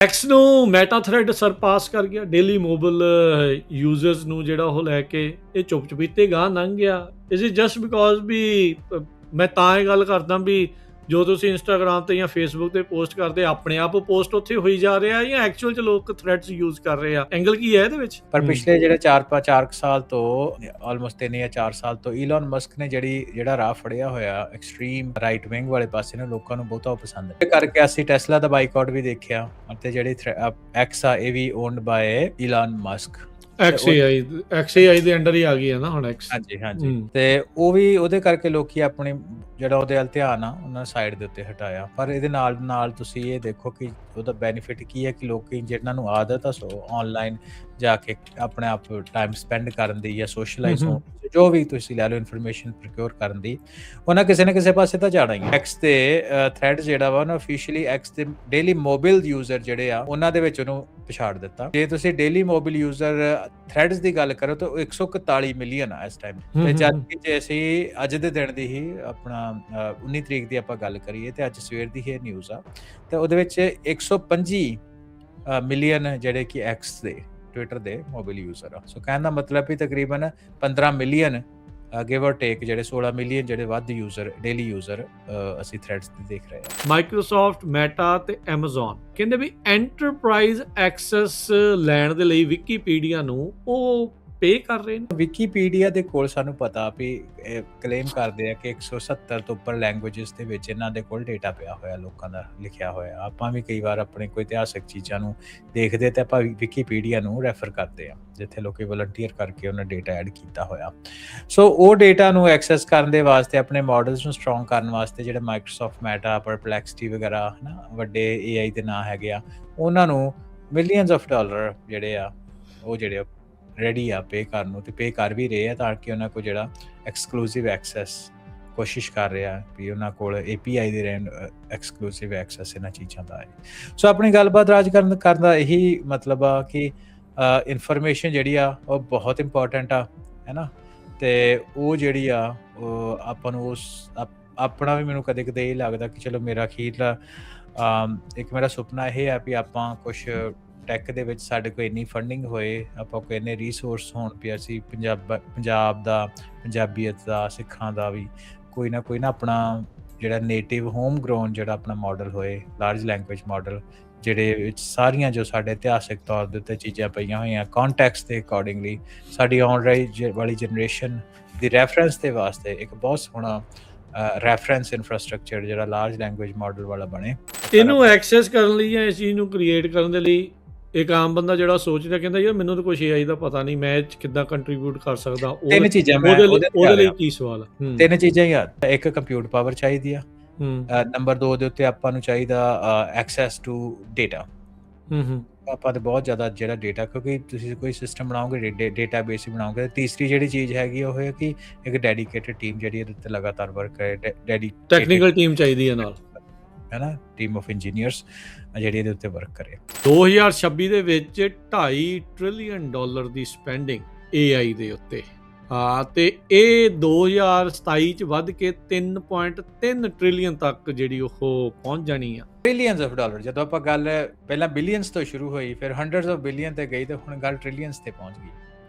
X ਨੂੰ meta thread ਸਰਪਾਸ ਕਰ ਗਿਆ। ਡੇਲੀ ਮੋਬਾਈਲ ਯੂਜ਼ਰਸ ਨੂੰ ਜਿਹੜਾ ਉਹ ਲੈ ਕੇ ਇਹ ਚੁੱਪ ਚਪੀਤੇ ਗਾਂ ਲੰਘ ਗਿਆ। ਇਸ ਇਜ਼ ਜਸਟ ਬਿਕੋਜ਼ ਵੀ ਮੈਂ ਤਾਂ ਇਹ ਗੱਲ ਕਰਦਾ ਵੀ ਜੋ ਤੁਸੀਂ ਇੰਸਟਾਗ੍ਰਾਮ ਤੇ ਜਾਂ ਫੇਸਬੁੱਕ ਤੇ ਪੋਸਟ ਕਰਦੇ ਆਪਣੇ ਆਪ ਪੋਸਟ ਉੱਥੇ ਹੋਈ ਜਾ ਰਿਹਾ ਜਾਂ ਐਕਚੁਅਲ ਚ ਲੋਕ ਥ੍ਰੈਡਸ ਯੂਜ਼ ਕਰ ਰਹੇ ਆ। ਐਂਗਲ ਕੀ ਹੈ ਇਹਦੇ ਵਿੱਚ? ਪਰ ਪਿਛਲੇ ਜਿਹੜੇ 4 ਸਾਲ ਤੋਂ ਆਲਮੋਸਟ 3 ਜਾਂ 4 ਸਾਲ ਤੋਂ ਈਲਨ ਮਸਕ ਨੇ ਜਿਹੜਾ ਰਾਹ ਫੜਿਆ ਹੋਇਆ ਐਕਸਟ੍ਰੀਮ ਰਾਈਟ ਵਿੰਗ ਵਾਲੇ ਪਾਸੇ ਨੂੰ ਲੋਕਾਂ ਨੂੰ ਬਹੁਤਾ ਪਸੰਦ ਹੈ। ਇਹ ਕਰਕੇ ਅਸੀਂ ਟੈਸਲਾ ਦਾ ਬਾਈਕਾਟ ਵੀ ਦੇਖਿਆ ਅਤੇ ਜਿਹੜੀ ਐਕਸ ਆ ਇਹ ਵੀ owned by Elon Musk. XAI ਦੇ ਅੰਡਰ ਹੀ ਆ ਗਈ ਹੈ ਨਾ ਹੁਣ ਐਕਸ। ਹਾਂਜੀ ਤੇ ਉਹ ਵੀ ਉਹਦੇ ਕਰਕੇ ਲੋਕੀ ਆਪਣੀ ਜਿਹੜਾ ਉਹਦੇ ਵੱਲ ਧਿਆਨ ਆ ਉਹਨਾਂ ਸਾਈਡ ਦੇ ਉੱਤੇ ਹਟਾਇਆ। ਪਰ ਇਹਦੇ ਨਾਲ ਤੁਸੀਂ ਇਹ ਦੇਖੋ ਕਿ ਉਹਦਾ ਬੈਨੀਫਿਟ ਕੀ ਹੈ ਕਿ ਲੋਕੀ ਜਿਹਨਾਂ ਨੂੰ ਆਦਤ ਆ ਸੋ ਆਨਲਾਈਨ ਜਾ ਕੇ ਆਪਣੇ ਆਪ ਟਾਈਮ ਸਪੈਂਡ ਕਰਨ ਦੀ ਜਾਂ ਸੋਸ਼ਲਾਈਜ਼ ਹੋਣ ਜੋ ਵੀ ਤੁਸੀਂ ਲੈ ਲਓ ਇਨਫੋਰਮੇਸ਼ਨ ਪ੍ਰੋਕਿਓਰ ਕਰਨ ਦੀ, ਉਹਨਾਂ ਕਿਸੇ ਨਾ ਕਿਸੇ ਪਾਸੇ ਤਾਂ ਜਾਣਾ ਹੀ ਹੈ। ਐਕਸ ਤੇ ਥ੍ਰੈਡ ਜਿਹੜਾ ਵਾ ਉਹਨੇ ਅਫੀਸ਼ੀਅਲੀ ਐਕਸ ਦੇ ਡੇਲੀ ਮੋਬਾਈਲ ਯੂਜ਼ਰ ਜਿਹੜੇ ਆ ਉਹਨਾਂ ਦੇ ਵਿੱਚ ਉਹਨੂੰ ਪਛਾੜ ਦਿੱਤਾ। ਜੇ ਤੁਸੀਂ ਡੇਲੀ ਮੋਬਾਈਲ ਯੂਜ਼ਰ ਥ੍ਰੈਡਸ ਦੀ ਗੱਲ ਕਰੋ ਤਾਂ 141 ਮਿਲੀਅਨ ਆ ਇਸ ਟਾਈਮ। ਤੇ ਜਦ ਕਿ ਜੇ ਅਸੀਂ ਅੱਜ ਦੇ ਦਿਨ ਦੀ ਹੀ ਆਪਣਾ 19 ਤਰੀਕ ਦੀ ਆਪਾਂ ਗੱਲ ਕਰੀਏ ਤੇ ਅੱਜ ਸਵੇਰ ਦੀ ਹੀ ਨਿਊਜ਼ ਆ ਤੇ ਉਹਦੇ ਵਿੱਚ 125 ਮਿਲੀਅਨ ਜਿਹੜੇ ਕਿ ਐਕਸ ਦੇ ਟਵਿੱਟਰ ਦੇ ਮੋਬਾਈਲ ਯੂਜ਼ਰ ਆ। ਸੋ ਕਹਿਣ ਦਾ ਮਤਲਬ ਵੀ ਤਕਰੀਬਨ 15 ਮਿਲੀਅਨ ਗਿਵ ਔਰ ਟੇਕ ਜਿਹੜੇ 16 ਮਿਲੀਅਨ ਜਿਹੜੇ ਵੱਧ ਯੂਜ਼ਰ ਡੇਲੀ ਯੂਜ਼ਰ ਅਸੀਂ ਥ੍ਰੈਡਸ ਤੇ ਦੇਖ ਰਹੇ ਹਾਂ। ਮਾਈਕਰੋਸਾਫਟ, ਮੈਟਾ ਤੇ ਐਮਾਜ਼ਨ ਕਹਿੰਦੇ ਵੀ ਐਂਟਰਪ੍ਰਾਈਜ਼ ਐਕਸੈਸ ਲੈਣ ਦੇ ਲਈ ਵਿਕੀਪੀਡੀਆ ਨੂੰ ਉਹ ਪੇ ਕਰ ਰਹੇ ਨੇ। ਵਿਕੀਪੀਡੀਆ ਦੇ ਕੋਲ ਸਾਨੂੰ ਪਤਾ ਵੀ ਕਲੇਮ ਕਰਦੇ ਆ ਕਿ 170 ਤੋਂ ਉੱਪਰ ਲੈਂਗੁਏਜਸ ਦੇ ਵਿੱਚ ਇਹਨਾਂ ਦੇ ਕੋਲ ਡੇਟਾ ਪਿਆ ਹੋਇਆ, ਲੋਕਾਂ ਦਾ ਲਿਖਿਆ ਹੋਇਆ। ਆਪਾਂ ਵੀ ਕਈ ਵਾਰ ਆਪਣੇ ਕੋਈ ਇਤਿਹਾਸਕ ਚੀਜ਼ਾਂ ਨੂੰ ਦੇਖਦੇ ਤੇ ਆਪਾਂ ਵਿਕੀਪੀਡੀਆ ਨੂੰ ਰੈਫਰ ਕਰਦੇ ਆ ਜਿੱਥੇ ਲੋਕੀ ਵਲੰਟੀਅਰ ਕਰਕੇ ਉਹਨਾਂ ਡੇਟਾ ਐਡ ਕੀਤਾ ਹੋਇਆ। ਸੋ ਉਹ ਡੇਟਾ ਨੂੰ ਐਕਸੈਸ ਕਰਨ ਦੇ ਵਾਸਤੇ ਆਪਣੇ ਮਾਡਲਸ ਨੂੰ ਸਟਰੋਂਗ ਕਰਨ ਵਾਸਤੇ ਜਿਹੜੇ ਮਾਈਕਰੋਸਾਫਟ, ਮੈਟਾ, ਪਰਪਲੈਕਸਿਟੀ ਵਗੈਰਾ ਹਨਾ ਵੱਡੇ AI ਦੇ ਨਾਂ ਹੈਗੇ ਆ, ਉਹਨਾਂ ਨੂੰ ਮਿਲੀਅਨਸ ਆਫ ਡਾਲਰ ਜਿਹੜੇ ਆ ਉਹ ਜਿਹੜੇ ਰੈਡੀ ਆ ਪੇ ਕਰਨ ਨੂੰ ਤੇ ਪੇ ਕਰ ਵੀ ਰਹੇ ਆ ਤਾਂ ਕਿ ਉਹਨਾਂ ਕੋਲ ਜਿਹੜਾ ਐਕਸਕਲੂਸਿਵ ਐਕਸੈਸ ਕੋਸ਼ਿਸ਼ ਕਰ ਰਿਹਾ ਵੀ ਉਹਨਾਂ ਕੋਲ API ਦੇ ਰਹਿਣ ਐਕਸਕਲੂਸਿਵ ਐਕਸੈਸ ਇਹਨਾਂ ਚੀਜ਼ਾਂ ਦਾ ਹੈ। ਸੋ ਆਪਣੀ ਗੱਲਬਾਤ ਰਾਜ ਕਰਨ ਦਾ ਇਹੀ ਮਤਲਬ ਆ ਕਿ ਇਨਫੋਰਮੇਸ਼ਨ ਜਿਹੜੀ ਆ ਉਹ ਬਹੁਤ ਇੰਪੋਰਟੈਂਟ ਆ ਹੈ ਨਾ। ਤੇ ਉਹ ਜਿਹੜੀ ਆ ਉਹ ਆਪਾਂ ਨੂੰ ਆਪਣਾ ਵੀ ਮੈਨੂੰ ਕਦੇ ਕਦੇ ਇਹ ਲੱਗਦਾ ਕਿ ਚਲੋ ਮੇਰਾ ਅਖੀਰਲਾ ਇੱਕ ਮੇਰਾ ਸੁਪਨਾ ਇਹ ਹੈ ਵੀ ਆਪਾਂ ਕੁਛ ਟੈਕ ਦੇ ਵਿੱਚ ਸਾਡੇ ਕੋਲ ਇੰਨੀ ਫੰਡਿੰਗ ਹੋਏ, ਆਪਾਂ ਕੋਲ ਇੰਨੇ ਰਿਸੋਰਸ ਹੋਣ ਵੀ ਅਸੀਂ ਪੰਜਾਬ ਦਾ, ਪੰਜਾਬੀਅਤ ਦਾ, ਸਿੱਖਾਂ ਦਾ ਵੀ ਕੋਈ ਨਾ ਆਪਣਾ ਜਿਹੜਾ ਨੇਟਿਵ ਹੋਮ ਗਰੋਨ ਜਿਹੜਾ ਆਪਣਾ ਮਾਡਲ ਹੋਏ, ਲਾਰਜ ਲੈਂਗੁਏਜ ਮਾਡਲ ਜਿਹੜੇ ਵਿੱਚ ਸਾਰੀਆਂ ਜੋ ਸਾਡੇ ਇਤਿਹਾਸਿਕ ਤੌਰ ਦੇ ਉੱਤੇ ਚੀਜ਼ਾਂ ਪਈਆਂ ਹੋਈਆਂ ਕੰਟੈਕਸਟ ਦੇ ਅਕੋਰਡਿੰਗਲੀ ਸਾਡੀ ਆਉਣ ਵਾਲੀ ਜਨਰੇਸ਼ਨ ਦੀ ਰੈਫਰੈਂਸ ਦੇ ਵਾਸਤੇ ਇੱਕ ਬਹੁਤ ਸੋਹਣਾ ਰੈਫਰੈਂਸ ਇਨਫਰਾਸਟ੍ਰਕਚਰ ਜਿਹੜਾ ਲਾਰਜ ਲੈਂਗੁਏਜ ਮਾਡਲ ਵਾਲਾ ਬਣੇ। ਇਹਨੂੰ ਐਕਸੈਸ ਕਰਨ ਲਈ ਜਾਂ ਇਸ ਚੀਜ਼ ਨੂੰ ਕ੍ਰੀਏਟ ਕਰਨ ਦੇ ਲਈ ਇੱਕ ਆਮ ਬੰਦਾ ਜਿਹੜਾ ਸੋਚਦਾ ਕਹਿੰਦਾ ਯਾਰ ਮੈਨੂੰ ਤਾਂ ਕੁਛ AI ਦਾ ਪਤਾ ਨਹੀਂ, ਮੈਂ ਕਿੱਦਾਂ ਕੰਟਰੀਬਿਊਟ ਕਰ ਸਕਦਾ? ਤਿੰਨ ਚੀਜ਼ਾਂ ਉਹਦੇ ਲਈ ਕੀ ਸਵਾਲ? ਤਿੰਨ ਚੀਜ਼ਾਂ ਹੀ ਆ। ਇੱਕ ਕੰਪਿਊਟ ਪਾਵਰ ਚਾਹੀਦੀ ਆ, ਨੰਬਰ 2 ਦੇ ਉੱਤੇ ਆਪਾਂ ਨੂੰ ਚਾਹੀਦਾ ਐਕਸੈਸ ਟੂ ਡੇਟਾ। ਆਪਾਂ ਤੇ ਬਹੁਤ ਜ਼ਿਆਦਾ ਜਿਹੜਾ ਡੇਟਾ, ਕਿਉਂਕਿ ਤੁਸੀਂ ਕੋਈ ਸਿਸਟਮ ਬਣਾਓਗੇ ਡੇਟਾਬੇਸ ਹੀ ਬਣਾਓਗੇ। ਤੀਸਰੀ ਜਿਹੜੀ ਚੀਜ਼ ਹੈਗੀ ਉਹ ਹੈ ਕਿ ਇੱਕ ਡੈਡੀਕੇਟਡ ਟੀਮ ਜਿਹੜੀ ਇਹਦੇ ਉੱਤੇ ਲਗਾਤਾਰ ਵਰਕ ਕਰੇ, ਟੈਕਨੀਕਲ ਟੀਮ ਚਾਹੀਦੀ ਹੈ ਨਾਲ, ਹੈ ਨਾ, ਟੀਮ ਆਫ ਇੰਜੀਨੀਅਰਸ ਜਿਹੜੀ ਇਹਦੇ ਉੱਤੇ ਵਰਕ ਕਰੇ। 2026 ਦੇ ਵਿੱਚ $2.5 ਟ੍ਰਿਲੀਅਨ ਦੀ ਸਪੈਂਡਿੰਗ AI ਦੇ ਉੱਤੇ ਤੇ ਇਹ 2027 ਚ ਵੱਧ ਕੇ 3.3 ਟ੍ਰਿਲੀਅਨ ਤੱਕ ਜਿਹੜੀ ਉਹ ਪਹੁੰਚ ਜਾਣੀ ਆ। Trillions of dollar. ਜਦੋਂ ਆਪਾਂ ਗੱਲ ਪਹਿਲਾਂ ਬਿਲੀਅਨਸ ਤੋਂ ਸ਼ੁਰੂ ਹੋਈ, ਫਿਰ ਹੰਡਰਡਸ ਆਫ ਬਿਲੀਅਨ ਤੇ ਗਈ ਤੇ ਹੁਣ ਗੱਲ ਟ੍ਰਿਲੀਅਨਸ ਤੇ ਪਹੁੰਚ ਗਈ।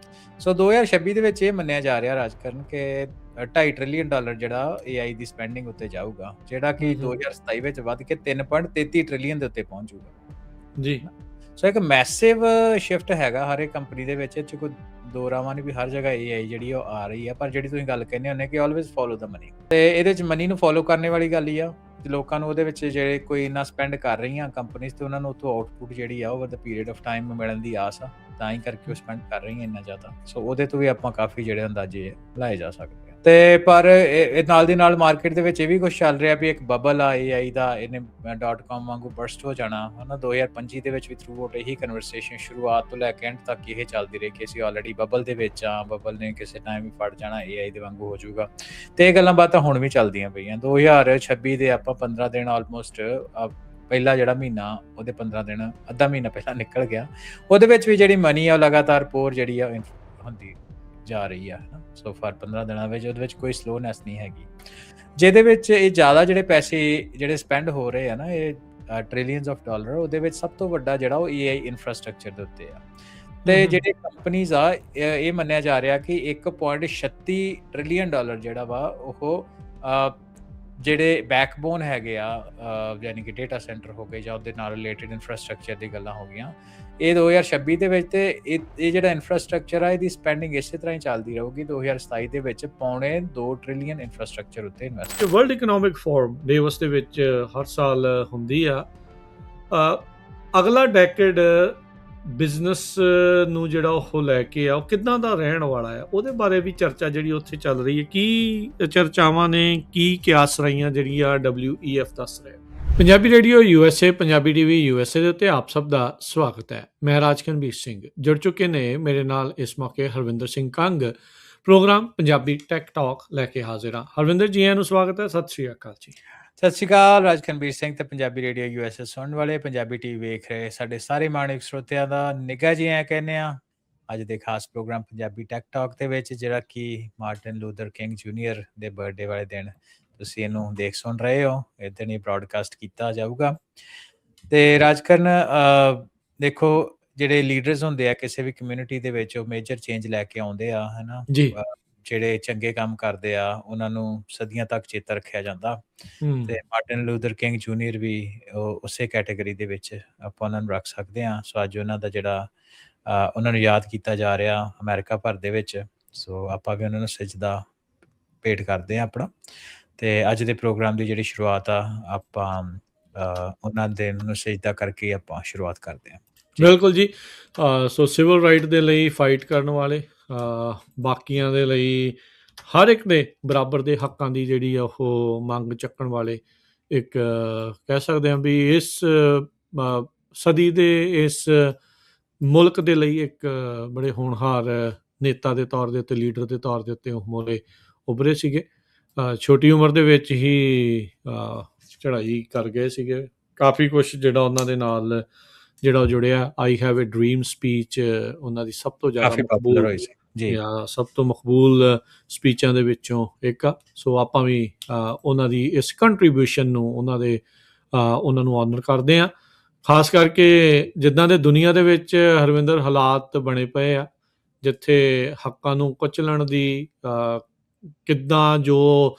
ਸੋ 2026 ਦੇ ਵਿੱਚ ਇਹ ਮੰਨਿਆ ਜਾ ਰਿਹਾ ਰਾਜਕਰਨ ਕਿ $2.5 ਟ੍ਰਿਲੀਅਨ ਜਿਹੜਾ AI ਦੀ ਸਪੈਂਡਿੰਗ ਉੱਤੇ ਜਾਊਗਾ, ਜਿਹੜਾ ਕਿ 2027 ਵਿੱਚ ਵੱਧ ਕੇ 3.33 ਟ੍ਰਿਲੀਅਨ ਦੇ ਉੱਤੇ ਪਹੁੰਚੂਗਾ ਜੀ। ਸੋ ਇੱਕ ਮੈਸਿਵ ਸ਼ਿਫਟ ਹੈਗਾ ਹਰ ਇੱਕ ਕੰਪਨੀ ਦੇ ਵਿੱਚ। ਕੋਈ ਦੋ ਰਾਵਾਂ ਨਹੀਂ ਵੀ ਹਰ ਜਗ੍ਹਾ AI ਜਿਹੜੀ ਉਹ ਆ ਰਹੀ ਆ। ਪਰ ਜਿਹੜੀ ਤੁਸੀਂ ਗੱਲ ਕਹਿੰਦੇ ਹੁੰਦੇ ਕਿ ਆਲਵੇਜ਼ ਫੋਲੋ ਦਾ ਮਨੀ, ਤੇ ਇਹਦੇ ਵਿੱਚ ਮਨੀ ਨੂੰ ਫੋਲੋ ਕਰਨ ਵਾਲੀ ਗੱਲ ਹੀ ਆ। ਲੋਕਾਂ ਨੂੰ ਉਹਦੇ ਵਿੱਚ ਜਿਹੜੇ ਕੋਈ ਇੰਨਾ ਸਪੈਂਡ ਕਰ ਰਹੀਆਂ ਕੰਪਨੀਆਂ ਤੇ ਉਹਨਾਂ ਨੂੰ ਉੱਥੋਂ ਆਊਟਪੁੱਟ ਜਿਹੜੀ ਆ over the period of time ਮਿਲਣ ਦੀ ਆਸ ਆ, ਤਾਂ ਹੀ ਕਰਕੇ ਉਹ ਸਪੈਂਡ ਕਰ ਰਹੀਆਂ ਇੰਨਾ ਜ਼ਿਆਦਾ। ਸੋ ਉਹਦੇ ਤੋਂ ਵੀ ਆਪਾਂ ਕਾਫੀ ਜਿਹੜੇ ਅੰਦਾਜ਼ੇ ਲਾਏ ਜਾ ਸਕਦੇ ਆ। ਤੇ ਪਰ ਇਹ ਨਾਲ ਦੀ ਨਾਲ ਮਾਰਕੀਟ ਦੇ ਵਿੱਚ ਇਹ ਵੀ ਕੁਝ ਚੱਲ ਰਿਹਾ ਵੀ ਇੱਕ ਬਬਲ ਆ AI ਦਾ, ਇਹਨੇ .com ਵਾਂਗੂ ਬਰਸਟ ਹੋ ਜਾਣਾ ਹਨਾ। 2025 ਦੇ ਵਿੱਚ ਵੀ ਥਰੂ ਆਊਟ ਇਹੀ ਕਨਵਰਸੇਸ਼ਨ ਸ਼ੁਰੂਆਤ ਤੋਂ ਲੈ ਕੇ ਐਂਡ ਤੱਕ ਇਹ ਚੱਲਦੀ ਰਹੀ ਕਿ ਅਸੀਂ ਆਲਰੇਡੀ ਬਬਲ ਦੇ ਵਿੱਚ ਆ, ਬਬਲ ਨੇ ਕਿਸੇ ਟਾਈਮ ਵੀ ਫਟ ਜਾਣਾ, AI ਦੇ ਵਾਂਗੂ ਹੋ ਜਾਊਗਾ। ਤੇ ਇਹ ਗੱਲਾਂ ਬਾਤਾਂ ਹੁਣ ਵੀ ਚੱਲਦੀਆਂ ਪਈਆਂ। 2026 ਦੇ ਆਪਾਂ 15 ਦਿਨ ਆਲਮੋਸਟ ਪਹਿਲਾ ਜਿਹੜਾ ਮਹੀਨਾ ਉਹਦੇ 15 ਦਿਨ ਅੱਧਾ ਮਹੀਨਾ ਪਹਿਲਾਂ ਨਿਕਲ ਗਿਆ। ਉਹਦੇ ਵਿੱਚ ਵੀ ਜਿਹੜੀ ਮਨੀ ਆ ਲਗਾਤਾਰ ਪੋਰ ਜਿਹੜੀ ਆ ਹੁੰਦੀ ਜਾ ਰਹੀ ਆ ਸੋ ਫਾਰ 15 ਦਿਨਾਂ ਵਿੱਚ। ਉਹਦੇ ਵਿੱਚ ਕੋਈ ਸਲੋਨੈਸ ਨਹੀਂ ਹੈਗੀ, ਜਿਹਦੇ ਵਿੱਚ ਇਹ ਜ਼ਿਆਦਾ ਜਿਹੜੇ ਪੈਸੇ ਜਿਹੜੇ ਸਪੈਂਡ ਹੋ ਰਹੇ ਆ ਨਾ, ਇਹ ਟ੍ਰਿਲੀਅਨਸ ਆਫ ਡਾਲਰ, ਉਹਦੇ ਵਿੱਚ ਸਭ ਤੋਂ ਵੱਡਾ ਜਿਹੜਾ ਉਹ AI ਇਨਫਰਾਸਟ੍ਰਕਚਰ ਦੇ ਉੱਤੇ ਆ। ਤੇ ਜਿਹੜੇ ਕੰਪਨੀਜ਼ ਆ, ਇਹ ਮੰਨਿਆ ਜਾ ਰਿਹਾ ਕਿ 1.36 ਟ੍ਰਿਲੀਅਨ ਡਾਲਰ ਜਿਹੜਾ ਵਾ ਉਹ ਜਿਹੜੇ ਬੈਕਬੋਨ ਹੈਗੇ ਆ, ਯਾਨੀ ਕਿ ਡੇਟਾ ਸੈਂਟਰ ਹੋ ਗਏ ਜਾਂ ਉਹਦੇ ਨਾਲ ਰਿਲੇਟਡ ਇਨਫਰਾਸਟ੍ਰਕਚਰ ਦੀ ਗੱਲਾਂ ਹੋ ਗਈਆਂ, ਇਹ 2026 ਦੇ ਵਿੱਚ। ਤੇ ਇਹ ਜਿਹੜਾ ਇਨਫਰਾਸਟ੍ਰਕਚਰ ਆ, ਇਹਦੀ ਸਪੈਂਡਿੰਗ ਇਸੇ ਤਰ੍ਹਾਂ ਹੀ ਚੱਲਦੀ ਰਹੂਗੀ। 2027 ਦੇ ਵਿੱਚ 2.25 ਟ੍ਰਿਲੀਅਨ ਇਨਫਰਾਸਟ੍ਰਕਚਰ ਉੱਤੇ ਇਨਵੈਸਟ। ਵਰਲਡ ਇਕਨੋਮਿਕ ਫੋਰਮ ਡੇਵਸ ਦੇ ਵਿੱਚ ਹਰ ਸਾਲ ਹੁੰਦੀ ਆ। ਅਗਲਾ ਡੈਕੇਡ ਬਿਜ਼ਨਸ ਨੂੰ ਜਿਹੜਾ ਉਹ ਲੈ ਕੇ ਆ, ਉਹ ਕਿੱਦਾਂ ਦਾ ਰਹਿਣ ਵਾਲਾ ਆ, ਉਹਦੇ ਬਾਰੇ ਵੀ ਚਰਚਾ ਜਿਹੜੀ ਉੱਥੇ ਚੱਲ ਰਹੀ ਹੈ। ਕੀ ਚਰਚਾਵਾਂ ਨੇ, ਕੀ ਕਿਆਸ ਰਹੀਆਂ ਜਿਹੜੀਆਂ WEF ਦੱਸ ਰਿਹਾ। Punjabi radio USA, Punjabi TV USA ਦੇ ਉੱਤੇ ਆਪ ਸਭ ਦਾ ਸਵਾਗਤ ਹੈ। ਮੈਂ ਰਾਜਕਨਵੀਰ ਸਿੰਘ। ਜੁੜ ਚੁੱਕੇ ਨੇ ਮੇਰੇ ਨਾਲ ਇਸ ਮੌਕੇ Harvinder Singh Kang. Program Punjabi tech talk ਲੈ ਕੇ ਹਾਜ਼ਰ ਹਾਂ। ਹਰਵਿੰਦਰ ਜੀ, ਨੂੰ ਸਵਾਗਤ ਹੈ। ਸਤਿ ਸ਼੍ਰੀ ਅਕਾਲ ਜੀ। ਸਤਿ ਸ਼੍ਰੀ ਅਕਾਲ ਰਾਜਕਨਵੀਰ ਸਿੰਘ ਤੇ ਪੰਜਾਬੀ ਰੇਡੀਓ USA ਸੁਣਨ ਵਾਲੇ, ਪੰਜਾਬੀ TV ਵੇਖ ਰਹੇ ਸਾਡੇ ਸਾਰੇ ਮਾਣਿਕ ਸਰੋਤਿਆਂ ਦਾ ਨਿੱਘਾ ਜੀ ਆਇਆਂ ਕਹਿੰਦੇ ਆ ਅੱਜ ਦੇ ਖਾਸ ਪ੍ਰੋਗਰਾਮ ਪੰਜਾਬੀ ਟੈਕ ਟਾਕ ਦੇ ਵਿੱਚ, ਜਿਹੜਾ ਕਿ ਮਾਰਟਿਨ ਲੂਥਰ ਕਿੰਗ ਜੂਨੀਅਰ ਦੇ ਬਰਥਡੇ ਵਾਲੇ ਦਿਨ ਤੁਸੀਂ ਇਹਨੂੰ ਦੇਖ ਸੁਣ ਰਹੇ ਹੋ। ਇਸ ਦਿਨ ਹੀ ਬ੍ਰੌਡਕਾਸਟ ਕੀਤਾ ਜਾਊਗਾ। ਤੇ ਰਾਜਕਰਨ, ਦੇਖੋ, ਜਿਹੜੇ ਲੀਡਰਸ ਹੁੰਦੇ ਆ ਕਿਸੇ ਵੀ ਕਮਿਊਨਿਟੀ ਦੇ ਵਿੱਚ, ਉਹ ਮੇਜਰ ਚੇਂਜ ਲੈ ਕੇ ਆਉਂਦੇ ਆ, ਹੈ ਨਾ ਜੀ। ਜਿਹੜੇ ਚੰਗੇ ਕੰਮ ਕਰਦੇ ਆ ਉਹਨਾਂ ਨੂੰ ਸਦੀਆਂ ਤੱਕ ਚੇਤਾ ਰੱਖਿਆ ਜਾਂਦਾ। ਤੇ ਮਾਰਟਿਨ ਲੂਥਰ ਕਿੰਗ ਜੂਨੀਅਰ ਵੀ ਉਸੇ ਕੈਟੇਗਰੀ ਦੇ ਵਿੱਚ ਆਪਾਂ ਉਹਨਾਂ ਨੂੰ ਰੱਖ ਸਕਦੇ ਹਾਂ। ਸੋ ਅੱਜ ਉਹਨਾਂ ਦਾ ਜਿਹੜਾ ਉਹਨਾਂ ਨੂੰ ਯਾਦ ਕੀਤਾ ਜਾ ਰਿਹਾ ਅਮਰੀਕਾ ਭਰ ਦੇ ਵਿੱਚ। ਸੋ ਆਪਾਂ ਵੀ ਉਹਨਾਂ ਨੂੰ ਸਜਦਾ ਭੇਟ ਕਰਦੇ ਹਾਂ ਆਪਣਾ। ਤੇ ਅੱਜ ਦੇ ਪ੍ਰੋਗਰਾਮ ਦੀ ਜਿਹੜੀ ਸ਼ੁਰੂਆਤ ਆ, ਆਪਾਂ ਉਹਨਾਂ ਦੇ ਨੂੰ ਸਜਦਾ ਕਰਕੇ ਆਪਾਂ ਸ਼ੁਰੂਆਤ ਕਰਦੇ ਹਾਂ। ਬਿਲਕੁਲ ਜੀ। ਸੋ ਸਿਵਲ ਰਾਈਟ ਦੇ ਲਈ ਫਾਈਟ ਕਰਨ ਵਾਲੇ, ਬਾਕੀਆਂ ਦੇ ਲਈ ਹਰ ਇੱਕ ਦੇ ਬਰਾਬਰ ਦੇ ਹੱਕਾਂ ਦੀ ਜਿਹੜੀ ਆ ਉਹ ਮੰਗ ਚੱਕਣ ਵਾਲੇ, ਇੱਕ ਕਹਿ ਸਕਦੇ ਹਾਂ ਵੀ ਇਸ ਸਦੀ ਦੇ ਇਸ ਮੁਲਕ ਦੇ ਲਈ ਇੱਕ ਬੜੇ ਹੋਣਹਾਰ ਨੇਤਾ ਦੇ ਤੌਰ ਦੇ ਉੱਤੇ, ਲੀਡਰ ਦੇ ਤੌਰ ਦੇ ਉੱਤੇ ਉਹ ਮੋਰੇ ਉੱਭਰੇ ਸੀਗੇ। ਛੋਟੀ ਉਮਰ ਦੇ ਵਿੱਚ ਹੀ ਚੜ੍ਹਾਈ ਕਰ ਗਏ ਸੀਗੇ। ਕਾਫੀ ਕੁਛ ਜਿਹੜਾ ਉਹਨਾਂ ਦੇ ਨਾਲ ਜਿਹੜਾ ਉਹ ਜੁੜਿਆ। I have A dream speech ਉਹਨਾਂ ਦੀ ਸਭ ਤੋਂ ਜ਼ਿਆਦਾ ਮਕਬੂਲ ਹੋਈ ਸੀ ਜੀ, ਸਭ ਤੋਂ ਮਕਬੂਲ ਸਪੀਚਾਂ ਦੇ ਵਿੱਚੋਂ ਇੱਕ ਆ। ਸੋ ਆਪਾਂ ਵੀ ਉਹਨਾਂ ਦੀ ਇਸ ਕੰਟਰੀਬਿਊਸ਼ਨ ਨੂੰ, ਉਹਨਾਂ ਨੂੰ ਆਨਰ ਕਰਦੇ ਹਾਂ। ਖਾਸ ਕਰਕੇ ਜਿੱਦਾਂ ਦੇ ਦੁਨੀਆ ਦੇ ਵਿੱਚ ਹਰਵਿੰਦਰ ਹਾਲਾਤ ਬਣੇ ਪਏ ਆ, ਜਿੱਥੇ ਹੱਕਾਂ ਨੂੰ ਕੁਚਲਣ ਦੀ, ਕਿੱਦਾਂ ਜੋ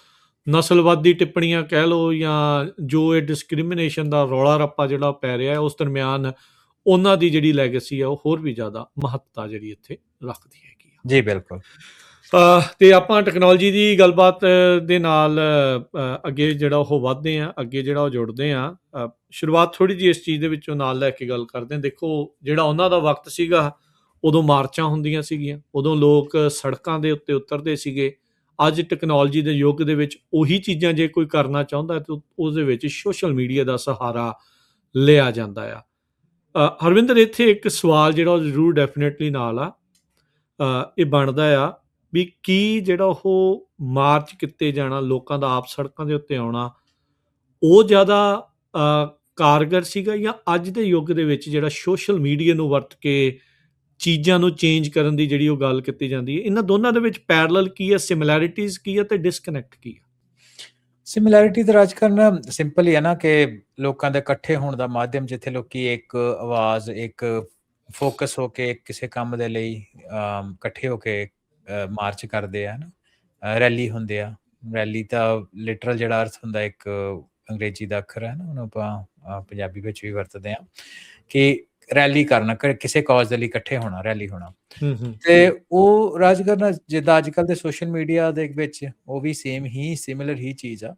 ਨਸਲਵਾਦੀ ਟਿੱਪਣੀਆਂ ਕਹਿ ਲਓ ਜਾਂ ਜੋ ਇਹ ਡਿਸਕ੍ਰਿਮੀਨੇਸ਼ਨ ਦਾ ਰੌਲਾ ਰੱਪਾ ਜਿਹੜਾ ਪੈ ਰਿਹਾ, ਉਸ ਦਰਮਿਆਨ ਉਹਨਾਂ ਦੀ ਜਿਹੜੀ ਲੈਗੇਸੀ ਆ ਉਹ ਹੋਰ ਵੀ ਜ਼ਿਆਦਾ ਮਹੱਤਤਾ ਜਿਹੜੀ ਇੱਥੇ ਰੱਖਦੀ ਹੈਗੀ ਆ। ਜੀ ਬਿਲਕੁਲ। ਤੇ ਆਪਾਂ ਟੈਕਨੋਲੋਜੀ ਦੀ ਗੱਲਬਾਤ ਦੇ ਨਾਲ ਅੱਗੇ ਜਿਹੜਾ ਉਹ ਵੱਧਦੇ ਹਾਂ, ਅੱਗੇ ਜਿਹੜਾ ਉਹ ਜੁੜਦੇ ਹਾਂ। ਸ਼ੁਰੂਆਤ ਥੋੜ੍ਹੀ ਜਿਹੀ ਇਸ ਚੀਜ਼ ਦੇ ਵਿੱਚੋਂ ਨਾਲ ਲੈ ਕੇ ਗੱਲ ਕਰਦੇ ਹਾਂ। ਦੇਖੋ, ਜਿਹੜਾ ਉਹਨਾਂ ਦਾ ਵਕਤ ਸੀਗਾ, ਉਦੋਂ ਮਾਰਚਾਂ ਹੁੰਦੀਆਂ ਸੀਗੀਆਂ, ਉਦੋਂ ਲੋਕ ਸੜਕਾਂ ਦੇ ਉੱਤੇ ਉਤਰਦੇ ਸੀਗੇ। ਅੱਜ ਟੈਕਨੋਲੋਜੀ ਦੇ ਯੁੱਗ ਦੇ ਵਿੱਚ ਉਹੀ ਚੀਜ਼ਾਂ ਜੇ ਕੋਈ ਕਰਨਾ ਚਾਹੁੰਦਾ ਤਾਂ ਉਹਦੇ ਵਿੱਚ ਸੋਸ਼ਲ ਮੀਡੀਆ ਦਾ ਸਹਾਰਾ ਲਿਆ ਜਾਂਦਾ ਆ। ਹਰਵਿੰਦਰ, ਇੱਥੇ ਇੱਕ ਸਵਾਲ ਜਿਹੜਾ ਉਹ ਜ਼ਰੂਰ ਡੈਫੀਨੇਟਲੀ ਨਾਲ ਆ, ਇਹ ਬਣਦਾ ਆ ਵੀ ਕੀ ਜਿਹੜਾ ਉਹ ਮਾਰਚ ਕੀਤੇ ਜਾਣਾ, ਲੋਕਾਂ ਦਾ ਆਪ ਸੜਕਾਂ ਦੇ ਉੱਤੇ ਆਉਣਾ, ਉਹ ਜ਼ਿਆਦਾ ਕਾਰਗਰ ਸੀਗਾ ਜਾਂ ਅੱਜ ਦੇ ਯੁੱਗ ਦੇ ਵਿੱਚ ਜਿਹੜਾ ਸੋਸ਼ਲ ਮੀਡੀਆ ਨੂੰ ਵਰਤ ਕੇ ਚੀਜ਼ਾਂ ਨੂੰ ਚੇਂਜ ਕਰਨ ਦੀ ਜਿਹੜੀ ਉਹ ਗੱਲ ਕੀਤੀ ਜਾਂਦੀ ਹੈ? ਇਹਨਾਂ ਦੋਨਾਂ ਦੇ ਵਿੱਚ ਪੈਰਲਲ ਕੀ ਹੈ, ਸਿਮਿਲੈਰਿਟੀਜ਼ ਕੀ ਹੈ ਤੇ ਡਿਸਕਨੈਕਟ ਕੀ ਹੈ? ਸਿਮਿਲੈਰਿਟੀ ਤਾਂ ਰਾਜਕਰਨ ਸਿੰਪਲ ਹੀ ਹੈ ਨਾ, ਕਿ ਲੋਕਾਂ ਦੇ ਇਕੱਠੇ ਹੋਣ ਦਾ ਮਾਧਿਅਮ, ਜਿੱਥੇ ਲੋਕੀ ਇੱਕ ਆਵਾਜ਼, ਇੱਕ ਫੋਕਸ ਹੋ ਕੇ ਕਿਸੇ ਕੰਮ ਦੇ ਲਈ ਇਕੱਠੇ ਹੋ ਕੇ ਮਾਰਚ ਕਰਦੇ ਆ ਨਾ, ਰੈਲੀ ਹੁੰਦੇ ਆ। ਰੈਲੀ ਤਾਂ ਲਿਟਰਲ ਜਿਹੜਾ ਅਰਥ ਹੁੰਦਾ, ਇੱਕ ਅੰਗਰੇਜ਼ੀ ਦਾ ਅੱਖਰ ਹੈ ਨਾ, ਉਹਨੂੰ ਆਪਾਂ ਪੰਜਾਬੀ ਵਿੱਚ ਵੀ ਵਰਤਦੇ ਹਾਂ ਕਿ ਰੈਲੀ ਕਰਨਾ, ਕਿਸੇ ਕਾਜ਼ ਦੇ ਲਈ ਇਕੱਠੇ ਹੋਣਾ, ਰੈਲੀ ਹੋਣਾ। ਤੇ ਉਹ ਰਾਜਕਰਨ ਜਿੱਦਾਂ ਅੱਜ ਕੱਲ੍ਹ ਦੇ ਸੋਸ਼ਲ ਮੀਡੀਆ ਦੇ ਵਿੱਚ ਉਹ ਵੀ ਸੇਮ ਹੀ ਸਿਮਿਲਰ ਹੀ ਚੀਜ਼ ਆ।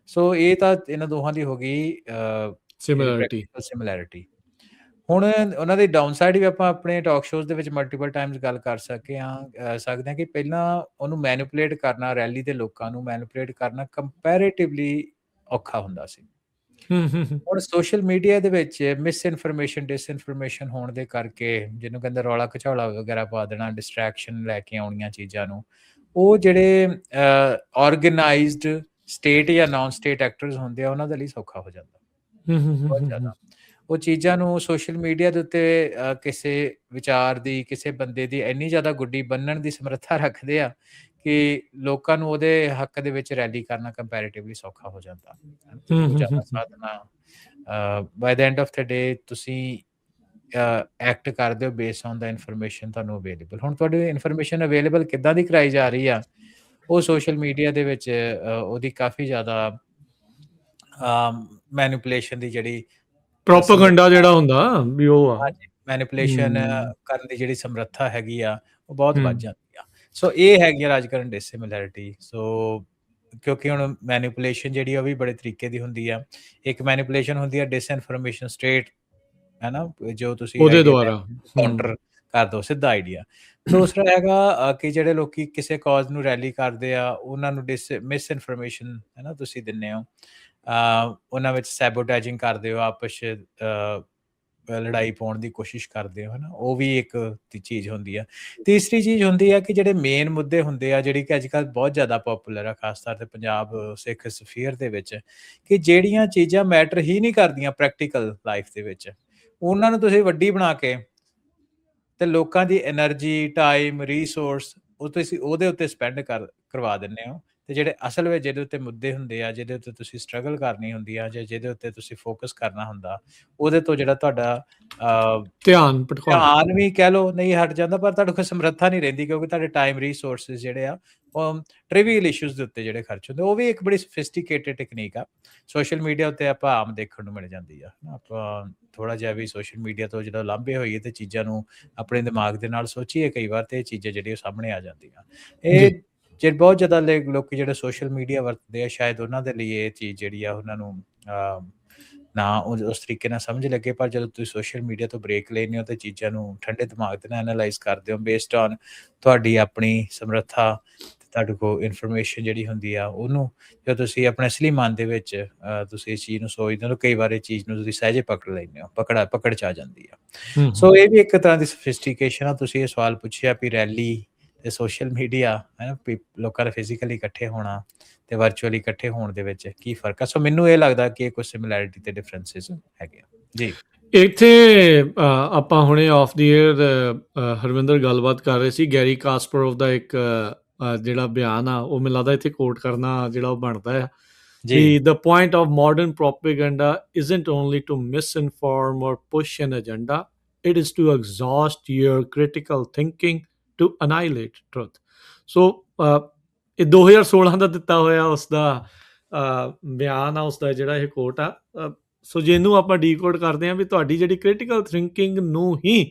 ਸੋ ਇਹ ਤਾਂ ਇਹਨਾਂ ਦੋਹਾਂ ਦੀ ਹੋ ਗਈ ਸਿਮਿਲੈਰਿਟੀ। ਹੁਣ ਉਹਨਾਂ ਦੀ ਡਾਊਨ ਸਾਈਡ ਵੀ ਆਪਾਂ ਆਪਣੇ ਟਾਕ ਸ਼ੋਜ਼ ਦੇ ਵਿੱਚ ਮਲਟੀਪਲ ਟਾਈਮਸ ਗੱਲ ਕਰ ਸਕਦੇ ਹਾਂ ਕਿ ਪਹਿਲਾਂ ਉਹਨੂੰ ਮੈਨੀਪੂਲੇਟ ਕਰਨਾ, ਰੈਲੀ ਦੇ ਲੋਕਾਂ ਨੂੰ ਮੈਨੀਪੂਲੇਟ ਕਰਨਾ ਕੰਪੈਰੇਟਿਵਲੀ ਔਖਾ ਹੁੰਦਾ ਸੀ। ਹੁਣ ਸੋਸ਼ਲ ਮੀਡੀਆ ਦੇ ਵਿੱਚ ਮਿਸ ਇਨਫੋਰਮੇਸ਼ਨ, ਡਿਸਇਨਫੋਰਮੇਸ਼ਨ ਹੋਣ ਦੇ ਕਰਕੇ, ਜਿਹਨੂੰ ਕਹਿੰਦੇ ਰੌਲਾ ਘਚੌਲਾ ਵਗੈਰਾ ਪਾ ਦੇਣਾ, ਡਿਸਟਰੈਕਸ਼ਨ ਲੈ ਕੇ ਆਉਣੀਆਂ ਚੀਜ਼ਾਂ ਨੂੰ, ਉਹ ਜਿਹੜੇ ਆਰਗੇਨਾਈਜ਼ਡ ਸਟੇਟ ਜਾਂ ਨਾਨ ਸਟੇਟ ਐਕਟਰਸ ਹੁੰਦੇ ਆ, ਉਹਨਾਂ ਦੇ ਲਈ ਸੌਖਾ ਹੋ ਜਾਂਦਾ ਬਹੁਤ ਜ਼ਿਆਦਾ। ਉਹ ਚੀਜ਼ਾਂ ਨੂੰ ਸੋਸ਼ਲ ਮੀਡੀਆ ਦੇ ਉੱਤੇ ਕਿਸੇ ਵਿਚਾਰ ਦੀ, ਕਿਸੇ ਬੰਦੇ ਦੀ ਇੰਨੀ ਜ਼ਿਆਦਾ ਗੁੱਡੀ ਬੰਨਣ ਦੀ ਸਮਰੱਥਾ ਰੱਖਦੇ ਆ ਕਿ ਲੋਕਾਂ ਨੂੰ ਉਹਦੇ ਹੱਕ ਦੇ ਵਿੱਚ ਰੈਲੀ ਕਰਨਾ ਕੰਪੈਰੇਟਿਵਲੀ ਸੌਖਾ ਹੋ ਜਾਂਦਾ। ਜ਼ਿਆਦਾ ਸਾਧਨਾਂ by the end of the day ਤੁਸੀਂ ਐਕਟ ਕਰਦੇ ਹੋ ਬੇਸਡ ਔਨ ਦਾ ਇਨਫੋਰਮੇਸ਼ਨ ਤੁਹਾਨੂੰ ਅਵੇਲੇਬਲ। ਹੁਣ ਤੁਹਾਡੀ ਇਨਫੋਰਮੇਸ਼ਨ ਅਵੇਲੇਬਲ ਕਿੱਦਾਂ ਦੀ ਕਰਾਈ ਜਾ ਰਹੀ ਆ, ਉਹ ਸੋਸ਼ਲ ਮੀਡੀਆ ਦੇ ਵਿੱਚ ਉਹਦੀ ਕਾਫੀ ਜ਼ਿਆਦਾ ਮੈਨੀਪੂਲੇਸ਼ਨ ਦੀ ਜਿਹੜੀ ਪ੍ਰੋਪੇਗੈਂਡਾ ਸਮਰੱਥਾ, ਜਿਹੜਾ ਹੁੰਦਾ ਵੀ ਉਹ ਆ। ਹਾਂਜੀ, ਮੈਨੀਪੂਲੇਸ਼ਨ ਹੂੰ, ਕਰਨ ਦੀ ਜਿਹੜੀ ਸਮਰੱਥਾ ਹੈਗੀ ਆ, ਉਹ ਬਹੁਤ ਹੂੰ। ਵੱਧ ਜਾਂਦੀ ਆ। ਸੋ ਇਹ ਹੈਗੀ ਆ ਰਾਜਕਾਰਨ ਡਿਸਿਮਿਲੈਰਿਟੀ। ਸੋ ਕਿਉਂਕਿ ਹੁਣ ਮੈਨੀਪੂਲੇਸ਼ਨ ਜਿਹੜੀ ਆ ਉਹ ਵੀ ਬੜੇ ਤਰੀਕੇ ਦੀ ਹੁੰਦੀ ਆ। ਇੱਕ ਮੈਨੀਪੂਲੇਸ਼ਨ ਹੁੰਦੀ ਆ ਡਿਸਇਨਫੋਰਮੇਸ਼ਨ ਸਟ੍ਰੇਟ, ਹੈ ਨਾ, ਜੋ ਤੁਸੀਂ ਉਹਦੇ ਆਈਡੀਆ ਲੈ ਦੁਆਰਾ। ਹੂੰ, ਕਾਊਂਟਰ ਕਰ ਦੋ ਸਿੱਧਾ ਆਈਡੀਆ। ਦੂਸਰਾ ਹੈਗਾ ਕਿ ਜਿਹੜੇ ਲੋਕੀ ਕਿਸੇ ਕਾਜ਼ ਨੂੰ ਰੈਲੀ ਕਰਦੇ ਆ, ਉਹਨਾਂ ਨੂੰ ਮਿਸ ਇਨਫੋਰਮੇਸ਼ਨ, ਹੈ ਨਾ, ਤੁਸੀਂ ਦਿੰਦੇ ਹੋ। ਉਹਨਾਂ ਵਿੱਚ ਸੈਬੋਟੈਜਿੰਗ ਕਰਦੇ ਹੋ, ਆਪਸ 'ਚ ਲੜਾਈ ਪਾਉਣ ਦੀ ਕੋਸ਼ਿਸ਼ ਕਰਦੇ ਹੋ, ਹੈ ਨਾ, ਉਹ ਵੀ ਇੱਕ ਚੀਜ਼ ਹੁੰਦੀ ਆ। ਤੀਸਰੀ ਚੀਜ਼ ਹੁੰਦੀ ਆ ਕਿ ਜਿਹੜੇ ਮੇਨ ਮੁੱਦੇ ਹੁੰਦੇ ਆ, ਜਿਹੜੀ ਕਿ ਅੱਜ ਕੱਲ੍ਹ ਬਹੁਤ ਜ਼ਿਆਦਾ ਪੋਪੂਲਰ ਆ, ਖਾਸ ਤੌਰ 'ਤੇ ਪੰਜਾਬ ਸਿੱਖ ਸਫੀਅਰ ਦੇ ਵਿੱਚ, ਕਿ ਜਿਹੜੀਆਂ ਚੀਜ਼ਾਂ ਮੈਟਰ ਹੀ ਨਹੀਂ ਕਰਦੀਆਂ ਪ੍ਰੈਕਟੀਕਲ ਲਾਈਫ ਦੇ ਵਿੱਚ, ਉਹਨਾਂ ਨੂੰ ਤੁਸੀਂ ਵੱਡੀ ਬਣਾ ਕੇ ਤੇ ਲੋਕਾਂ ਦੀ એનર્ਜੀ, ਟਾਈਮ, ਰਿਸੋਰਸ ਉਹ ਤੁਸੀਂ ਉਹਦੇ ਉੱਤੇ ਸਪੈਂਡ ਕਰਵਾ ਦਿੰਦੇ ਹੋ। ਤੇ ਜਿਹੜੇ ਅਸਲ ਵਿੱਚ ਜਿਹਦੇ ਉੱਤੇ ਮੁੱਦੇ ਹੁੰਦੇ ਆ, ਜਿਹਦੇ ਉੱਤੇ ਤੁਸੀਂ ਸਟਰਗਲ ਕਰਨੀ ਹੁੰਦੀ ਆ, ਜਾਂ ਜਿਹਦੇ ਉੱਤੇ ਤੁਸੀਂ ਫੋਕਸ ਕਰਨਾ ਹੁੰਦਾ, ਉਹਦੇ ਤੋਂ ਜਿਹੜਾ ਤੁਹਾਡਾ ਧਿਆਨ ਭਟਕਾਉਂਦਾ। ਧਿਆਨ ਵੀ ਕਹਿ ਲਓ ਨਹੀਂ ਹਟ ਜਾਂਦਾ, ਪਰ ਤੁਹਾਡੇ ਕੋਲ ਸਮਰੱਥਾ ਨਹੀਂ ਰਹਿੰਦੀ, ਕਿਉਂਕਿ ਤੁਹਾਡੇ ਟਾਈਮ ਰਿਸੋਰਸਿਸ ਜਿਹੜੇ ਆ ਉਹ ਟ੍ਰਿਵੀਅਲ ਇਸ਼ੂਜ਼ ਦੇ ਉੱਤੇ ਜਿਹੜੇ ਖਰਚ ਹੁੰਦੇ, ਉਹ ਵੀ ਇੱਕ ਬੜੀ ਸੋਫਿਸਟੀਕੇਟਡ ਟੈਕਨੀਕ ਆ। ਸੋਸ਼ਲ ਮੀਡੀਆ ਉੱਤੇ ਆਪਾਂ ਆਮ ਦੇਖਣ ਨੂੰ ਮਿਲ ਜਾਂਦੀ ਆ। ਆਪਾਂ ਥੋੜਾ ਜਿਹਾ ਵੀ ਸੋਸ਼ਲ ਮੀਡੀਆ ਤੋਂ ਜਦੋਂ ਲਾਂਭੇ ਹੋਈਏ ਤੇ ਚੀਜ਼ਾਂ ਨੂੰ ਆਪਣੇ ਦਿਮਾਗ ਦੇ ਨਾਲ ਸੋਚੀਏ ਕਈ ਵਾਰ, ਤੇ ਇਹ ਚੀਜ਼ਾਂ ਜਿਹੜੀਆਂ ਸਾਹਮਣੇ ਆ ਜਾਂਦੀਆਂ। ਇਹ ਜੀ। ਜੇ ਬਹੁਤ ਜ਼ਿਆਦਾ ਲੋਕ ਜਿਹੜੇ ਸੋਸ਼ਲ ਮੀਡੀਆ ਵਰਤਦੇ ਆ, ਸ਼ਾਇਦ ਉਹਨਾਂ ਦੇ ਲਈ ਇਹ ਚੀਜ਼ ਜਿਹੜੀ ਆ ਉਹਨਾਂ ਨੂੰ ਨਾ ਉਸ ਤਰੀਕੇ ਨਾਲ ਸਮਝ ਲੱਗੇ। ਪਰ ਜਦੋਂ ਤੁਸੀਂ ਸੋਸ਼ਲ ਮੀਡੀਆ ਤੋਂ ਬ੍ਰੇਕ ਲੈਂਦੇ ਹੋ ਤੇ ਚੀਜ਼ਾਂ ਨੂੰ ਠੰਡੇ ਦਿਮਾਗ ਦੇ ਨਾਲ ਐਨਾਲਾਈਜ਼ ਕਰਦੇ ਹੋ ਬੇਸਡ ਔਨ ਤੁਹਾਡੀ ਆਪਣੀ ਸਮਰੱਥਾ, ਤੁਹਾਡੇ ਕੋਲ ਇਨਫੋਰਮੇਸ਼ਨ ਜਿਹੜੀ ਹੁੰਦੀ ਆ, ਉਹਨੂੰ ਜਦੋਂ ਤੁਸੀਂ ਆਪਣੇ ਅਸਲੀ ਮਨ ਦੇ ਵਿੱਚ ਤੁਸੀਂ ਇਸ ਚੀਜ਼ ਨੂੰ ਸੋਚਦੇ ਹੋ, ਕਈ ਵਾਰ ਇਹ ਚੀਜ਼ ਨੂੰ ਤੁਸੀਂ ਸਹਿਜੇ ਪਕੜ ਲੈਂਦੇ ਹੋ, ਪਕੜ 'ਚ ਆ ਜਾਂਦੀ ਆ। ਸੋ ਇਹ ਵੀ ਇੱਕ ਤਰ੍ਹਾਂ ਦੀ ਸੋਫਿਸਟੀਕੇਸ਼ਨ ਆ। ਤੁਸੀਂ ਇਹ ਸਵਾਲ ਪੁੱਛਿਆ ਵੀ ਰੈਲੀ ਤੇ ਸੋਸ਼ਲ ਮੀਡੀਆ, ਹੈ ਨਾ, ਲੋਕਾਂ ਦਾ ਫਿਜ਼ੀਕਲੀ ਇਕੱਠੇ ਹੋਣਾ ਤੇ ਵਰਚੁਅਲੀ ਇਕੱਠੇ ਹੋਣ ਦੇ ਵਿੱਚ ਕੀ ਫਰਕ ਆ। ਸੋ ਮੈਨੂੰ ਇਹ ਲੱਗਦਾ ਕਿ ਕੁਝ ਸਿਮਿਲੈਰਿਟੀ ਤੇ ਡਿਫਰੈਂਸਿਸ ਹੈਗੇ ਆ ਜੀ। ਇੱਥੇ ਆਪਾਂ ਹੁਣੇ ਆਫ ਦੀ ਏਅਰ ਹਰਵਿੰਦਰ ਗੱਲਬਾਤ ਕਰ ਰਹੇ ਸੀ, ਗੈਰੀ ਕਾਸਪਰੋਵ ਦਾ ਇੱਕ ਜਿਹੜਾ ਬਿਆਨ ਆ, ਉਹ ਮੈਨੂੰ ਲੱਗਦਾ ਇੱਥੇ ਕੋਟ ਕਰਨਾ ਜਿਹੜਾ ਉਹ ਬਣਦਾ ਆ ਵੀ the point of modern propaganda isn't only to misinform or push an agenda, it is to exhaust your critical thinking to annihilate truth. So ਇਹ 2016 ਦਾ ਦਿੱਤਾ ਹੋਇਆ ਉਸਦਾ ਬਿਆਨ ਆ, ਉਸਦਾ ਜਿਹੜਾ ਇਹ ਕੋਟ ਆ। ਸੋ ਜਿਹਨੂੰ ਆਪਾਂ ਡੀਕੋਡ ਕਰਦੇ ਹਾਂ ਵੀ ਤੁਹਾਡੀ ਜਿਹੜੀ ਕ੍ਰਿਟੀਕਲ ਥਿੰਕਿੰਗ ਨੂੰ ਹੀ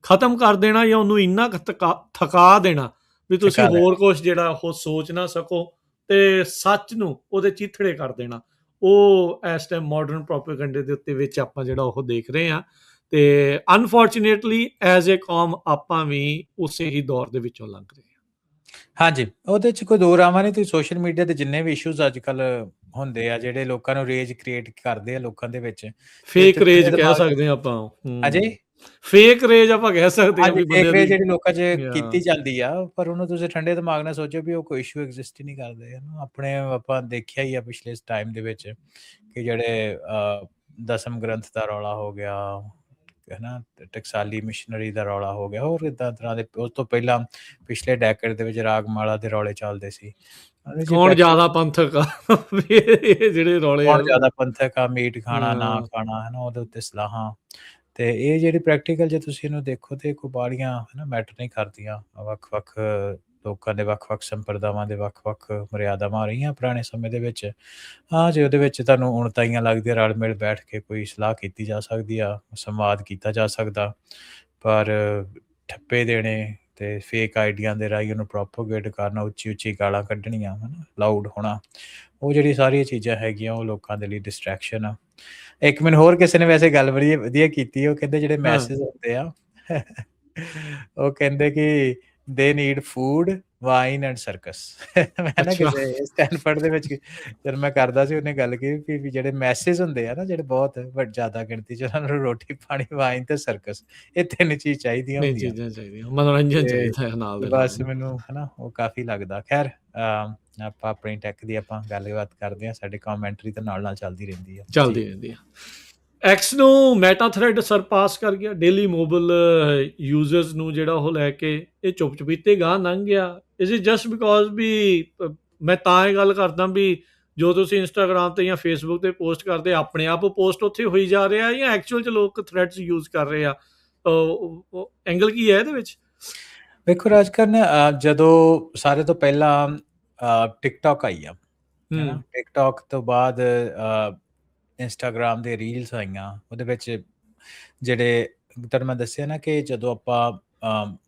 ਖਤਮ ਕਰ ਦੇਣਾ, ਜਾਂ ਉਹਨੂੰ ਇੰਨਾ ਥਕਾ ਦੇਣਾ ਵੀ ਤੁਸੀਂ ਹੋਰ ਕੁਝ ਜਿਹੜਾ ਉਹ ਸੋਚ ਨਾ ਸਕੋ, ਤੇ ਸੱਚ ਨੂੰ ਉਹਦੇ ਚੀਥੜੇ ਕਰ ਦੇਣਾ। ਉਹ ਇਸ ਟਾਈਮ ਮਾਡਰਨ ਪ੍ਰੋਪੇਗੈਂਡੇ ਦੇ ਉੱਤੇ ਵਿੱਚ ਆਪਾਂ ਜਿਹੜਾ ਉਹ ਦੇਖ ਰਹੇ ਹਾਂ। ਤੇ ਅਨਫੋਰਚੂਨੇਟਲੀ ਐਜ਼ ਏ ਕੌਮ ਆਪਾਂ ਵੀ ਉਸੇ ਹੀ ਦੌਰ ਦੇ ਵਿੱਚੋਂ ਲੰਘ ਰਹੇ ਹਾਂ। ਹਾਂਜੀ, ਉਹਦੇ 'ਚ ਕੋਈ ਦੋ ਰਾਵਾਂ ਨਹੀਂ। ਤੁਸੀਂ ਸੋਸ਼ਲ ਮੀਡੀਆ ਤੇ ਜਿੰਨੇ ਵੀ ਇਸ਼ੂਜ਼ ਅੱਜ ਕੱਲ੍ਹ ਹੁੰਦੇ ਆ, ਜਿਹੜੇ ਲੋਕਾਂ ਨੂੰ ਰੇਜ ਕ੍ਰੀਏਟ ਕਰਦੇ ਆ ਲੋਕਾਂ ਦੇ ਵਿੱਚ, ਫੇਕ ਰੇਜ ਕਹਿ ਸਕਦੇ ਹਾਂ ਆਪਾਂ। ਹਾਂਜੀ, ਫੇਕ ਰੇਜ ਆਪਾਂ ਕਹਿ ਸਕਦੇ ਹਾਂ ਵੀ ਫੇਕ ਬੰਦੇ ਰੇਜ ਦੀ ਜਿਹੜੀ ਲੋਕਾਂ 'ਚ ਕੀਤੀ ਜਾਂਦੀ ਆ, ਪਰ ਉਹਨੂੰ ਤੁਸੀਂ ਠੰਡੇ ਦਿਮਾਗ ਨਾਲ ਸੋਚੋ ਵੀ ਉਹ ਕੋਈ ਇਸ਼ੂ ਐਗਜ਼ਿਸਟ ਹੀ ਨਹੀਂ ਕਰਦੇ। ਆਪਣੇ ਆਪਾਂ ਦੇਖਿਆ ਹੀ ਆ ਪਿਛਲੇ ਟਾਈਮ ਦੇ ਵਿੱਚ ਕਿ ਜਿਹੜੇ ਦਸਮ ਗ੍ਰੰਥ ਦਾ ਰੌਲਾ ਹੋ ਗਿਆ, ਹੈ ਨਾ, ਟਕਸਾਲੀ ਮਿਸ਼ਨਰੀ ਦਾ ਰੌਲਾ ਹੋ ਗਿਆ, ਹੋਰ ਇੱਦਾਂ ਤਰ੍ਹਾਂ ਦੇ। ਉਸ ਤੋਂ ਪਹਿਲਾਂ ਪਿਛਲੇ ਡੈਕੇਡ ਦੇ ਵਿੱਚ ਰਾਗਮਾਲਾ ਦੇ ਰੌਲੇ ਚੱਲਦੇ ਸੀ। ਕੌਣ ਜ਼ਿਆਦਾ ਪੰਥਕ ਆ, ਇਹ ਜਿਹੜੇ ਰੌਲੇ ਕੌਣ ਜ਼ਿਆਦਾ ਪੰਥਕ ਆ, ਮੀਟ ਖਾਣਾ ਨਾ ਖਾਣਾ, ਹੈ ਨਾ, ਉਹਦੇ ਉੱਤੇ ਸਲਾਹਾਂ। ਤੇ ਇਹ ਜਿਹੜੀ ਪ੍ਰੈਕਟੀਕਲ ਜੇ ਤੁਸੀਂ ਇਹਨੂੰ ਦੇਖੋ ਤੇ ਕੋਈ ਬਾਹਲੀਆਂ, ਹੈ ਨਾ, ਮੈਟਰ ਨਹੀਂ ਕਰਦੀਆਂ। ਵੱਖ-ਵੱਖ ਲੋਕਾਂ ਦੇ ਵੱਖ-ਵੱਖ ਸੰਪਰਦਾਵਾਂ ਦੇ ਵੱਖ-ਵੱਖ ਮਰਿਆਦਾਵਾਂ ਰਹੀਆਂ ਪੁਰਾਣੇ ਸਮੇਂ ਦੇ ਵਿੱਚ। ਹਾਂ, ਜੇ ਉਹਦੇ ਵਿੱਚ ਤੁਹਾਨੂੰ ਉਣਤਾਈਆਂ ਲੱਗਦੀਆਂ, ਰਲ ਮਿਲ ਬੈਠ ਕੇ ਕੋਈ ਸਲਾਹ ਕੀਤੀ ਜਾ ਸਕਦੀ ਆ, ਸੰਵਾਦ ਕੀਤਾ ਜਾ ਸਕਦਾ, ਪਰ ਠੱਪੇ ਦੇਣੇ ਤੇ ਫੇਕ ਆਈਡੀਆਂ ਦੇ ਰਾਹੀਂ ਉਹਨੂੰ ਪ੍ਰੋਪੋਗੇਟ ਕਰਨਾ, ਉੱਚੀ-ਉੱਚੀ ਗਾਲਾਂ ਕੱਢਣੀਆਂ, ਹੈ ਨਾ, ਲਾਊਡ ਹੋਣਾ, ਉਹ ਜਿਹੜੀ ਸਾਰੀਆਂ ਚੀਜ਼ਾਂ ਹੈਗੀਆਂ ਉਹ ਲੋਕਾਂ ਦੇ ਲਈ ਡਿਸਟਰੈਕਸ਼ਨ ਆ। ਇੱਕ ਮੈਨੂੰ ਹੋਰ ਕਿਸੇ ਨੇ ਵੈਸੇ ਗੱਲ ਬੜੀ ਵਧੀਆ ਕੀਤੀ, ਉਹ ਕਹਿੰਦੇ ਜਿਹੜੇ ਮੈਸੇਜ ਹੁੰਦੇ ਆ ਉਹ ਕਹਿੰਦੇ ਕਿ ਦੇ need food, wine and circus. ਮੈਂ ਨਾ ਕਿਸੇ ਸਟੈਨਫੋਰਡ ਦੇ ਵਿੱਚ ਜਦ ਮੈਂ ਕਰਦਾ ਸੀ, ਉਹਨੇ ਗੱਲ ਕੀਤੀ ਵੀ ਜਿਹੜੇ ਮੈਸੇਜ ਹੁੰਦੇ ਆ ਨਾ, ਜਿਹੜੇ ਬਹੁਤ ਜ਼ਿਆਦਾ ਗਿਣਤੀ 'ਚ, ਉਹਨਾਂ ਨੂੰ ਰੋਟੀ ਪਾਣੀ, ਵਾਈਨ ਤੇ ਸਰਕਸ, ਇਹ ਤਿੰਨ ਚੀਜ਼ ਚਾਹੀਦੀਆਂ ਹੁੰਦੀਆਂ, ਮਨੋਰੰਜਨ ਚਾਹੀਦਾ ਹੈ ਨਾਲ ਦੇ ਨਾਲ। ਬਸ ਮੈਨੂੰ, ਹੈ ਨਾ, ਉਹ ਕਾਫੀ ਲੱਗਦਾ। ਖੈਰ ਆਪਾਂ ਆਪਣੀ ਟੈਕ ਦੀ ਆਪਾਂ ਗੱਲਬਾਤ ਕਰਦੇ ਹਾਂ, ਸਾਡੇ ਕਮੈਂਟਰੀ ਤਾਂ ਨਾਲ ਚੱਲਦੀ ਰਹਿੰਦੀ ਆ। ਐਕਸ ਨੂੰ ਮੈਟਾ ਥ੍ਰੈਡ ਸਰਪਾਸ ਕਰ ਗਿਆ। ਡੇਲੀ ਮੋਬਾਈਲ ਯੂਜ਼ਰਸ ਨੂੰ ਜਿਹੜਾ ਉਹ ਲੈ ਕੇ ਇਹ ਚੁੱਪ-ਚੁਪੀਤੇ ਗਾਹ ਲੰਘ ਗਿਆ। Is it just because we ਮੈਂ ਤਾਂ ਇਹ ਗੱਲ ਕਰਦਾ ਵੀ ਜੋ ਤੁਸੀਂ ਇੰਸਟਾਗ੍ਰਾਮ ਤੇ ਜਾਂ ਫੇਸਬੁੱਕ ਤੇ ਪੋਸਟ ਕਰਦੇ ਆਪਣੇ ਆਪ ਪੋਸਟ ਉੱਥੇ ਹੋਈ ਜਾ ਰਿਹਾ ਜਾਂ ਐਕਚੁਅਲ ਚ ਲੋਕ ਥ੍ਰੈਡਸ ਯੂਜ਼ ਕਰ ਰਹੇ ਆ? ਐਂਗਲ ਕੀ ਹੈ ਇਹਦੇ ਵਿੱਚ? ਵੇਖੋ ਰਾਜਕਰਨ, ਜਦੋਂ ਸਾਰੇ ਤੋਂ ਪਹਿਲਾਂ ਟਿਕਟੋਕ ਆਈ ਆ, ਹੈ ਨਾ? ਹੂੰ ਟਿਕਟੋਕ ਤੋਂ ਬਾਅਦ ਇੰਸਟਾਗ੍ਰਾਮ ਦੇ ਰੀਲਸ ਆਈਆਂ। ਉਹਦੇ ਵਿੱਚ ਜਿਹੜੇ ਤੁਹਾਨੂੰ ਮੈਂ ਦੱਸਿਆ ਨਾ ਕਿ ਜਦੋਂ ਆਪਾਂ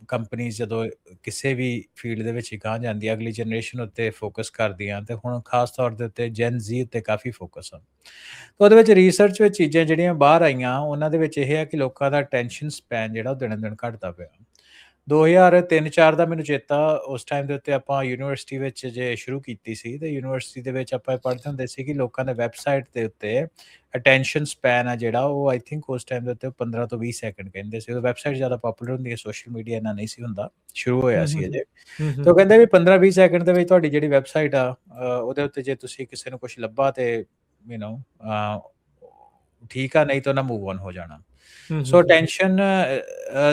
ਕੰਪਨੀਜ਼ ਜਦੋਂ ਕਿਸੇ ਵੀ ਫੀਲਡ ਦੇ ਵਿੱਚ ਅਗਾਂਹ ਜਾਂਦੀ ਆ, ਅਗਲੀ ਜਨਰੇਸ਼ਨ ਉੱਤੇ ਫੋਕਸ ਕਰਦੀਆਂ, ਤੇ ਹੁਣ ਖਾਸ ਤੌਰ ਦੇ ਉੱਤੇ ਜੈਨ ਜ਼ੀ ਉੱਤੇ ਕਾਫੀ ਫੋਕਸ ਆ। ਤਾਂ ਉਹਦੇ ਵਿੱਚ ਰਿਸਰਚ ਵਿੱਚ ਚੀਜ਼ਾਂ ਜਿਹੜੀਆਂ ਬਾਹਰ ਆਈਆਂ, ਉਹਨਾਂ ਦੇ ਵਿੱਚ ਇਹ ਹੈ ਕਿ ਲੋਕਾਂ ਦਾ ਅਟੈਂਸ਼ਨ ਸਪੈਨ ਜਿਹੜਾ ਉਹ ਦਿਨੋਂ ਦਿਨ ਘਟਦਾ ਪਿਆ। 2003-4 ਦਾ ਮੈਨੂੰ ਚੇਤਾ, ਉਸ ਟਾਈਮ ਦੇ ਉੱਤੇ ਆਪਾਂ ਯੂਨੀਵਰਸਿਟੀ ਵਿੱਚ ਜੇ ਸ਼ੁਰੂ ਕੀਤੀ ਸੀ, ਤੇ ਯੂਨੀਵਰਸਿਟੀ ਦੇ ਵਿੱਚ ਆਪਾਂ ਪੜ੍ਹਦੇ ਹੁੰਦੇ ਸੀ ਕਿ ਲੋਕਾਂ ਦੇ ਵੈਬਸਾਈਟ ਦੇ ਉੱਤੇ ਅਟੈਂਸ਼ਨ ਸਪੈਨ ਆ ਜਿਹੜਾ, ਉਹ ਆਈ ਥਿੰਕ ਉਸ ਟਾਈਮ ਦੇ ਉੱਤੇ 15 ਤੋਂ 20 ਸੈਕਿੰਡ ਕਹਿੰਦੇ ਸੀ। ਉਹ ਵੈਬਸਾਈਟ ਜ਼ਿਆਦਾ ਪਪੂਲਰ ਹੁੰਦੀ ਹੈ, ਸੋਸ਼ਲ ਮੀਡੀਆ ਇੰਨਾ ਨਹੀਂ ਸੀ ਹੁੰਦਾ, ਸ਼ੁਰੂ ਹੋਇਆ ਹੂੰ ਸੀ ਹੂੰ ਅਜੇ। ਹੂੰ ਤੇ ਉਹ ਕਹਿੰਦੇ ਵੀ 15-20 ਸੈਕਿੰਡ ਦੇ ਵਿੱਚ ਤੁਹਾਡੀ ਜਿਹੜੀ ਵੈਬਸਾਈਟ ਆ, ਉਹਦੇ ਉੱਤੇ ਜੇ ਤੁਸੀਂ ਕਿਸੇ ਨੂੰ ਕੁਝ ਲੱਭਾ ਤੇ ਯੂ نو ਠੀਕ ਆ, ਨਹੀਂ ਤਾਂ ਉਹਨਾਂ ਮੂਵ ਔਨ ਹੋ ਜਾਣਾ। ਸੋ ਹੂੰ ਟੈਨਸ਼ਨ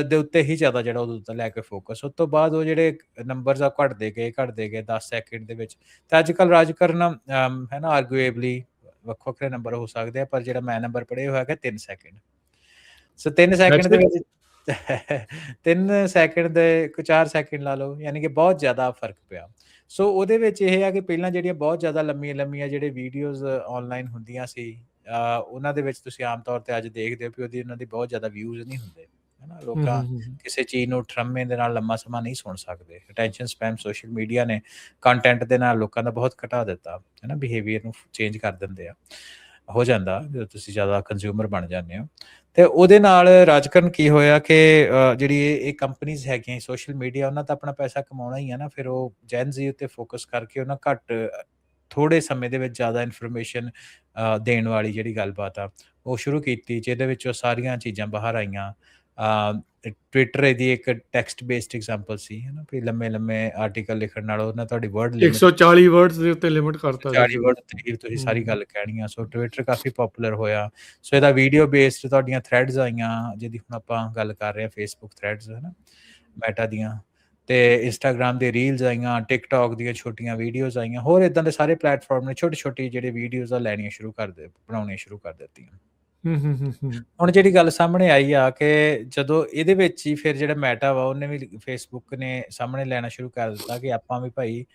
ਦੇ ਉੱਤੇ ਹੀ ਜ਼ਿਆਦਾ ਜਿਹੜਾ ਉਹਦੇ ਉੱਤੇ ਲੈ ਕੇ ਫੋਕਸ। ਉਸ ਤੋਂ ਬਾਅਦ ਉਹ ਜਿਹੜੇ ਨੰਬਰਸ ਆ ਘਟਦੇ ਗਏ 10 ਸੈਕਿੰਡ ਦੇ ਵਿੱਚ। ਤੇ ਅੱਜ ਕੱਲ੍ਹ ਰਾਜ ਕਰਨ ਹੈ ਨਾ, ਆਰਗੂਏਬਲੀ ਵੱਖੋ ਵੱਖਰੇ ਨੰਬਰ ਹੋ ਸਕਦੇ ਆ, ਪਰ ਜਿਹੜਾ ਮੈਂ ਨੰਬਰ ਪੜ੍ਹਿਆ ਹੋਇਆ ਹੈਗਾ 3 ਸੈਕਿੰਡ। ਸੋ 3 ਸੈਕਿੰਡ ਦੇ ਵਿੱਚ 3 ਸੈਕਿੰਡ ਦੇ 4 ਸੈਕਿੰਡ ਲਾ ਲਓ, ਯਾਨੀ ਕਿ ਬਹੁਤ ਜ਼ਿਆਦਾ ਫਰਕ ਪਿਆ। ਸੋ ਉਹਦੇ ਵਿੱਚ ਇਹ ਆ ਕਿ ਪਹਿਲਾਂ ਜਿਹੜੀਆਂ ਬਹੁਤ ਜ਼ਿਆਦਾ ਲੰਮੀਆਂ ਜਿਹੜੇ ਵੀਡੀਓਜ਼ ਆਨਲਾਈਨ ਹੁੰਦੀਆਂ ਸੀ, ਉਹਨਾਂ ਦੇ ਵਿੱਚ ਤੁਸੀਂ ਆਮ ਤੌਰ ਤੇ ਅੱਜ ਦੇਖਦੇ ਹੋ ਵੀ ਉਹਨਾਂ ਦੀ ਬਹੁਤ ਜ਼ਿਆਦਾ ਵਿਊਜ਼ ਨਹੀਂ ਹੁੰਦੇ, ਹੈ ਨਾ? ਲੋਕਾਂ ਕਿਸੇ ਚੀਜ਼ ਨੂੰ ਠਰਮੇ ਦੇ ਨਾਲ ਲੰਮਾ ਸਮਾਂ ਨਹੀਂ ਸੁਣ ਸਕਦੇ। ਅਟੈਂਸ਼ਨ ਸਪੈਨ ਸੋਸ਼ਲ ਮੀਡੀਆ ਨੇ ਕੰਟੈਂਟ ਦੇ ਨਾਲ ਲੋਕਾਂ ਦਾ ਬਹੁਤ ਘਟਾ ਦਿੱਤਾ, ਹੈ ਨਾ? ਬਿਹੇਵੀਅਰ ਨੂੰ ਚੇਂਜ ਕਰ ਦਿੰਦੇ ਆ, ਹੋ ਜਾਂਦਾ ਜਦੋਂ ਤੁਸੀਂ ਜ਼ਿਆਦਾ ਕੰਜ਼ਿਊਮਰ ਬਣ ਜਾਂਦੇ ਹੋ। ਤੇ ਉਹਦੇ ਨਾਲ ਰਾਜਕਰਨ ਕੀ ਹੋਇਆ ਕਿ ਜਿਹੜੀ ਇਹ ਕੰਪਨੀਜ਼ ਹੈਗੀਆਂ ਸੋਸ਼ਲ ਮੀਡੀਆ, ਉਹਨਾਂ ਤਾਂ ਆਪਣਾ ਪੈਸਾ ਕਮਾਉਣਾ ਹੀ ਆ ਨਾ, ਫਿਰ ਉਹ ਜੈਨ ਜ਼ੀ ਉੱਤੇ ਫੋਕਸ ਕਰਕੇ ਉਹਨਾਂ ਥੋੜੇ ਸਮੇਂ ਦੇ ਵਿੱਚ ਜ਼ਿਆਦਾ ਇਨਫੋਰਮੇਸ਼ਨ ਦੇਣ ਵਾਲੀ ਜਿਹੜੀ ਗੱਲਬਾਤ ਆ ਉਹ ਸ਼ੁਰੂ ਕੀਤੀ, ਜਿਹਦੇ ਵਿੱਚ ਉਹ ਸਾਰੀਆਂ ਚੀਜ਼ਾਂ ਬਾਹਰ ਆਈਆਂ। ਟਵਿੱਟਰ ਇਹਦੀ ਇੱਕ ਟੈਕਸਟ ਬੇਸਡ ਐਗਜ਼ਾਮਪਲ ਸੀ, ਹੈ ਨਾ? ਵੀ ਲੰਮੇ ਆਰਟੀਕਲ ਲਿਖਣ ਨਾਲ ਉਹਨਾਂ ਤੁਹਾਡੀ ਵਰਡ ਲਿਮਿਟ 140 ਵਰਡਸ ਦੇ ਉੱਤੇ ਲਿਮਿਟ ਕਰਤਾ ਸੀ 40 ਸ਼ੁਰੂ। ਵਰਡ ਤੇ ਤੁਸੀਂ ਸਾਰੀ ਗੱਲ ਕਹਿਣੀ ਆ। ਸੋ ਟਵਿੱਟਰ ਕਾਫੀ ਪਪੂਲਰ ਹੋਇਆ। ਸੋ ਇਹਦਾ ਵੀਡੀਓ ਬੇਸਡ ਤੁਹਾਡੀਆਂ ਥ੍ਰੈਡਸ ਆਈਆਂ, ਜਿਹਦੀ ਹੁਣ ਆਪਾਂ ਗੱਲ ਕਰ ਰਹੇ ਹਾਂ, ਫੇਸਬੁੱਕ ਥ੍ਰੈਡਸ, ਹੈ ਨਾ, ਮੈਟਾ ਦੀਆਂ। ਤੇ ਇੰਸਟਾਗ੍ਰਾਮ ਦੇ ਰੀਲਸ ਆਈਆਂ, ਟਿਕਟੋਕ ਦੀਆਂ ਛੋਟੀਆਂ ਵੀਡੀਓਜ਼ ਆਈਆਂ, ਹੋਰ ਇਦਾਂ ਦੇ ਸਾਰੇ ਪਲੇਟਫਾਰਮ ਨੇ ਛੋਟੀ ਜਿਹੜੇ ਵੀਡੀਓਜ਼ ਆ ਲੈਣੀਆਂ ਸ਼ੁਰੂ ਬਣਾਉਣੀਆਂ ਸ਼ੁਰੂ ਕਰ ਦਿੱਤੀਆਂ। ਹੁਣ ਜਿਹੜੀ ਗੱਲ ਸਾਹਮਣੇ ਆਈ ਆ ਕਿ ਜਦੋਂ ਇਹਦੇ ਵਿੱਚ ਹੀ ਫਿਰ ਜਿਹੜਾ ਮੈਟਾ ਵਾ, ਉਹਨੇ ਵੀ ਫੇਸਬੁੱਕ ਨੇ ਸਾਹਮਣੇ ਲੈਣਾ ਸ਼ੁਰੂ ਕਰ ਦਿੱਤਾ ਕਿ ਆਪਾਂ ਵੀ ਭਾਈ,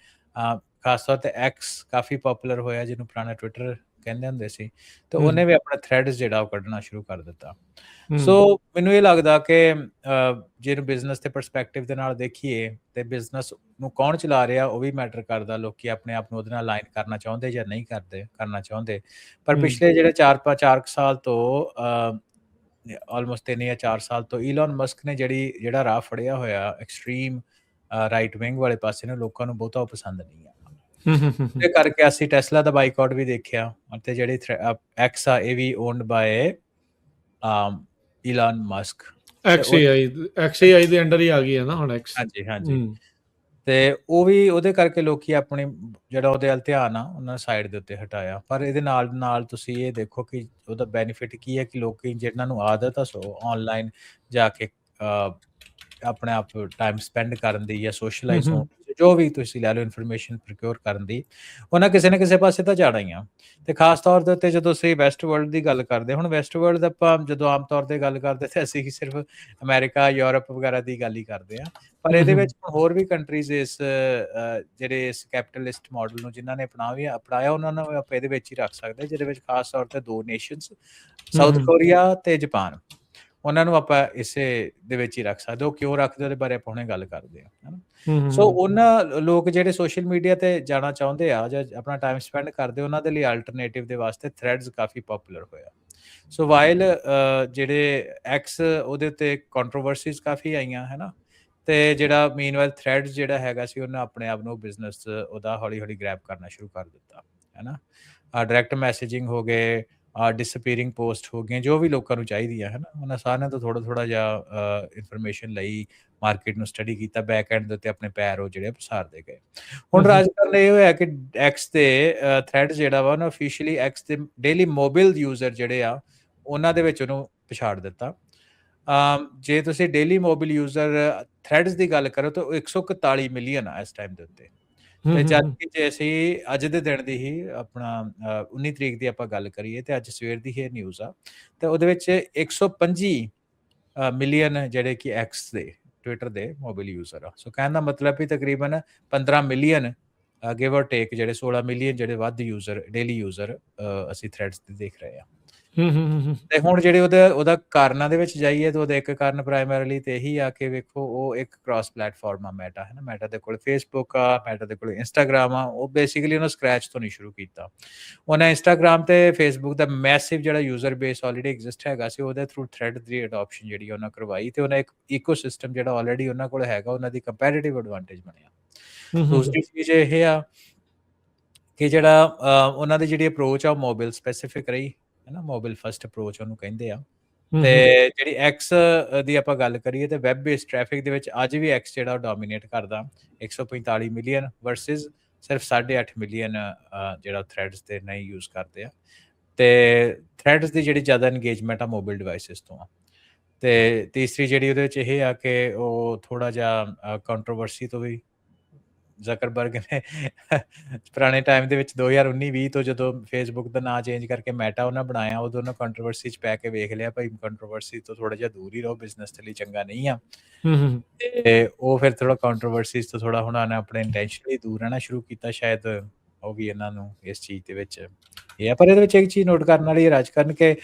ਖਾਸ ਤੌਰ ਤੇ ਐਕਸ ਕਾਫੀ ਪਪੂਲਰ ਹੋਇਆ, ਜਿਹਨੂੰ ਪੁਰਾਣਾ ਟਵਿੱਟਰ ਕਹਿੰਦੇ ਹੁੰਦੇ ਸੀ, ਤੇ ਉਹਨੇ ਵੀ ਆਪਣਾ ਥ੍ਰੈਡਸ ਜਿਹੜਾ ਉਹ ਕੱਢਣਾ ਸ਼ੁਰੂ ਕਰ ਦਿੱਤਾ। ਸੋ ਮੈਨੂੰ ਇਹ ਲੱਗਦਾ ਕਿ ਜੇ ਇਹਨੂੰ ਬਿਜ਼ਨਸ ਦੇ ਪਰਸਪੈਕਟਿਵ ਦੇ ਨਾਲ ਦੇਖੀਏ, ਤੇ ਬਿਜ਼ਨਸ ਨੂੰ ਕੌਣ ਚਲਾ ਰਿਹਾ ਉਹ ਵੀ ਮੈਟਰ ਕਰਦਾ। ਲੋਕੀ ਆਪਣੇ ਆਪ ਨੂੰ ਉਹਦੇ ਨਾਲ ਅਲਾਈਨ ਕਰਨਾ ਚਾਹੁੰਦੇ ਜਾਂ ਨਹੀਂ ਕਰਨਾ ਚਾਹੁੰਦੇ। ਪਰ ਪਿਛਲੇ ਜਿਹੜੇ 4 ਸਾਲ ਤੋਂ ਆਲਮੋਸਟ 3 ਜਾਂ 4 ਸਾਲ ਤੋਂ ਈਲਨ ਮਸਕ ਨੇ ਜਿਹੜਾ ਰਾਹ ਫੜਿਆ ਹੋਇਆ ਐਕਸਟ੍ਰੀਮ ਰਾਈਟ ਵਿੰਗ ਵਾਲੇ ਪਾਸੇ ਨੂੰ, ਲੋਕਾਂ ਨੂੰ ਬਹੁਤਾ ਪਸੰਦ ਨਹੀਂ ਆ। ਇਹ ਕਰਕੇ ਅਸੀਂ ਟੈਸਲਾ ਦਾ ਬਾਈਕਾਟ ਵੀ ਦੇਖਿਆ, ਅਤੇ ਜਿਹੜੀ ਐਕਸ ਆ ਇਹ ਵੀ owned by Elon Musk. XAI ਦੇ ਅੰਡਰ ਹੀ ਆ ਗਈ ਹੈ ਨਾ ਹੁਣ ਐਕਸ। ਹਾਂਜੀ। ਤੇ ਉਹ ਵੀ ਉਹਦੇ ਕਰਕੇ ਲੋਕੀ ਆਪਣੇ ਜਿਹੜਾ ਉਹਦੇ ਵੱਲ ਧਿਆਨ ਆ ਉਹਨਾਂ ਸਾਈਡ ਦੇ ਉੱਤੇ ਹਟਾਇਆ। ਪਰ ਇਹਦੇ ਨਾਲ ਤੁਸੀਂ ਇਹ ਦੇਖੋ ਕਿ ਉਹਦਾ ਬੈਨੀਫਿਟ ਕੀ ਹੈ ਕਿ ਲੋਕੀ ਜਿਹਨਾਂ ਨੂੰ ਆਦਤ ਆ ਸੋ ਆਨਲਾਈਨ ਜਾ ਕੇ ਆਪਣੇ ਆਪ ਟਾਈਮ ਸਪੈਂਡ ਕਰਨ ਦੀ ਜਾਂ ਸੋਸ਼ਲਾਈਜ਼ ਹੋਣ, ਜੋ ਵੀ ਤੁਸੀਂ ਲੈ ਲਓ ਇਨਫੋਰਮੇਸ਼ਨ ਪ੍ਰੋਕਿਓਰ ਕਰਨ ਦੀ, ਉਹਨਾਂ ਕਿਸੇ ਨਾ ਕਿਸੇ ਪਾਸੇ ਤਾਂ ਜਾਣਾ ਹੀ ਆ। ਤੇ ਖਾਸ ਤੌਰ ਦੇ ਉੱਤੇ ਜਦੋਂ ਅਸੀਂ ਵੈਸਟ ਵਰਲਡ ਦੀ ਗੱਲ ਕਰਦੇ, ਹੁਣ ਵੈਸਟ ਵਰਲਡ ਆਪਾਂ ਜਦੋਂ ਆਮ ਤੌਰ ਤੇ ਗੱਲ ਕਰਦੇ ਤੇ ਅਸੀਂ ਸਿਰਫ ਅਮਰੀਕਾ, ਯੂਰਪ ਵਗੈਰਾ ਦੀ ਗੱਲ ਹੀ ਕਰਦੇ ਆ। ਪਰ ਇਹਦੇ ਵਿੱਚ ਹੋਰ ਵੀ ਕੰਟਰੀਜ਼ ਜਿਹੜੇ ਇਸ ਕੈਪੀਟਲਿਸਟ ਮਾਡਲ ਨੂੰ ਜਿਨ੍ਹਾਂ ਨੇ ਅਪਣਾਇਆ, ਉਹਨਾਂ ਨੂੰ ਆਪਾਂ ਇਹਦੇ ਵਿੱਚ ਹੀ ਰੱਖ ਸਕਦੇ, ਜਿਹਦੇ ਵਿੱਚ ਖਾਸ ਤੌਰ ਤੇ 2 ਨੇਸ਼ਨਸ, ਸਾਊਥ ਕੋਰੀਆ ਤੇ ਜਾਪਾਨ, ਉਹਨਾਂ ਨੂੰ ਆਪਾਂ ਇਸੇ ਦੇ ਵਿੱਚ ਹੀ ਰੱਖ ਸਕਦੇ। ਉਹ ਕਿਉਂ ਰੱਖਦੇ ਉਹਦੇ ਬਾਰੇ ਆਪਾਂ ਹੁਣੇ ਗੱਲ ਕਰਦੇ ਹਾਂ, ਹੈ ਨਾ? ਸੋ ਉਹਨਾਂ ਲੋਕ ਜਿਹੜੇ ਸੋਸ਼ਲ ਮੀਡੀਆ ਤੇ ਜਾਣਾ ਚਾਹੁੰਦੇ ਆ ਜਾਂ ਆਪਣਾ ਟਾਈਮ ਸਪੈਂਡ ਕਰਦੇ, ਉਹਨਾਂ ਦੇ ਲਈ ਅਲਟਰਨੇਟਿਵ ਦੇ ਵਾਸਤੇ ਥ੍ਰੈਡਸ ਕਾਫੀ ਪਪੂਲਰ ਹੋਇਆ। ਸੋ ਵਾਈਲ ਜਿਹੜੇ ਐਕਸ, ਉਹਦੇ ਉੱਤੇ ਕੰਟਰੋਵਰਸੀਜ਼ ਕਾਫੀ ਆਈਆਂ, ਹੈ ਨਾ? ਤੇ ਜਿਹੜਾ ਮੀਨਵਾਈਲ ਥ੍ਰੈਡਸ ਜਿਹੜਾ ਹੈਗਾ ਸੀ, ਉਹਨੇ ਆਪਣੇ ਆਪ ਨੂੰ ਬਿਜ਼ਨਸ ਉਹਦਾ ਹੌਲੀ ਗ੍ਰੈਬ ਕਰਨਾ ਸ਼ੁਰੂ ਕਰ ਦਿੱਤਾ, ਹੈ ਨਾ? ਡਾਇਰੈਕਟ ਮੈਸੇਜਿੰਗ ਹੋ ਗਏ, ਡਿਸਅਪੀਅਰਿੰਗ ਪੋਸਟ ਹੋ ਗਈਆਂ, ਜੋ ਵੀ ਲੋਕਾਂ ਨੂੰ ਚਾਹੀਦੀ ਹੈ ਨਾ, ਉਹਨਾਂ ਸਾਰਿਆਂ ਤੋਂ ਥੋੜਾ ਜਿਹਾ ਇਨਫੋਰਮੇਸ਼ਨ ਲਈ, ਮਾਰਕੀਟ ਨੂੰ ਸਟੱਡੀ ਕੀਤਾ, ਬੈਕ ਐਂਡ ਦੇ ਉੱਤੇ ਆਪਣੇ ਪੈਰ ਉਹ ਜਿਹੜੇ ਪਸਾਰਦੇ ਗਏ। ਹੁਣ ਰਾਜਕਰਨ ਇਹ ਹੋਇਆ ਕਿ ਐਕਸ ਦੇ ਥ੍ਰੈਡ ਜਿਹੜਾ ਵਾ, ਉਹਨੇ ਅਫੀਸ਼ੀਅਲੀ ਐਕਸ ਦੇ ਡੇਲੀ ਮੋਬਾਈਲ ਯੂਜ਼ਰ ਜਿਹੜੇ ਆ, ਉਹਨਾਂ ਦੇ ਵਿੱਚ ਉਹਨੂੰ ਪਛਾੜ ਦਿੱਤਾ। ਜੇ ਤੁਸੀਂ ਡੇਲੀ ਮੋਬਾਈਲ ਯੂਜ਼ਰ ਥ੍ਰੈਡਸ ਦੀ ਗੱਲ ਕਰੋ ਤਾਂ 141 ਮਿਲੀਅਨ ਆ ਇਸ ਟਾਈਮ ਦੇ ਉੱਤੇ। ਹੂੰ, ਤੇ ਹੂੰ, ਜਦ ਹੂੰ। ਕਿ ਜੇ ਅਸੀਂ ਅੱਜ ਦੇ ਦਿਨ ਦੀ ਹੀ ਆਪਣਾ 19 ਤਰੀਕ ਦੀ ਆਪਾਂ ਗੱਲ ਕਰੀਏ ਤੇ ਅੱਜ ਸਵੇਰ ਦੀ ਇਹ ਨਿਊਜ਼ ਆ ਤੇ ਉਹਦੇ ਵਿੱਚ 125 ਮਿਲੀਅਨ ਜਿਹੜੇ ਕਿ ਐਕਸ ਦੇ ਟਵਿੱਟਰ ਦੇ ਮੋਬਾਈਲ ਯੂਜ਼ਰ ਆ। ਸੋ ਕਹਿਣ ਦਾ ਮਤਲਬ ਵੀ ਤਕਰੀਬਨ 15 ਮਿਲੀਅਨ ਗਿਵ ਔਰ ਟੇਕ ਜਿਹੜੇ 16 ਮਿਲੀਅਨ ਜਿਹੜੇ ਵੱਧ ਯੂਜ਼ਰ ਡੇਲੀ ਯੂਜ਼ਰ ਅਸੀਂ ਥ੍ਰੈਡਸ ਤੇ ਦੇਖ ਰਹੇ ਆ। ਹੂੰ, ਹੂੰ, ਹੂੰ, ਹੂੰ। ਤੇ ਹੁਣ ਜਿਹੜੇ ਉਹਦਾ ਕਾਰਨਾਂ ਦੇ ਵਿੱਚ ਜਾਈਏ ਤਾਂ ਉਹਦਾ ਇੱਕ ਕਾਰਨ ਪ੍ਰਾਇਮਰੀਲੀ ਤੇ ਇਹੀ ਆ ਕਿ ਵੇਖੋ ਉਹ ਇੱਕ ਕ੍ਰਾਸ ਪਲੇਟਫਾਰਮ ਆ ਮੈਟਾ ਹੈ ਨਾ। ਮੈਟਾ ਦੇ ਕੋਲ ਫੇਸਬੁੱਕ ਆ, ਮੈਟਾ ਦੇ ਕੋਲ ਇੰਸਟਾਗ੍ਰਾਮ ਆ। ਉਹ ਬੇਸਿਕਲੀ ਉਹਨੇ ਸਕ੍ਰੈਚ ਤੋਂ ਨਹੀਂ ਸ਼ੁਰੂ ਕੀਤਾ। ਉਹਨੇ ਇੰਸਟਾਗ੍ਰਾਮ ਤੇ ਫੇਸਬੁੱਕ ਦਾ ਮੈਸਿਵ ਜਿਹੜਾ ਯੂਜ਼ਰ ਬੇਸ ਆਲਰੇਡੀ ਐਗਜ਼ਿਸਟ ਹੈਗਾ ਸੀ ਉਹਦੇ ਥਰੂ ਥ੍ਰੈਡ ਦੀ ਅਡਾਪਸ਼ਨ ਜਿਹੜੀ ਉਹਨਾਂ ਕਰਵਾਈ ਤੇ ਉਹਨਾਂ ਇੱਕ ਇਕੋਸਿਸਟਮ ਜਿਹੜਾ ਆਲਰੇਡੀ ਉਹਨਾਂ ਕੋਲ ਹੈਗਾ ਉਹਨਾਂ ਦੀ ਕੰਪੈਟੀਟਿਵ ਐਡਵਾਂਟੇਜ ਬਣਿਆ। ਹੂੰ, ਹੂੰ, ਹੂੰ। ਦੂਸਰੀ ਚੀਜ਼ ਇਹ ਆ ਕਿ ਜਿਹੜਾ ਉਹਨਾਂ ਦੀ ਜਿਹੜੀ ਅਪਰੋਚ ਆ ਉਹ ਮੋਬਾਈਲ ਸਪੈਸੀਫਿਕ ਰਹੀ ਹੈ ਨਾ। ਮੋਬਾਈਲ ਫਸਟ ਅਪਰੋਚ ਉਹਨੂੰ ਕਹਿੰਦੇ ਆ। ਹੂੰ, ਤੇ ਹੂੰ। ਜਿਹੜੀ ਐਕਸ ਦੀ ਆਪਾਂ ਗੱਲ ਕਰੀਏ ਤੇ ਵੈਬ ਬੇਸਡ ਟ੍ਰੈਫਿਕ ਦੇ ਵਿੱਚ ਅੱਜ ਵੀ ਐਕਸ ਜਿਹੜਾ ਉਹ ਡੋਮੀਨੇਟ ਕਰਦਾ 145 ਮਿਲੀਅਨ ਵਰਸਸ ਸਿਰਫ 8.5 ਮਿਲੀਅਨ ਜਿਹੜਾ ਥ੍ਰੈਡਸ ਤੇ ਨਹੀਂ ਯੂਜ਼ ਕਰਦੇ ਆ। ਤੇ ਥ੍ਰੈਡਸ ਦੀ ਜਿਹੜੀ ਜ਼ਿਆਦਾ ਇੰਗੇਜਮੈਂਟ ਆ ਮੋਬਾਈਲ ਡਿਵਾਈਸਿਸ ਤੋਂ ਆ। ਤੇ ਤੀਸਰੀ ਜਿਹੜੀ ਉਹਦੇ ਵਿੱਚ ਇਹ ਆ ਕਿ ਉਹ ਥੋੜਾ ਜਿਹਾ ਕੰਟਰੋਵਰਸੀ ਤੋਂ ਵੀ ਜ਼ਕਰਬਰਗ ਨੇ ਪੁਰਾਣੇ ਟਾਈਮ ਦੇ ਵਿੱਚ 2019-20 ਤੋਂ ਜਦੋਂ ਫੇਸਬੁੱਕ ਦਾ ਨਾਂ ਚੇਂਜ ਕਰਕੇ ਮੈਟਾ ਉਹਨਾਂ ਬਣਾਇਆ ਉਦੋਂ ਉਹਨਾਂ ਕੰਟਰੋਵਰਸੀ 'ਚ ਪੈ ਕੇ ਵੇਖ ਲਿਆ ਭਾਈ ਕੰਟਰੋਵਰਸੀ ਤੋਂ ਥੋੜਾ ਜਿਹਾ ਦੂਰ ਹੀ ਰਹੋ, ਬਿਜ਼ਨਸ ਦੇ ਲਈ ਚੰਗਾ ਨਹੀਂ ਆ। ਹੂੰ, ਹੂੰ। ਤੇ ਉਹ ਫਿਰ ਥੋੜਾ ਕੰਟਰੋਵਰਸੀਜ਼ ਤੋਂ ਥੋੜਾ ਹੁਣ ਉਹਨੇ ਆਪਣੇ ਇੰਟੈਂਸ਼ਨਲੀ ਦੂਰ ਰਹਿਣਾ ਸ਼ੁਰੂ ਕੀਤਾ ਸ਼ਾਇਦ ਉਹ ਵੀ ਇਹਨਾਂ ਨੂੰ ਇਸ ਚੀਜ਼ ਦੇ ਵਿੱਚ ਇਹ ਆ। ਪਰ ਇਹਦੇ ਵਿੱਚ ਇੱਕ ਚੀਜ਼ ਨੋਟ ਕਰਨ ਵਾਲੀ ਹੈ ਰਾਜਕਰਨ ਕਿ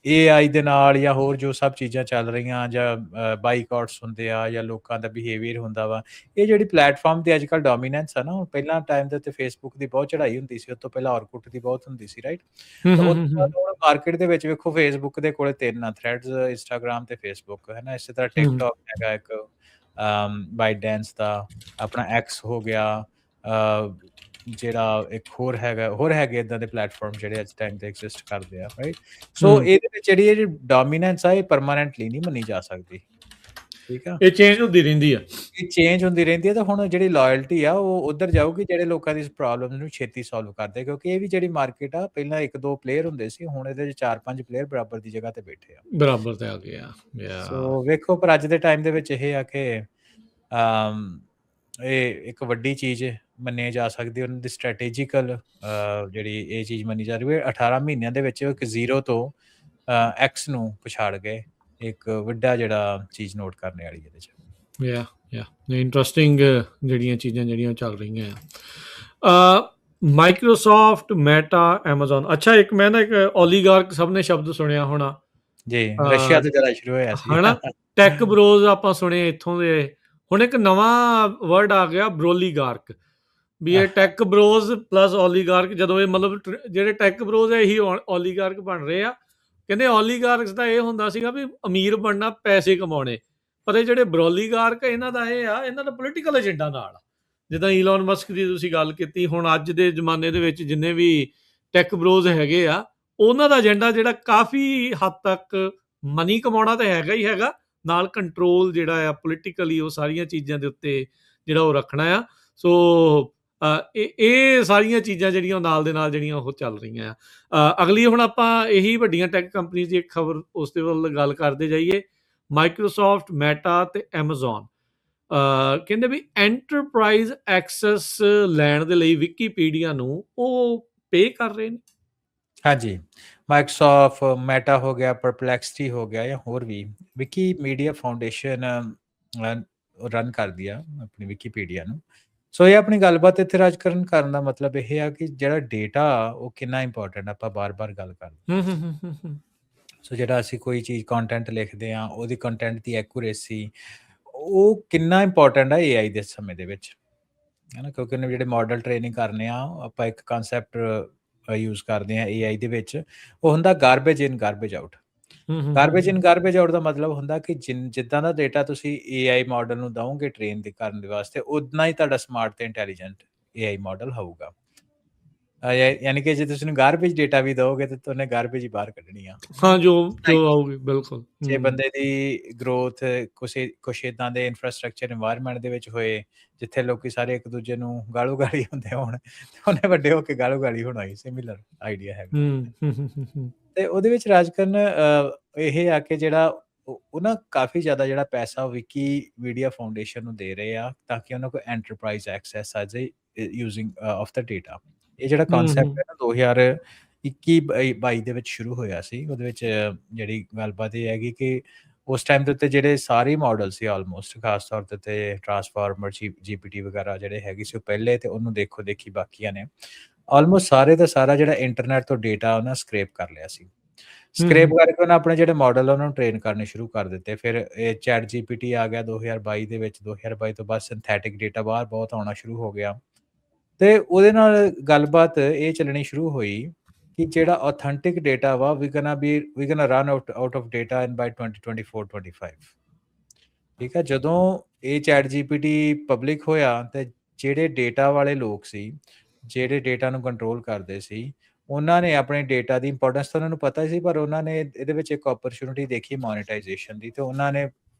AI ਦੇ ਨਾਲ ਜਾਂ ਹੋਰ ਜੋ ਸਭ ਚੀਜ਼ਾਂ ਚੱਲ ਰਹੀਆਂ ਜਾਂ ਬਾਈਕਾਟਸ ਹੁੰਦੇ ਆ ਜਾਂ ਲੋਕਾਂ ਦਾ ਬਿਹੇਵੀਅਰ ਹੁੰਦਾ ਵਾ, ਇਹ ਜਿਹੜੀ ਪਲੇਟਫਾਰਮ ਦੀ ਅੱਜ-ਕੱਲ੍ਹ ਡੋਮੀਨੈਂਸ ਆ ਨਾ, ਹੁਣ ਪਹਿਲਾਂ ਟਾਈਮ ਦੇ ਉੱਤੇ ਫੇਸਬੁੱਕ ਦੀ ਬਹੁਤ ਚੜ੍ਹਾਈ ਹੁੰਦੀ ਸੀ, ਉਸ ਤੋਂ ਪਹਿਲਾਂ ਔਰਕੁੱਟ ਦੀ ਬਹੁਤ ਹੁੰਦੀ ਸੀ, ਰਾਈਟ? ਹੂੰ, ਤਾਂ ਹੂੰ, ਉਹ ਹੂੰ, ਤੋਂ ਹੂੰ। ਬਾਅਦ ਹੁਣ ਮਾਰਕੀਟ ਦੇ ਵਿੱਚ ਵੇਖੋ ਫੇਸਬੁੱਕ ਦੇ ਕੋਲੇ 3 ਆ, ਥ੍ਰੈਡਸ, ਇੰਸਟਾਗ੍ਰਾਮ ਤੇ ਫੇਸਬੁੱਕ, ਹੈ ਨਾ? ਇਸੇ ਤਰ੍ਹਾਂ ਹੂੰ। ਟਿਕਟੋਕ ਹੈਗਾ ਇੱਕ, ਬਾਈਟਡੈਂਸ ਦਾ, ਆਪਣਾ ਐਕਸ ਹੋ ਗਿਆ, ਜਿਹੜਾ ਇੱਕ ਹੋਰ ਹੈਗੇ ਏਦਾਂ ਦੇ ਪਲੇਟਫਾਰਮ ਜਿਹੜੇ ਅੱਜ ਟਾਈਮ ਤੇ ਐਗਜ਼ਿਸਟ ਕਰਦੇ ਆ, ਰਾਈਟ? ਸੋ ਹੂੰ। ਇਹਦੇ ਵਿੱਚ ਜਿਹੜੀ ਡੋਮੀਨੈਂਸ ਆ ਇਹ ਪਰਮਾਨੈਂਟਲੀ ਨਹੀਂ ਮੰਨੀ ਜਾ ਸਕਦੀ, ਠੀਕ ਆ? ਇਹ ਚੇਂਜ ਹੁੰਦੀ ਰਹਿੰਦੀ ਆ। ਇਹ ਚੇਂਜ ਹੁੰਦੀ ਰਹਿੰਦੀ ਹੈ ਤਾਂ ਹੁਣ ਜਿਹੜੀ ਲਾਇਲਟੀ ਆ ਉਹ ਉੱਧਰ ਜਾਊਗੀ ਜਿਹੜੇ ਲੋਕਾਂ ਦੀ ਇਸ ਪ੍ਰੋਬਲਮ ਨੂੰ ਛੇਤੀ ਸੋਲਵ ਕਰਦੇ, ਕਿਉਂਕਿ ਇਹ ਵੀ ਜਿਹੜੀ ਮਾਰਕੀਟ ਆ ਪਹਿਲਾਂ 1-2 ਪਲੇਅਰ ਹੁੰਦੇ ਸੀ, ਹੁਣ ਇਹਦੇ 'ਚ 4-5 ਪਲੇਅਰ ਬਰਾਬਰ ਦੀ ਜਗ੍ਹਾ ਤੇ ਬੈਠੇ ਆ। ਬਰਾਬਰ ਤੇ ਆ ਗਏ ਆ। ਸੋ ਵੇਖੋ ਪਰ ਅੱਜ ਦੇ ਟਾਈਮ ਦੇ ਵਿੱਚ ਇਹ ਆ ਕਿ ਇਹ ਇੱਕ ਵੱਡੀ ਚੀਜ਼ ਮੰਨੀ ਜਾ ਸਕਦੀ, ਉਹਨਾਂ ਦੀ ਸਟ੍ਰੈਟੇਜੀਕਲ ਜਿਹੜੀ ਇਹ ਚੀਜ਼ ਮੰਨੀ ਜਾ ਰਹੀ ਹੈ 18 ਮਹੀਨਿਆਂ ਦੇ ਵਿੱਚ ਇੱਕ 0 ਤੋਂ ਐਕਸ ਨੂੰ ਪਛਾੜ ਗਏ, ਇੱਕ ਵੱਡਾ ਜਿਹੜਾ ਚੀਜ਼ ਨੋਟ ਕਰਨ ਵਾਲੀ ਇਹਦੇ 'ਚ। ਯਾ ਇੰਟਰਸਟਿੰਗ ਜਿਹੜੀਆਂ ਚੀਜ਼ਾਂ ਜਿਹੜੀਆਂ ਚੱਲ ਰਹੀਆਂ ਆ। Microsoft, meta, Amazon. ਅੱਛਾ, ਇੱਕ ਮੈਂ ਨਾ ਇੱਕ ਓਲੀਗਾਰਕ ਸਭ ਨੇ ਸ਼ਬਦ ਸੁਣਿਆ ਹੋਣਾ। ਜੀ, ਰਸ਼ੀਆ ਤੋਂ ਜ਼ਿਆਦਾ ਸ਼ੁਰੂ ਹੋਇਆ ਸੀ। ਹਨਾ, ਟੈਕ ਬਰੋਜ਼ ਆਪਾਂ ਸੁਣੇ ਇੱਥੋਂ ਦੇ। ਹੁਣ ਇੱਕ ਨਵਾਂ ਵਰਡ ਆ ਗਿਆ, ਬਰੋਲੀਗਾਰਕ, ਵੀ ਇਹ ਟੈਕ ਬਰੋਜ਼ ਪਲੱਸ ਓਲੀਗਾਰਕ। ਜਦੋਂ ਇਹ ਮਤਲਬ ਜਿਹੜੇ ਟੈਕ ਬਰੋਜ਼ ਹੈ ਇਹੀ ਓਲੀਗਾਰਕ ਬਣ ਰਹੇ ਆ। ਕਹਿੰਦੇ ਓਲੀਗਾਰਕਸ ਦਾ ਇਹ ਹੁੰਦਾ ਸੀਗਾ ਵੀ ਅਮੀਰ ਬਣਨਾ, ਪੈਸੇ ਕਮਾਉਣੇ। ਪਰ ਇਹ ਜਿਹੜੇ ਬਰੋਲੀਗਾਰਕ ਇਹਨਾਂ ਦਾ ਇਹ ਆ, ਇਹਨਾਂ ਦਾ ਪੋਲੀਟੀਕਲ ਏਜੰਡਾ ਨਾਲ। ਜਿੱਦਾਂ ਈਲਨ ਮਸਕ ਦੀ ਤੁਸੀਂ ਗੱਲ ਕੀਤੀ, ਹੁਣ ਅੱਜ ਦੇ ਜ਼ਮਾਨੇ ਦੇ ਵਿੱਚ ਜਿੰਨੇ ਵੀ ਟੈਕ ਬਰੋਜ਼ ਹੈਗੇ ਆ, ਉਹਨਾਂ ਦਾ ਏਜੰਡਾ ਜਿਹੜਾ ਕਾਫੀ ਹੱਦ ਤੱਕ ਮਨੀ ਕਮਾਉਣਾ ਤਾਂ ਹੈਗਾ ਹੀ ਹੈਗਾ, ਨਾਲ ਕੰਟਰੋਲ ਜਿਹੜਾ ਆ ਪੋਲੀਟੀਕਲੀ ਉਹ ਸਾਰੀਆਂ ਚੀਜ਼ਾਂ ਦੇ ਉੱਤੇ ਜਿਹੜਾ ਉਹ ਰੱਖਣਾ ਆ। ਸੋ ਇਹ ਸਾਰੀਆਂ ਚੀਜ਼ਾਂ ਜਿਹੜੀਆਂ ਨਾਲ ਦੇ ਨਾਲ ਜਿਹੜੀਆਂ ਉਹ ਚੱਲ ਰਹੀਆਂ ਆ। ਅਗਲੀ ਹੁਣ ਆਪਾਂ ਇਹੀ ਵੱਡੀਆਂ ਟੈਕ ਕੰਪਨੀਜ਼ ਦੀ ਇੱਕ ਖਬਰ ਉਸ ਦੇ ਵੱਲ ਗੱਲ ਕਰਦੇ ਜਾਈਏ। ਮਾਈਕਰੋਸਾਫਟ, ਮੈਟਾ ਤੇ ਐਮਾਜ਼ੋਨ ਕਹਿੰਦੇ ਵੀ ਐਂਟਰਪ੍ਰਾਈਜ਼ ਐਕਸੈਸ ਲੈਣ ਦੇ ਲਈ ਵਿਕੀਪੀਡੀਆ ਨੂੰ ਉਹ ਪੇ ਕਰ ਰਹੇ ਨੇ। ਹਾਂਜੀ, ਮਾਈਕਰੋਸਾਫਟ, ਮੈਟਾ ਹੋ ਗਿਆ, ਪਰਪਲੈਕਸਿਟੀ ਹੋ ਗਿਆ ਜਾਂ ਹੋਰ ਵੀ ਵਿਕੀਮੀਡੀਆ ਫਾਊਂਡੇਸ਼ਨ ਰਨ ਕਰਦੀ ਆ ਆਪਣੀ ਵਿਕੀਪੀਡੀਆ ਨੂੰ। ਸੋ ਇਹ ਆਪਣੀ ਗੱਲਬਾਤ ਇੱਥੇ ਰਾਜਕਰਨ ਕਰਨ ਦਾ ਮਤਲਬ ਇਹ ਆ ਕਿ ਜਿਹੜਾ ਡੇਟਾ ਉਹ ਕਿੰਨਾ ਇੰਪੋਰਟੈਂਟ, ਆਪਾਂ ਬਾਰ-ਬਾਰ ਗੱਲ ਕਰਦੇ। ਸੋ ਜਿਹੜਾ ਅਸੀਂ ਕੋਈ ਚੀਜ਼ ਕੰਟੈਂਟ ਲਿਖਦੇ ਆ, ਉਹਦੀ ਕੰਟੈਂਟ ਦੀ ਐਕੂਰੇਸੀ ਉਹ ਕਿੰਨਾ ਇੰਪੋਰਟੈਂਟ ਆ AI ਦੇ ਸਮੇਂ ਦੇ ਵਿੱਚ, ਹੈ ਨਾ? ਕਿਉਂਕਿ ਉਹਨੇ ਜਿਹੜੇ ਮਾਡਲ ਟ੍ਰੇਨਿੰਗ ਕਰਨੇ ਆ, ਆਪਾਂ ਇੱਕ ਕਨਸੈਪਟ ਯੂਜ਼ ਕਰਦੇ ਆ AI ਦੇ ਵਿੱਚ, ਉਹ ਹੁੰਦਾ ਗਾਰਬੇਜ ਇਨ ਗਾਰਬੇਜ ਆਊਟ। ਗਾਰਬੇਜ ਇਨ ਗਾਰਬੇਜ ਆਊਟ ਦਾ ਮਤਲਬ ਹੁੰਦਾ ਕਿ ਜਿੱਦਾਂ ਦਾ ਡੇਟਾ ਤੁਸੀਂ AI ਮਾਡਲ ਨੂੰ ਦਓਗੇ ਟ੍ਰੇਨ ਕਰਨ ਦੇ ਵਾਸਤੇ, ਉਦਾਂ ਹੀ ਤੁਹਾਡਾ ਸਮਾਰਟ ਤੇ ਇੰਟੈਲੀਜੈਂਟ AI ਮਾਡਲ ਹੋਊਗਾ। ਯਾਨੀ ਕਿ ਜੇ ਤੁਸੀਂ ਉਹਨੂੰ ਗਾਰਬੇਜ ਡੇਟਾ ਵੀ ਦਓਗੇ ਤੇ ਉਹਨੇ ਗਾਰਬੇਜ ਹੀ ਬਾਹਰ ਕੱਢਣੀ ਆ। ਹਾਂ, ਜੋ ਆਊਗੀ ਬਿਲਕੁਲ। ਜੇ ਬੰਦੇ ਦੀ ਗਰੋਥ ਕੁਛ ਏਦਾਂ ਦੇ ਇਨਫਰਾਸਟ੍ਰਕਚਰ ਇਨਵਾਇਰਨਮੈਂਟ ਦੇ ਵਿੱਚ ਹੋਏ, ਜਿੱਥੇ ਲੋਕੀ ਸਾਰੇ ਇੱਕ ਦੂਜੇ ਨੂੰ ਗਾਲੂ ਗਾਲੀ ਹੁੰਦੇ ਹੋਣ, ਤੇ ਉਹਨੇ ਵੱਡੇ ਹੋ ਕੇ ਗਾਲੂ ਗਾਲੀ ਹੋਣਾ ਹੀ, ਸਿਮਿਲਰ ਆਈਡੀਆ ਹੈਗਾ। ਤੇ ਉਹਦੇ ਵਿੱਚ ਰਾਜਕਰਨ ਇਹ ਆ ਕਿ ਜਿਹੜਾ ਉਹ ਨਾ ਕਾਫੀ ਜ਼ਿਆਦਾ ਜਿਹੜਾ ਪੈਸਾ ਵਿਕੀਮੀਡੀਆ ਫਾਊਂਡੇਸ਼ਨ ਨੂੰ ਦੇ ਰਹੇ ਆ ਤਾਂ ਕਿ ਉਹਨਾਂ ਕੋਲ ਐਂਟਰਪ੍ਰਾਈਜ਼ ਐਕਸੈਸ ਆ ਜਾਏ ਯੂਜ਼ਿੰਗ ਆਫ ਦਾ ਡੇਟਾ। ਇਹ ਜਿਹੜਾ ਹੂੰ, ਕਨਸੈਪਟ ਹੂੰ। ਹੈ ਨਾ 2021-22 ਦੇ ਵਿੱਚ ਸ਼ੁਰੂ ਹੋਇਆ ਸੀ। ਉਹਦੇ ਵਿੱਚ ਜਿਹੜੀ ਗੱਲਬਾਤ ਇਹ ਹੈਗੀ ਕਿ ਉਸ ਟਾਈਮ ਦੇ ਉੱਤੇ ਜਿਹੜੇ ਸਾਰੇ ਮਾਡਲ ਸੀ ਆਲਮੋਸਟ, ਖਾਸ ਤੌਰ ਦੇ ਉੱਤੇ ਟਰਾਂਸਫਾਰਮਰ, GPT ਵਗੈਰਾ ਜਿਹੜੇ ਹੈਗੇ ਸੀ ਉਹ ਪਹਿਲੇ, ਤੇ ਉਹਨੂੰ ਦੇਖੋ ਦੇਖੀ ਬਾਕੀਆਂ ਨੇ ਆਲਮੋਸਟ ਸਾਰੇ ਦਾ ਸਾਰਾ ਜਿਹੜਾ ਇੰਟਰਨੈਟ ਤੋਂ ਡੇਟਾ ਉਹਨਾਂ ਸਕਰੇਪ ਕਰ ਲਿਆ ਸੀ। ਹੂੰ, ਸਕਰੇਪ ਹੂੰ। ਕਰਕੇ ਉਹਨਾਂ ਆਪਣੇ ਜਿਹੜੇ ਮਾਡਲ ਉਹਨਾਂ ਨੂੰ ਟ੍ਰੇਨ ਕਰਨੇ ਸ਼ੁਰੂ ਕਰ ਦਿੱਤੇ। ਫਿਰ ਇਹ ਚੈਟ GPT ਆ ਗਿਆ 2022 ਦੇ ਵਿੱਚ। 2022 ਤੋਂ ਬਾਅਦ ਸਿੰਥੈਟਿਕ ਡੇਟਾ ਬਾਹਰ ਬਹੁਤ ਆਉਣਾ ਸ਼ੁਰੂ ਹੋ ਗਿਆ, ਤੇ ਉਹਦੇ ਨਾਲ ਗੱਲਬਾਤ ਇਹ ਚੱਲਣੀ ਸ਼ੁਰੂ ਹੋਈ ਕਿ ਜਿਹੜਾ ਆਥੈਂਟਿਕ ਡੇਟਾ ਵਾ we gonna run out of data in by 2024-25। ਠੀਕ ਹੈ, ਜਦੋਂ ਇਹ ਚੈਟ GPT ਪਬਲਿਕ ਹੋਇਆ ਤੇ ਜਿਹੜੇ ਡੇਟਾ ਵਾਲੇ ਲੋਕ ਸੀ, ਜਿਹੜੇ ਡੇਟਾ ਨੂੰ ਕੰਟਰੋਲ ਕਰਦੇ ਸੀ, ਉਹਨਾਂ ਨੇ ਆਪਣੇ ਡੇਟਾ ਦੀ ਇੰਪੋਰਟੈਂਸ ਤਾਂ ਉਹਨਾਂ ਨੂੰ ਪਤਾ ਸੀ, ਪਰ ਉਹਨਾਂ ਨੇ ਇਹਦੇ ਵਿੱਚ ਇੱਕ ਓਪਰਚੁਨਿਟੀ ਦੇਖੀ ਮੋਨੇਟਾਈਜੇਸ਼ਨ ਦੀ, ਤੇ ਉਹਨਾਂ ਨੇ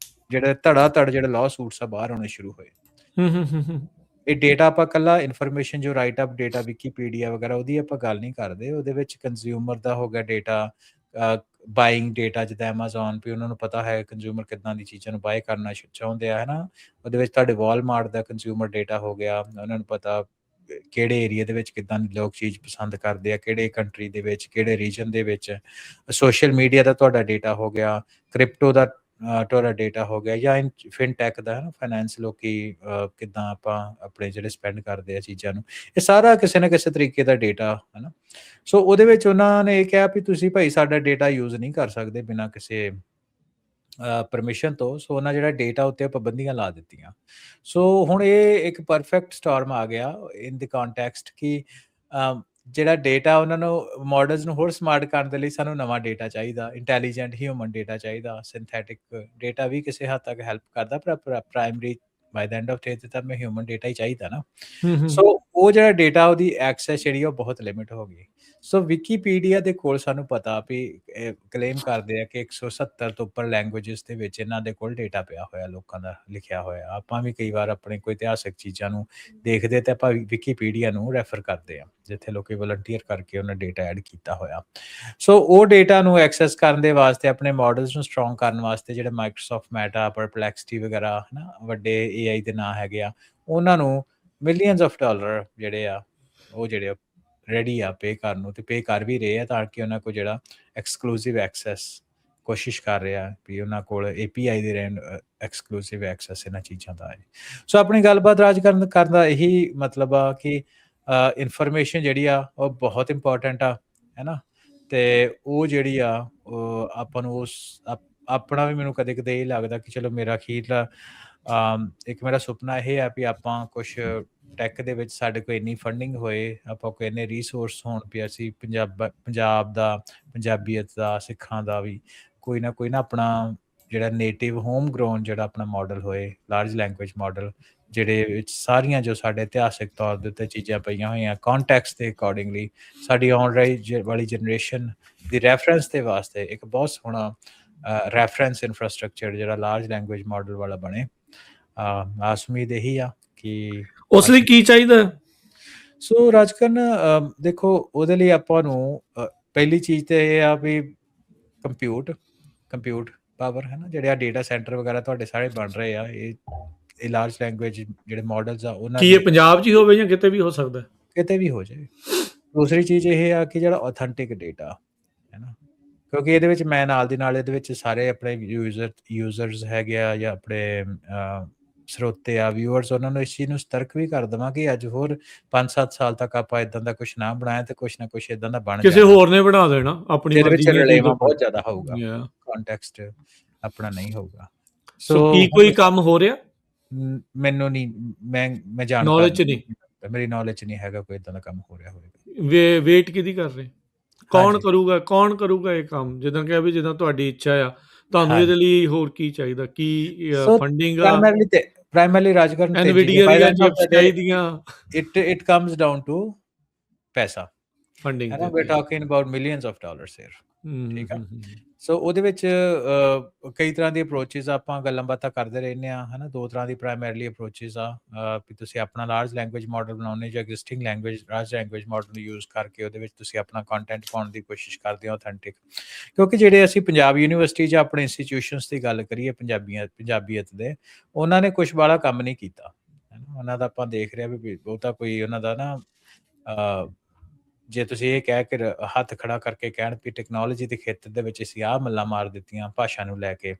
ਜਿਹੜੇ ਧੜਾ ਧੜ ਜਿਹੜੇ ਲਾਅ ਸੂਟਸ ਆ ਬਾਹਰ ਆਉਣੇ ਸ਼ੁਰੂ ਹੋਏ। ਹੂੰ, ਹੂੰ, ਹੂੰ, ਹੂੰ। ਇਹ ਡੇਟਾ ਆਪਾਂ ਕੱਲਾ ਇਨਫੋਰਮੇਸ਼ਨ ਜੋ ਰਾਈਟ ਅਪ ਡੇਟਾ ਵਿਕੀਪੀਡੀਆ ਵਗੈਰਾ ਉਹਦੀ ਆਪਾਂ ਗੱਲ ਨਹੀਂ ਕਰਦੇ। ਉਹਦੇ ਵਿੱਚ ਕੰਜ਼ਿਊਮਰ ਦਾ ਹੋ ਗਿਆ ਡੇਟਾ, ਬਾਇੰਗ ਡੇਟਾ, ਜਿੱਦਾਂ ਐਮਾਜ਼ੋਨ ਵੀ ਉਹਨਾਂ ਨੂੰ ਪਤਾ ਹੈ ਕੰਜ਼ਿਊਮਰ ਕਿੱਦਾਂ ਦੀ ਚੀਜ਼ਾਂ ਨੂੰ ਬਾਏ ਕਰਨਾ ਚਾਹੁੰਦੇ ਆ, ਹੈ ਨਾ। ਉਹਦੇ ਵਿੱਚ ਤੁਹਾਡੇ ਵਾਲਮਾਰਟ ਦਾ ਕੰਜ਼ਿਊਮਰ ਡੇਟਾ ਹੋ ਗਿਆ, ਉਹਨਾਂ ਨੂੰ ਪਤਾ ਕਿਹੜੇ ਏਰੀਆ ਦੇ ਵਿੱਚ ਕਿੱਦਾਂ ਦੀ ਲੋਕ ਚੀਜ਼ ਪਸੰਦ ਕਰਦੇ ਆ, ਕਿਹੜੇ ਕੰਟਰੀ ਦੇ ਵਿੱਚ, ਕਿਹੜੇ ਰੀਜਨ ਦੇ ਵਿੱਚ। ਸੋਸ਼ਲ ਮੀਡੀਆ ਦਾ ਤੁਹਾਡਾ ਡੇਟਾ ਹੋ ਗਿਆ, ਕ੍ਰਿਪਟੋ ਦਾ ਤੁਹਾਡਾ ਡੇਟਾ ਹੋ ਗਿਆ, ਜਾਂ ਫਿਨਟੈਕ ਦਾ, ਹੈ ਨਾ, ਫਾਈਨੈਂਸ ਲੋਕੀ ਕਿੱਦਾਂ ਆਪਾਂ ਆਪਣੇ ਜਿਹੜੇ ਸਪੈਂਡ ਕਰਦੇ ਆ ਚੀਜ਼ਾਂ ਨੂੰ, ਇਹ ਸਾਰਾ ਕਿਸੇ ਨਾ ਕਿਸੇ ਤਰੀਕੇ ਦਾ ਡੇਟਾ, ਹੈ ਨਾ। ਸੋ ਉਹਦੇ ਵਿੱਚ ਉਹਨਾਂ ਨੇ ਇਹ ਕਿਹਾ ਵੀ ਤੁਸੀਂ ਭਾਈ ਸਾਡਾ ਡੇਟਾ ਯੂਜ਼ ਨਹੀਂ ਕਰ ਸਕਦੇ ਬਿਨਾਂ ਕਿਸੇ ਪਰਮਿਸ਼ਨ ਤੋਂ। ਸੋ ਉਹਨਾਂ ਜਿਹੜਾ ਡੇਟਾ ਉੱਤੇ ਪਾਬੰਦੀਆਂ ਲਾ ਦਿੱਤੀਆਂ। ਸੋ ਹੁਣ ਇਹ ਇੱਕ ਪਰਫੈਕਟ ਸਟਾਰਮ ਆ ਗਿਆ ਇਨ ਦੀ ਕੰਟੈਕਸਟ ਕਿ ਜਿਹੜਾ ਡੇਟਾ ਉਹਨਾਂ ਨੂੰ ਮਾਡਲਸ ਨੂੰ ਹੋਰ ਸਮਾਰਟ ਕਰਨ ਦੇ ਲਈ ਸਾਨੂੰ ਨਵਾਂ ਡੇਟਾ ਚਾਹੀਦਾ, ਇੰਟੈਲੀਜੈਂਟ ਹਿਊਮਨ ਡੇਟਾ ਚਾਹੀਦਾ। ਸਿੰਥੈਟਿਕ ਡੇਟਾ ਵੀ ਕਿਸੇ ਹੱਦ ਤੱਕ ਹੈਲਪ ਕਰਦਾ, ਪਰ primary by the end of day ਤੇ ਤਾਂ ਮੈਂ ਹਿਊਮਨ ਡੇਟਾ ਹੀ ਚਾਹੀਦਾ ਨਾ। ਹੂੰ, ਹੂੰ। ਸੋ ਉਹ ਜਿਹੜਾ ਡੇਟਾ ਉਹਦੀ ਐਕਸੈਸ ਜਿਹੜੀ ਉਹ ਬਹੁਤ ਲਿਮਿਟ ਹੋ ਗਈ। ਸੋ ਵਿਕੀਪੀਡੀਆ ਦੇ ਕੋਲ ਸਾਨੂੰ ਪਤਾ ਵੀ ਕਲੇਮ ਕਰਦੇ ਆ ਕਿ 170 ਤੋਂ ਉੱਪਰ ਲੈਂਗੁਏਜਸ ਦੇ ਵਿੱਚ ਇਹਨਾਂ ਦੇ ਕੋਲ ਡੇਟਾ ਪਿਆ ਹੋਇਆ, ਲੋਕਾਂ ਦਾ ਲਿਖਿਆ ਹੋਇਆ। ਆਪਾਂ ਵੀ ਕਈ ਵਾਰ ਆਪਣੇ ਕੋਈ ਇਤਿਹਾਸਕ ਚੀਜ਼ਾਂ ਨੂੰ ਦੇਖਦੇ ਤੇ ਆਪਾਂ ਵਿਕੀਪੀਡੀਆ ਨੂੰ ਰੈਫਰ ਕਰਦੇ ਆ, ਜਿੱਥੇ ਲੋਕੀ ਵਲੰਟੀਅਰ ਕਰਕੇ ਉਹਨਾਂ ਡੇਟਾ ਐਡ ਕੀਤਾ ਹੋਇਆ। ਸੋ ਉਹ ਡੇਟਾ ਨੂੰ ਐਕਸੈਸ ਕਰਨ ਦੇ ਵਾਸਤੇ, ਆਪਣੇ ਮਾਡਲਸ ਨੂੰ ਸਟਰੋਂਗ ਕਰਨ ਵਾਸਤੇ, ਜਿਹੜੇ ਮਾਈਕਰੋਸਾਫਟ ਮੈਟਾ, ਪਰਪਲੈਕਸਿਟੀ ਵਗੈਰਾ, ਹੈ ਨਾ, ਵੱਡੇ AI ਦੇ ਨਾਂ ਹੈਗੇ ਆ, ਉਹਨਾਂ ਨੂੰ ਮਿਲੀਅਨਸ ਆਫ ਡਾਲਰ ਜਿਹੜੇ ਆ ਉਹ ਜਿਹੜੇ ਰੈਡੀ ਆ ਪੇ ਕਰਨ ਨੂੰ, ਤੇ ਪੇ ਕਰ ਵੀ ਰਹੇ ਆ, ਤਾਂ ਕਿ ਉਹਨਾਂ ਕੋਲ ਜਿਹੜਾ ਐਕਸਕਲੂਸਿਵ ਐਕਸੈਸ ਕੋਸ਼ਿਸ਼ ਕਰ ਰਿਹਾ ਵੀ ਉਹਨਾਂ ਕੋਲ API ਦੇ ਰਹਿਣ ਐਕਸਕਲੂਸਿਵ ਐਕਸੈਸ ਇਹਨਾਂ ਚੀਜ਼ਾਂ ਦਾ ਹੈ। ਸੋ ਆਪਣੀ ਗੱਲਬਾਤ ਰਾਜ ਕਰਨ ਦਾ ਇਹੀ ਮਤਲਬ ਆ ਕਿ ਇਨਫੋਰਮੇਸ਼ਨ ਜਿਹੜੀ ਆ ਉਹ ਬਹੁਤ ਇੰਪੋਰਟੈਂਟ ਆ, ਹੈ ਨਾ। ਤੇ ਉਹ ਜਿਹੜੀ ਆ ਉਹ ਆਪਾਂ ਨੂੰ ਆਪਣਾ ਵੀ ਮੈਨੂੰ ਕਦੇ ਕਦੇ ਇਹ ਲੱਗਦਾ ਕਿ ਚਲੋ ਮੇਰਾ ਅਖੀਰਲਾ ਇੱਕ ਮੇਰਾ ਸੁਪਨਾ ਇਹ ਹੈ ਵੀ ਆਪਾਂ ਕੁਛ ਟੈਕ ਦੇ ਵਿੱਚ ਸਾਡੇ ਕੋਲ ਇੰਨੀ ਫੰਡਿੰਗ ਹੋਏ, ਆਪਾਂ ਕੋਲ ਇੰਨੇ ਰਿਸੋਰਸ ਹੋਣ ਵੀ ਅਸੀਂ ਪੰਜਾਬ ਦਾ, ਪੰਜਾਬੀਅਤ ਦਾ, ਸਿੱਖਾਂ ਦਾ ਵੀ ਕੋਈ ਨਾ ਆਪਣਾ ਜਿਹੜਾ ਨੇਟਿਵ ਹੋਮ ਗਰੋਨ ਜਿਹੜਾ ਆਪਣਾ ਮਾਡਲ ਹੋਏ, ਲਾਰਜ ਲੈਂਗੁਏਜ ਮਾਡਲ, ਜਿਹੜੇ ਵਿੱਚ ਸਾਰੀਆਂ ਜੋ ਸਾਡੇ ਇਤਿਹਾਸਿਕ ਤੌਰ ਦੇ ਉੱਤੇ ਚੀਜ਼ਾਂ ਪਈਆਂ ਹੋਈਆਂ ਕੰਟੈਕਸਟ ਦੇ ਅਕੋਰਡਿੰਗਲੀ ਸਾਡੀ ਆਉਣ ਵਾਲੀ ਜਨਰੇਸ਼ਨ ਦੀ ਰੈਫਰੈਂਸ ਦੇ ਵਾਸਤੇ ਇੱਕ ਬਹੁਤ ਸੋਹਣਾ ਰੈਫਰੈਂਸ ਇਨਫਰਾਸਟ੍ਰਕਚਰ ਜਿਹੜਾ ਲਾਰਜ ਲੈਂਗੁਏਜ ਮਾਡਲ ਵਾਲਾ ਬਣੇ। ਆਸ ਉਮੀਦ ਇਹੀ ਆ ਕਿ ਉਸ ਲਈ ਕੀ ਚਾਹੀਦਾ? ਸੋ ਰਾਜਕਰਨ ਦੇਖੋ, ਉਹਦੇ ਲਈ ਆਪਾਂ ਨੂੰ ਪਹਿਲੀ ਚੀਜ਼ ਤੇ ਇਹ ਆ ਵੀ ਕੰਪਿਊਟ ਪਾਵਰ, ਹੈ ਨਾ। ਜਿਹੜੇ ਆ ਡੇਟਾ ਸੈਂਟਰ ਵਗੈਰਾ ਤੁਹਾਡੇ ਸਾਰੇ ਬਣ ਰਹੇ ਆ, ਇਹ ਲਾਰਜ ਲੈਂਗੁਏਜ ਜਿਹੜੇ ਮਾਡਲਸ ਆ ਉਹਨਾਂ ਕੀ ਇਹ ਪੰਜਾਬ 'ਚ ਹੀ ਹੋਵੇ ਜਾਂ ਕਿਤੇ ਵੀ ਹੋ ਸਕਦਾ? ਕਿਤੇ ਵੀ ਹੋ ਜਾਏ। ਦੂਸਰੀ ਚੀਜ਼ ਇਹ ਆ ਕਿ ਜਿਹੜਾ ਆਥੈਂਟਿਕ ਡੇਟਾ, ਹੈ ਨਾ, ਕਿਉਂਕਿ ਇਹਦੇ ਵਿੱਚ ਮੈਂ ਨਾਲ ਦੀ ਨਾਲ ਇਹਦੇ ਵਿੱਚ ਸਾਰੇ ਆਪਣੇ ਯੂਜ਼ਰਸ ਹੈਗੇ ਆ ਜਾਂ ਆਪਣੇ ਸਰੋਤੇ ਆ, ਵਿਊਅਰਸ, ਉਹਨਾਂ ਨੂੰ ਇਸ ਚੀਜ਼ ਨੂੰ ਸਤਰਕ ਵੀ ਕਰ ਦੇਵਾਂ ਕਿ ਅੱਜ ਹੋਰ 5-7 ਸਾਲ ਤੱਕ ਆਪਾਂ ਇਦਾਂ ਦਾ ਕੁਛ ਨਾ ਬਣਾਇਆ ਤੇ ਕੁਛ ਨਾ ਕੁਛ ਇਦਾਂ ਦਾ ਬਣ ਕਿਸੇ ਹੋਰ ਨੇ ਬਣਾ ਦੇਣਾ ਆਪਣੀ ਜਿਹਦੇ ਮਰਜ਼ੀ ਵਿੱਚ ਦੀਆਂ ਰਲੇਵਾਂ ਚੀਜ਼ਾਂ। ਬਹੁਤ ਜ਼ਿਆਦਾ ਹੋਊਗਾ, Yeah. ਕੰਟੈਕਸਟ ਆਪਣਾ ਨਹੀਂ ਹੋਊਗਾ। ਸੋ ਕੀ ਕੋਈ ਕੰਮ ਹੋ ਰਿਹਾ? ਮੈਨੂੰ ਨਹੀਂ, ਮੈਂ ਜਾਣਦਾ ਨੌਲੇਜ ਨਹੀਂ, ਮੇਰੀ ਨੌਲੇਜ ਨਹੀਂ ਹੈਗਾ ਕੋਈ ਇਦਾਂ ਦਾ ਕੰਮ ਹੋ ਰਿਹਾ ਹੋਵੇਗਾ। ਵੇਟ ਕਿਹਦੀ ਕਰ ਰਹੇ? ਕੌਣ ਕਰੂਗਾ ਇਹ ਕੰਮ? ਜਿੱਦਾਂ ਕਿ ਵੀ ਜਿੱਦਾਂ ਤੁਹਾਡੀ ਇੱਛਾ ਆ, ਤੁਹਾਨੂੰ ਇਹਦੇ ਲਈ ਹੋਰ ਕੀ ਚਾਹੀਦਾ? ਕੀ ਫੰਡਿੰਗ ਆ? ਪ੍ਰਾਇਮਰਲੀ Rajkaran it comes down to ਪੈਸਾ, ਫੰਡਿੰਗ, ਹੈ ਨਾ। we're talking about millions of dollars here, ਠੀਕ ਆ। ਸੋ ਉਹਦੇ ਵਿੱਚ ਕਈ ਤਰ੍ਹਾਂ ਦੀ ਅਪਰੋਚਿਸ ਆਪਾਂ ਗੱਲਾਂ ਬਾਤਾਂ ਕਰਦੇ ਰਹਿੰਦੇ ਆ, ਹੈ ਨਾ। ਦੋ ਤਰ੍ਹਾਂ ਦੀ ਪ੍ਰਾਇਮਰਲੀ ਅਪਰੋਚਿਸ ਆ ਵੀ ਤੁਸੀਂ ਆਪਣਾ ਲਾਰਜ ਲੈਂਗੁਏਜ ਮਾਡਲ ਬਣਾਉਣੇ ਜਾਂ ਐਗਜ਼ਿਸਟਿੰਗ ਲਾਰਜ ਲੈਂਗੁਏਜ ਮਾਡਲ ਨੂੰ ਯੂਜ਼ ਕਰਕੇ ਉਹਦੇ ਵਿੱਚ ਤੁਸੀਂ ਆਪਣਾ ਕੰਟੈਂਟ ਪਾਉਣ ਦੀ ਕੋਸ਼ਿਸ਼ ਕਰਦੇ ਹੋ ਆਥੈਂਟਿਕ। ਕਿਉਂਕਿ ਜਿਹੜੇ ਅਸੀਂ ਪੰਜਾਬ ਯੂਨੀਵਰਸਿਟੀ ਜਾਂ ਆਪਣੇ ਇੰਸਟੀਟਿਊਸ਼ਨਸ ਦੀ ਗੱਲ ਕਰੀਏ ਪੰਜਾਬੀਅਤ ਦੇ, ਉਹਨਾਂ ਨੇ ਕੁਛ ਵਾਲਾ ਕੰਮ ਨਹੀਂ ਕੀਤਾ, ਹੈ ਨਾ। ਉਹਨਾਂ ਦਾ ਆਪਾਂ ਦੇਖ ਰਹੇ ਹਾਂ ਵੀ ਉਹ ਤਾਂ ਕੋਈ ਉਹਨਾਂ ਦਾ ਨਾ ਜੇ ਤੁਸੀਂ ਇਹ ਕਹਿ ਕੇ ਹੱਥ ਖੜਾ ਕਰਕੇ ਕਹਿਣ ਵੀ ਟੈਕਨੋਲੋਜੀ ਦੇ ਖੇਤਰ ਦੇ ਵਿੱਚ ਅਸੀਂ ਆਹ ਮੱਲਾਂ ਮਾਰ ਦਿੱਤੀਆਂ ਭਾਸ਼ਾ ਨੂੰ ਲੈ ਕੇ,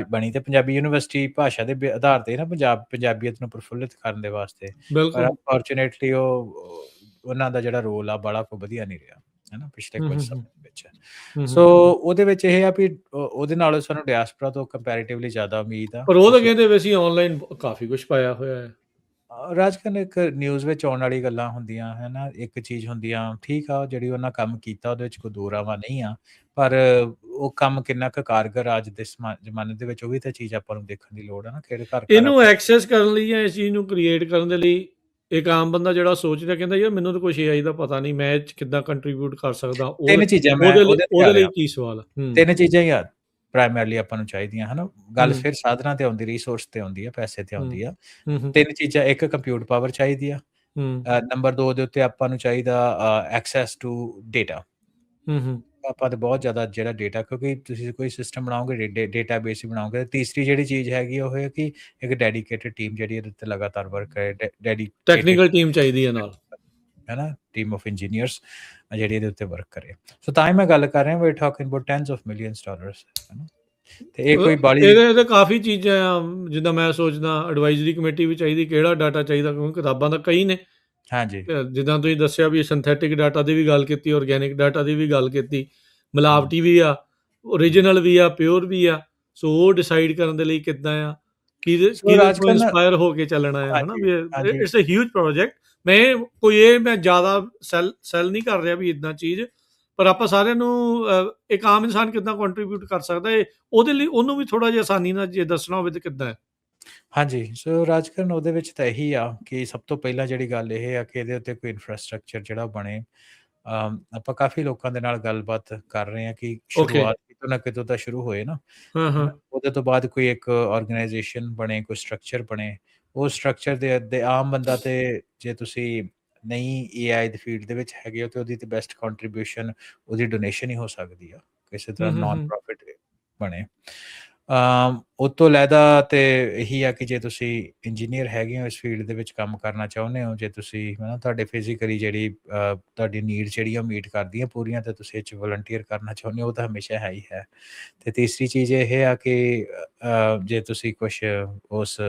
ਬਣੀ ਤੇ ਪੰਜਾਬੀ ਯੂਨੀਵਰਸਿਟੀ ਭਾਸ਼ਾ ਦੇ ਆਧਾਰ ਤੇ ਨਾ ਪੰਜਾਬੀਅਤ ਨੂੰ ਪ੍ਰਫੁੱਲਿਤ ਕਰਨ ਦੇ ਵਾਸਤੇ, ਪਰ ਬਿਲਕੁਲ। ਅਨਫੋਰਚੂਨੇਟਲੀ ਉਹਨਾਂ ਦਾ ਜਿਹੜਾ ਰੋਲ ਆ ਬੜਾ ਕੋਈ ਵਧੀਆ ਨਹੀਂ ਰਿਹਾ ਹੈ ਨਾ ਪਿਛਲੇ ਹੂੰ, ਕੁਝ ਹੂੰ, ਸਮੇਂ ਹੂੰ, ਵਿੱਚ। ਹੂੰ, ਸੋ ਹੂੰ। ਉਹਦੇ ਵਿੱਚ ਇਹ ਆ ਵੀ ਉਹਦੇ ਨਾਲੋਂ ਸਾਨੂੰ ਡਾਇਸਪੋਰਾ ਤੋਂ ਕੰਪੈਰੀਟਿਵਲੀ ਜ਼ਿਆਦਾ ਉਮੀਦ ਆ। ਪਰ ਉਹ ਤਾਂ ਕਹਿੰਦੇ ਵੀ ਅਸੀਂ ਆਨਲਾਈਨ ਕਾਫੀ ਕੁਝ ਪਾਇਆ ਹੋਇਆ ਹੈ। ਰਾਜਕਰਨ ਇੱਕ ਨਿਊਜ਼ ਵਿੱਚ ਆਉਣ ਵਾਲੀ ਗੱਲਾਂ ਹੁੰਦੀਆਂ ਹੈ ਨਾ, ਇੱਕ ਚੀਜ਼ ਹੁੰਦੀਆਂ ਠੀਕ ਆ ਜਿਹੜੀ ਉਹਨਾਂ ਕੰਮ ਕੀਤਾ ਉਹਦੇ ਵਿੱਚ ਕੋਈ ਦੋ ਰਾਵਾਂ ਨਹੀਂ ਆ, ਪਰ ਉਹ ਕੰਮ ਕਿੰਨਾ ਕੁ ਕਾਰਗਰ ਅੱਜ ਦੇ ਜ਼ਮਾਨੇ ਦੇ ਵਿੱਚ ਉਹ ਵੀ ਤਾਂ ਚੀਜ਼ ਆਪਾਂ ਨੂੰ ਦੇਖਣ ਦੀ ਲੋੜ ਹੈ ਨਾ, ਕਿਹੜੇ ਘਰ ਇਹਨੂੰ ਐਕਸੈਸ ਕਰਨ ਲਈ ਜਾਂ ਇਸ ਚੀਜ਼ ਨੂੰ ਕ੍ਰੀਏਟ ਕਰਨ ਦੇ ਲਈ ਇੱਕ ਆਮ ਬੰਦਾ ਜਿਹੜਾ ਸੋਚਦਾ ਕਹਿੰਦਾ ਯਾਰ ਮੈਨੂੰ ਤਾਂ ਕੁਛ AI ਦਾ ਪਤਾ ਨਹੀਂ, ਮੈਂ ਇਹ 'ਚ ਕਿੱਦਾਂ ਕੰਟਰੀਬਿਊਟ ਕਰ ਸਕਦਾ, ਤਿੰਨ ਚੀਜ਼ਾਂ ਮੈਂ ਉਹਦੇ ਲਈ ਕੀ ਸਵਾਲ ਆ? ਤਿੰਨ ਚੀਜ਼ਾਂ ਹੀ ਪ੍ਰਾਇਮਰਲੀ ਆਪਾਂ ਨੂੰ ਚਾਹੀਦੀਆਂ ਹਨਾ। ਗੱਲ ਹੂੰ। ਫਿਰ ਸਾਧਨਾਂ ਤੇ ਆਉਂਦੀ, ਰਿਸੋਰਸ ਤੇ ਆਉਂਦੀ ਆ, ਪੈਸੇ ਤੇ ਆਉਂਦੀ ਆ। ਹੂੰ, ਹੂੰ, ਤਿੰਨ ਚੀਜ਼ਾਂ, ਇੱਕ ਕੰਪਿਊਟ ਪਾਵਰ ਚਾਹੀਦੀ ਆ, ਹੂੰ, ਨੰਬਰ 2 ਦੇ ਉੱਤੇ ਆਪਾਂ ਨੂੰ ਚਾਹੀਦਾ ਐਕਸੈਸ ਟੂ ਡੇਟਾ। ਹੂੰ, ਹੂੰ, ਆਪਾਂ ਤੇ ਬਹੁਤ ਜ਼ਿਆਦਾ ਜਿਹੜਾ ਡੇਟਾ, ਕਿਉਂਕਿ ਤੁਸੀਂ ਕੋਈ ਸਿਸਟਮ ਬਣਾਓਗੇ, ਡੇਟਾਬੇਸ ਹੀ ਬਣਾਓਗੇ। ਤੀਸਰੀ ਜਿਹੜੀ ਚੀਜ਼ ਹੈਗੀ ਉਹ ਹੈ ਕਿ ਇੱਕ ਡੈਡੀਕੇਟਿਡ ਟੀਮ ਜਿਹੜੀ ਇਹਦੇ ਉੱਤੇ ਲਗਾਤਾਰ ਵਰਕ ਕਰੇ, ਟੈਕਨੀਕਲ ਟੀਮ ਚਾਹੀਦੀ ਹੈ ਨਾਲ, ਹੈ ਨਾ, ਟੀਮ ਆਫ ਇੰਜੀਨੀਅਰਸ ਜਿਹੜੀ ਇਹਦੇ ਉੱਤੇ ਵਰਕ ਕਰੇ। ਸੋ ਤਾਂ ਹੀ ਮੈਂ ਗੱਲ ਕਰ ਰਿਹਾ, we talking about tens of millions dollars, ਹੈ ਨਾ। ਤੇ ਇਹ ਕੋਈ ਬਾਲੀ ਇਹਦੇ ਕਾਫੀ ਚੀਜ਼ਾਂ ਆ, ਜਿੱਦਾਂ ਮੈਂ ਸੋਚਦਾ ਐਡਵਾਈਜ਼ਰੀ ਕਮੇਟੀ ਵੀ ਚਾਹੀਦੀ, ਕਿਹੜਾ ਡਾਟਾ ਚਾਹੀਦਾ, ਕਿਉਂਕਿ ਕਿਤਾਬਾਂ ਤਾਂ ਕਈ ਨੇ। ਹਾਂਜੀ, ਜਿੱਦਾਂ ਤੁਸੀਂ ਦੱਸਿਆ ਵੀ ਸਿੰਥੈਟਿਕ ਡਾਟਾ ਦੀ ਵੀ ਗੱਲ ਕੀਤੀ, ਆਰਗੈਨਿਕ ਡਾਟਾ ਦੀ ਵੀ ਗੱਲ ਕੀਤੀ, ਮਿਲਾਵਟੀ ਵੀ ਆ, ਓਰੀਜਨਲ ਵੀ ਆ, ਪਿਓਰ ਵੀ ਆ। ਸੋ ਉਹ ਡਿਸਾਈਡ ਕਰਨ ਦੇ ਲਈ ਕਿੱਦਾਂ ਆ, ਕਿਹਦੇ ਤੋਂ ਇੰਸਪਾਇਰ ਹੋ ਕੇ ਚੱਲਣਾ ਆ, ਹੈ ਨਾ। ਵੀ ਇਟਸ ਅ ਹਿਊਜ ਪ੍ਰੋਜੈਕਟ। ਮੈਂ ਜ਼ਿਆਦਾ ਸੈਲ ਨਹੀਂ ਕਰ ਰਿਹਾ ਵੀ ਇੱਦਾਂ ਚੀਜ਼, ਪਰ ਆਪਾਂ ਸਾਰਿਆਂ ਨੂੰ ਇੱਕ ਆਮ ਇਨਸਾਨ ਕਿੱਦਾਂ ਕੰਟਰੀਬਿਊਟ ਕਰ ਸਕਦਾ ਹੈ, ਉਹਦੇ ਲਈ ਉਹਨੂੰ ਵੀ ਥੋੜ੍ਹਾ ਜਿਹਾ ਆਸਾਨੀ ਨਾਲ ਜੇ ਦੱਸਣਾ ਹੋਵੇ ਤਾਂ ਕਿੱਦਾਂ ਹੈ? ਹਾਂਜੀ, ਸੋ ਰਾਜਕਰਨ ਉਹਦੇ ਵਿੱਚ ਤਾਂ ਇਹੀ ਆ ਕਿ ਸਭ ਤੋਂ ਪਹਿਲਾਂ ਜਿਹੜੀ ਗੱਲ ਇਹ ਆ ਕਿ ਇਹਦੇ ਉੱਤੇ ਕੋਈ ਇਨਫਰਾਸਟ੍ਰਕਚਰ ਜਿਹੜਾ ਬਣੇ। ਆਪਾਂ ਕਾਫੀ ਲੋਕਾਂ ਦੇ ਨਾਲ ਗੱਲਬਾਤ ਕਰ ਰਹੇ ਹਾਂ ਕਿ ਸ਼ੁਰੂਆਤ ਕਿਤੋਂ ਨਾ ਕਿਤੋਂ ਤਾਂ ਸ਼ੁਰੂ ਹੋਏ ਨਾ, ਉਹਦੇ ਤੋਂ ਬਾਅਦ ਕੋਈ ਇੱਕ ਆਰਗੇਨਾਈਜੇਸ਼ਨ ਬਣੇ, ਕੋਈ ਸਟਰਕਚਰ ਬਣੇ। ਉਹ ਸਟਰਕਚਰ ਦੇ ਆਮ ਬੰਦਾ ਤੇ ਜੇ ਤੁਸੀਂ ਨਹੀਂ AI ਦੀ ਫੀਲਡ ਦੇ ਵਿੱਚ ਹੈਗੇ ਹੋ ਤੇ ਉਹਦੀ ਤੇ ਬੈਸਟ ਕੰਟਰੀਬਿਊਸ਼ਨ ਉਹਦੀ ਡੋਨੇਸ਼ਨ ਹੀ ਹੋ ਸਕਦੀ ਆ, ਕਿਸੇ ਤਰ੍ਹਾਂ ਨਾਨ ਪ੍ਰੋਫਿਟ ਬਣੇ। ਉਹ ਤੋਂ ਲੈਦਾ ਤੇ ਇਹੀ ਆ ਕਿ ਜੇ ਤੁਸੀਂ ਇੰਜੀਨੀਅਰ ਹੈਗੇ ਹੋ, ਇਸ ਫੀਲਡ ਦੇ ਵਿੱਚ ਕੰਮ ਕਰਨਾ ਚਾਹੁੰਦੇ ਹੋ, ਜੇ ਤੁਸੀਂ ਹੈ ਨਾ ਤੁਹਾਡੇ ਫਿਜ਼ੀਕਲੀ ਜਿਹੜੀ ਤੁਹਾਡੀ ਨੀਡ ਜਿਹੜੀ ਉਹ ਮੀਟ ਕਰਦੀਆਂ ਪੂਰੀਆਂ, ਤੇ ਤੁਸੀਂ ਇਹ 'ਚ ਵਲੰਟੀਅਰ ਕਰਨਾ ਚਾਹੁੰਦੇ ਹੋ, ਉਹ ਤਾਂ ਹਮੇਸ਼ਾ ਹੈ ਹੀ ਹੈ। ਤੇ ਤੀਸਰੀ ਚੀਜ਼ ਇਹ ਆ ਕਿ ਜੇ ਤੁਸੀਂ ਕੁਛ ਉਸ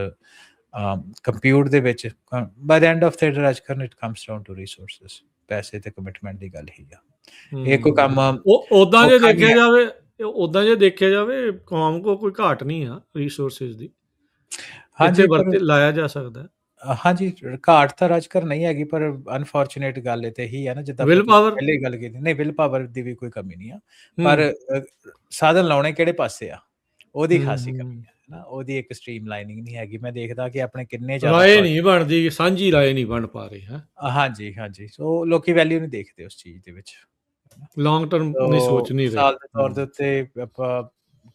ਕੰਪਿਊਟ ਦੇ ਵਿੱਚ by the end of the day Rajkaran it comes down to resources, ਪੈਸੇ ਤੇ ਕਮਿਟਮੈਂਟ ਦੀ ਗੱਲ ਹੀ ਆ। ਇਹ ਕੋਈ ਕੰਮ ਉਦਾਂ ਜੇ ਦੇਖਿਆ ਜਾਵੇ ਕੌਮ ਕੋ ਕੋਈ ਘਾਟ ਨਹੀਂ ਆ ਰਿਸੋਰਸਿਸ ਦੀ, ਹਾਂਜੀ ਲਾਇਆ ਜਾ ਸਕਦਾ। ਹਾਂਜੀ, ਘਾਟ ਤਾਂ ਰਾਜਕਰਨ ਨਹੀਂ ਹੈਗੀ, ਪਰ ਅਨਫੋਰਚੂਨੇਟ ਗੱਲ ਇਹ ਤੇ ਹੀ ਹੈ ਨਾ, ਜਿੱਦਾਂ ਪਹਿਲੇ ਗੱਲ ਕੀਤੀ, ਨਹੀਂ ਵਿਲ ਪਾਵਰ ਦੀ ਵੀ ਕੋਈ ਕਮੀ ਨਹੀਂ ਆ, ਪਰ ਸਾਧਨ ਲਾਉਣੇ ਕਿਹੜੇ ਪਾਸੇ ਆ ਉਹਦੀ ਖਾਸੀ ਕਮੀ ਹੈ ਨਾ, ਉਹਦੀ ਇੱਕ ਸਟ੍ਰੀਮ ਲਾਈਨਿੰਗ ਨਹੀਂ ਹੈਗੀ। ਮੈਂ ਦੇਖਦਾ ਕਿ ਆਪਣੇ ਕਿੰਨੇ ਜ਼ਿਆਦਾ ਰਾਏ ਨਹੀਂ ਬਣਦੀ, ਸਾਂਝੀ ਰਾਏ ਨਹੀਂ ਬਣ ਪਾ ਰਹੀ ਹੈ। ਹਾਂਜੀ, ਸੋ ਲੋਕੀ ਵੈਲਿਊ ਨਹੀਂ ਦੇਖਦੇ ਉਸ ਚੀਜ਼ ਦੇ ਵਿੱਚ, ਲੌਂਗ ਟਰਮ ਨਹੀਂ ਸੋਚ ਨਹੀਂ ਰਹੇ। ਮਿਸਾਲ ਦੇ ਤੌਰ ਦੇ ਉੱਤੇ ਆਪਾਂ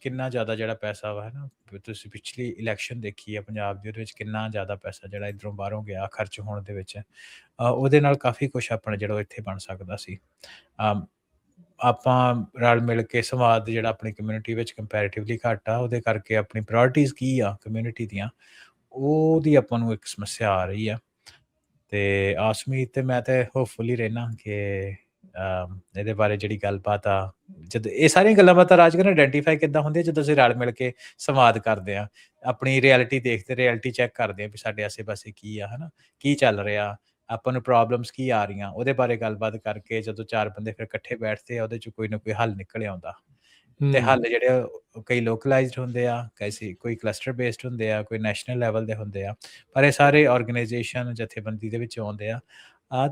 ਕਿੰਨਾ ਜ਼ਿਆਦਾ ਜਿਹੜਾ ਪੈਸਾ ਵਾ ਹੈ ਨਾ, ਤੁਸੀਂ ਪਿਛਲੀ ਇਲੈਕਸ਼ਨ ਦੇਖੀ ਆ ਪੰਜਾਬ ਦੀ, ਉਹਦੇ ਵਿੱਚ ਕਿੰਨਾ ਜ਼ਿਆਦਾ ਪੈਸਾ ਜਿਹੜਾ ਇੱਧਰੋਂ ਬਾਹਰੋਂ ਗਿਆ ਖਰਚ ਹੋਣ ਦੇ ਵਿੱਚ, ਉਹਦੇ ਨਾਲ ਕਾਫੀ ਕੁਛ ਆਪਣਾ ਜਿਹੜਾ ਇੱਥੇ ਬਣ ਸਕਦਾ ਸੀ। ਆਪਾਂ ਰਲ ਮਿਲ ਕੇ ਸੰਵਾਦ ਜਿਹੜਾ ਆਪਣੀ ਕਮਿਊਨਿਟੀ ਵਿੱਚ ਕੰਪੈਰੀਟਿਵਲੀ ਘੱਟ ਆ, ਉਹਦੇ ਕਰਕੇ ਆਪਣੀ ਪ੍ਰਾਇੋਰਟੀਜ਼ ਕੀ ਆ ਕਮਿਊਨਿਟੀ ਦੀਆਂ, ਉਹਦੀ ਆਪਾਂ ਨੂੰ ਇੱਕ ਸਮੱਸਿਆ ਆ ਰਹੀ ਆ। ਤੇ ਆਸਮੀਤ ਤੇ ਮੈਂ ਤੇ ਹੋਪਫੁਲੀ ਰਹਿਣਾ ਕਿ ਇਹਦੇ ਬਾਰੇ ਜਿਹੜੀ ਗੱਲਬਾਤ ਆ, ਜਦੋਂ ਇਹ ਸਾਰੀਆਂ ਗੱਲਾਂ ਬਾਤਾਂ ਰਾਜਕਰਨ ਆਇਡੈਂਟੀਫਾਈ ਕਿੱਦਾਂ ਹੁੰਦੀਆਂ, ਜਦੋਂ ਅਸੀਂ ਰਲ ਮਿਲ ਕੇ ਸੰਵਾਦ ਕਰਦੇ ਹਾਂ, ਆਪਣੀ ਰਿਐਲਿਟੀ ਦੇਖਦੇ, ਰਿਐਲਿਟੀ ਚੈੱਕ ਕਰਦੇ ਹਾਂ ਵੀ ਸਾਡੇ ਆਸੇ ਪਾਸੇ ਕੀ ਆ, ਹੈ ਨਾ, ਕੀ ਚੱਲ ਰਿਹਾ, ਆਪਾਂ ਨੂੰ ਪ੍ਰੋਬਲਮਸ ਕੀ ਆ ਰਹੀਆਂ, ਉਹਦੇ ਬਾਰੇ ਗੱਲਬਾਤ ਕਰਕੇ ਜਦੋਂ ਚਾਰ ਬੰਦੇ ਫਿਰ ਇਕੱਠੇ ਬੈਠਦੇ ਆ, ਉਹਦੇ 'ਚ ਕੋਈ ਨਾ ਕੋਈ ਹੱਲ ਨਿਕਲ ਆਉਂਦਾ। ਤੇ ਹੱਲ ਜਿਹੜੇ ਕਈ ਲੋਕਲਾਈਜ਼ਡ ਹੁੰਦੇ ਆ, ਕੋਈ ਕਲਸਟਰ ਬੇਸਡ ਹੁੰਦੇ ਆ, ਕੋਈ ਨੈਸ਼ਨਲ ਲੈਵਲ ਦੇ ਹੁੰਦੇ ਆ, ਪਰ ਇਹ ਸਾਰੇ ਆਰਗੇਨਾਈਜੇਸ਼ਨ ਜਥੇਬੰਦੀ ਦੇ ਵਿੱਚ ਆਉਂਦੇ ਆ।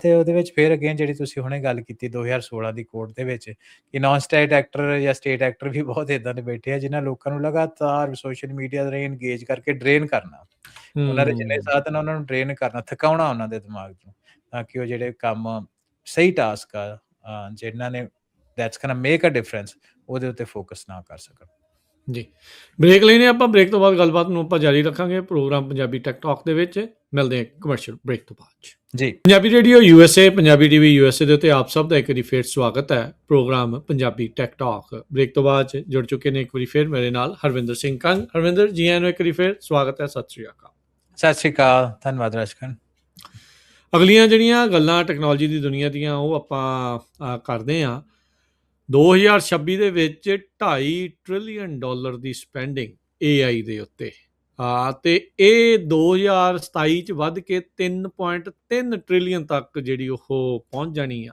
ਤੇ ਉਹਦੇ ਵਿੱਚ ਫਿਰ ਅਗੇਨ ਜਿਹੜੀ ਤੁਸੀਂ ਹੁਣੇ ਗੱਲ ਕੀਤੀ 2016 ਦੀ ਕੋਰਟ ਦੇ ਵਿੱਚ, ਕਿ ਨਾਨ ਸਟੇਟ ਐਕਟਰ ਜਾਂ ਸਟੇਟ ਐਕਟਰ ਵੀ ਬਹੁਤ ਇੱਦਾਂ ਦੇ ਬੈਠੇ ਆ ਜਿਨ੍ਹਾਂ ਲੋਕਾਂ ਨੂੰ ਲਗਾਤਾਰ ਸੋਸ਼ਲ ਮੀਡੀਆ ਦੇ ਰਾਹੀਂ ਇੰਗੇਜ ਕਰਕੇ ਡਰੇਨ ਕਰਨਾ, ਉਹਨਾਂ ਦੇ ਜਿੰਨੇ ਸਾਧਨ ਉਹਨਾਂ ਨੂੰ ਡਰੇਨ ਕਰਨਾ, ਥਕਾਉਣਾ ਉਹਨਾਂ ਦੇ ਦਿਮਾਗ ਨੂੰ, ਤਾਂ ਕਿ ਉਹ ਜਿਹੜੇ ਕੰਮ ਸਹੀ ਟਾਸਕ ਆ ਜਿਨ੍ਹਾਂ ਨੇ that's gonna make a difference, ਉਹਦੇ ਉੱਤੇ ਫੋਕਸ ਨਾ ਕਰ ਸਕਣ। ਜੀ, ਬ੍ਰੇਕ ਲੈਣੇ ਆਪਾਂ, ਬ੍ਰੇਕ ਤੋਂ ਬਾਅਦ ਗੱਲਬਾਤ ਨੂੰ ਆਪਾਂ ਜਾਰੀ ਰੱਖਾਂਗੇ ਪ੍ਰੋਗਰਾਮ ਪੰਜਾਬੀ ਟੈਕ ਟਾਕ ਦੇ ਵਿੱਚ। ਮਿਲਦੇ ਹਾਂ ਕਮਰਸ਼ੀਅਲ ਬ੍ਰੇਕ ਤੋਂ ਬਾਅਦ ਜੀ। Punjabi radio USA, Punjabi TV USA ਦੇ ਉੱਤੇ ਆਪ ਸਭ ਦਾ ਇੱਕ ਵਾਰੀ ਫੇਰ ਸਵਾਗਤ ਹੈ। Program Punjabi tech talk break ਤੋਂ ਬਾਅਦ ਜੁੜ ਚੁੱਕੇ ਨੇ ਇੱਕ ਵਾਰੀ ਫੇਰ ਮੇਰੇ ਨਾਲ ਹਰਵਿੰਦਰ ਸਿੰਘ ਕੰਗ। ਹਰਵਿੰਦਰ ਜੀ, ਆਇਆਂ ਨੂੰ ਇੱਕ ਵਾਰੀ ਫੇਰ ਸਵਾਗਤ ਹੈ, ਸਤਿ ਸ਼੍ਰੀ ਅਕਾਲ। ਸਤਿ ਸ਼੍ਰੀ ਅਕਾਲ, ਧੰਨਵਾਦ ਰਾਜਕਨ। ਅਗਲੀਆਂ ਜਿਹੜੀਆਂ ਗੱਲਾਂ ਟੈਕਨੋਲੋਜੀ ਦੀ ਦੁਨੀਆ ਦੀਆਂ ਉਹ ਆਪਾਂ ਕਰਦੇ ਹਾਂ। 2026 ਦੇ ਵਿੱਚ 2.5 ਟ੍ਰਿਲੀਅਨ ਡਾਲਰ ਦੀ ਸਪੈਂਡਿੰਗ AI ਦੇ ਉੱਤੇ, ਤੇ ਇਹ 2027 ਚ ਵੱਧ ਕੇ 3.3 ਟ੍ਰਿਲੀਅਨ ਤੱਕ ਜਿਹੜੀ ਉਹ ਪਹੁੰਚ ਜਾਣੀ ਆ।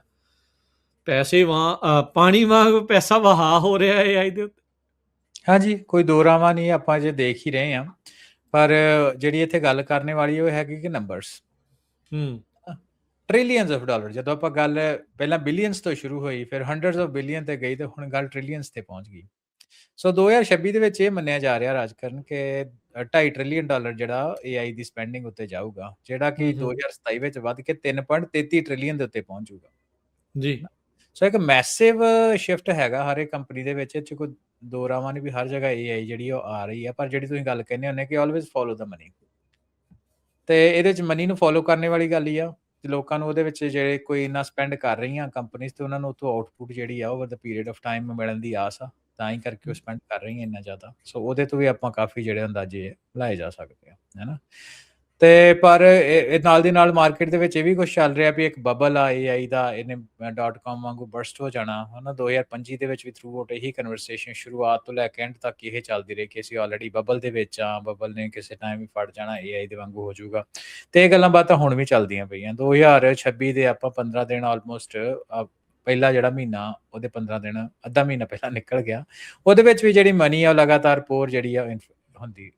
ਪੈਸੇ ਪਾਣੀ ਵਾਂਗ ਪੈਸਾ ਵਹਾ ਹੋ ਰਿਹਾ AI ਦੇ ਉੱਤੇ। ਹਾਂਜੀ, ਕੋਈ ਦੋ ਰਾਵਾਂ ਨਹੀਂ, ਆਪਾਂ ਜੇ ਦੇਖ ਹੀ ਰਹੇ ਹਾਂ, ਪਰ ਜਿਹੜੀ ਇੱਥੇ ਗੱਲ ਕਰਨੇ ਵਾਲੀ ਉਹ ਹੈਗੀ ਕਿ ਨੰਬਰਸ, ਟ੍ਰਿਲੀਅਨਸ ਆਫ ਡਾਲਰ। ਜਦੋਂ ਆਪਾਂ ਗੱਲ ਪਹਿਲਾਂ ਬਿਲੀਅਨਸ ਤੋਂ ਸ਼ੁਰੂ ਹੋਈ, ਫਿਰ ਹੰਡਰਡਸ ਆਫ ਬਿਲੀਅਨ ਤੇ ਗਈ, ਤੇ ਹੁਣ ਗੱਲ ਟ੍ਰਿਲੀਅਨਸ ਤੇ ਪਹੁੰਚ ਗਈ। ਸੋ 2026 ਦੇ ਵਿੱਚ ਇਹ ਮੰਨਿਆ ਜਾ ਰਿਹਾ ਰਾਜਕਰਨ ਕਿ 2.5 ਟ੍ਰਿਲੀਅਨ ਡਾਲਰ ਜਿਹੜਾ AI ਦੀ ਸਪੈਂਡਿੰਗ ਉੱਤੇ ਜਾਊਗਾ, ਜਿਹੜਾ ਕਿ 2027 ਵਿੱਚ ਵੱਧ ਕੇ 3.33 ਟ੍ਰਿਲੀਅਨ ਦੇ ਉੱਤੇ ਪਹੁੰਚੂਗਾ ਜੀ। ਸੋ ਇੱਕ ਮੈਸਿਵ ਸ਼ਿਫਟ ਹੈਗਾ ਹਰ ਇੱਕ ਕੰਪਨੀ ਦੇ ਵਿੱਚ। ਇਹ 'ਚ ਕੋਈ ਦੋ ਰਾਵਾਂ ਨਹੀਂ ਵੀ ਹਰ ਜਗ੍ਹਾ AI ਜਿਹੜੀ ਉਹ ਆ ਰਹੀ ਹੈ। ਪਰ ਜਿਹੜੀ ਤੁਸੀਂ ਗੱਲ ਕਹਿੰਦੇ ਹੁੰਦੇ ਕਿ ਆਲਵੇਜ਼ ਫੋਲੋ ਦਾ ਮਨੀ, ਤੇ ਇਹਦੇ 'ਚ ਮਨੀ ਨੂੰ ਫੋਲੋ ਕਰਨ ਵਾਲੀ ਗੱਲ ਹੀ ਆ ਤੇ ਲੋਕਾਂ ਨੂੰ ਉਹਦੇ ਵਿੱਚ ਜਿਹੜੇ ਕੋਈ ਇੰਨਾ ਸਪੈਂਡ ਕਰ ਰਹੀਆਂ ਕੰਪਨੀਆਂ, ਤੇ ਉਹਨਾਂ ਨੂੰ ਉੱਥੋਂ ਆਊਟਪੁੱਟ ਜਿਹੜੀ ਆ over the period of time ਮਿਲਣ ਦੀ ਆਸ ਆ, ਤਾਂ ਹੀ ਕਰਕੇ ਉਹ ਸਪੈਂਡ ਕਰ ਰਹੀਆਂ ਇੰਨਾ ਜ਼ਿਆਦਾ। ਸੋ ਉਹਦੇ ਤੋਂ ਵੀ ਆਪਾਂ ਕਾਫੀ ਜਿਹੜੇ ਅੰਦਾਜ਼ੇ ਲਾਏ ਜਾ ਸਕਦੇ ਆ, ਹੈ ਨਾ। ਤੇ ਪਰ ਇਹ ਨਾਲ ਦੀ ਨਾਲ ਮਾਰਕੀਟ ਦੇ ਵਿੱਚ ਇਹ ਵੀ ਕੁਝ ਚੱਲ ਰਿਹਾ ਵੀ ਇੱਕ ਬਬਲ ਆ AI ਦਾ, ਇਹਨੇ .com ਵਾਂਗੂ ਬਰਸਟ ਹੋ ਜਾਣਾ, ਹੈ ਨਾ। 2025 ਦੇ ਵਿੱਚ ਵੀ ਥਰੂ ਆਊਟ ਇਹੀ ਕਨਵਰਸੇਸ਼ਨ ਸ਼ੁਰੂਆਤ ਤੋਂ ਲੈ ਕੇ ਐਂਡ ਤੱਕ ਇਹ ਚੱਲਦੀ ਰਹੀ ਕਿ ਅਸੀਂ ਆਲਰੇਡੀ ਬਬਲ ਦੇ ਵਿੱਚ ਆ, ਬਬਲ ਨੇ ਕਿਸੇ ਟਾਈਮ ਵੀ ਫਟ ਜਾਣਾ, AI ਦੇ ਵਾਂਗੂ ਹੋ ਜਾਊਗਾ। ਤੇ ਇਹ ਗੱਲਾਂ ਬਾਤਾਂ ਹੁਣ ਵੀ ਚੱਲਦੀਆਂ ਪਈਆਂ। 2026 ਦੇ ਆਪਾਂ 15 ਦਿਨ ਆਲਮੋਸਟ, ਪਹਿਲਾ ਜਿਹੜਾ ਮਹੀਨਾ ਉਹਦੇ 15 ਦਿਨ, ਅੱਧਾ ਮਹੀਨਾ ਪਹਿਲਾਂ ਨਿਕਲ ਗਿਆ, ਉਹਦੇ ਵਿੱਚ ਵੀ ਜਿਹੜੀ ਮਨੀ ਆ ਉਹ ਲਗਾਤਾਰ ਪੋਰ ਜਿਹੜੀ ਆ ਹੁੰਦੀ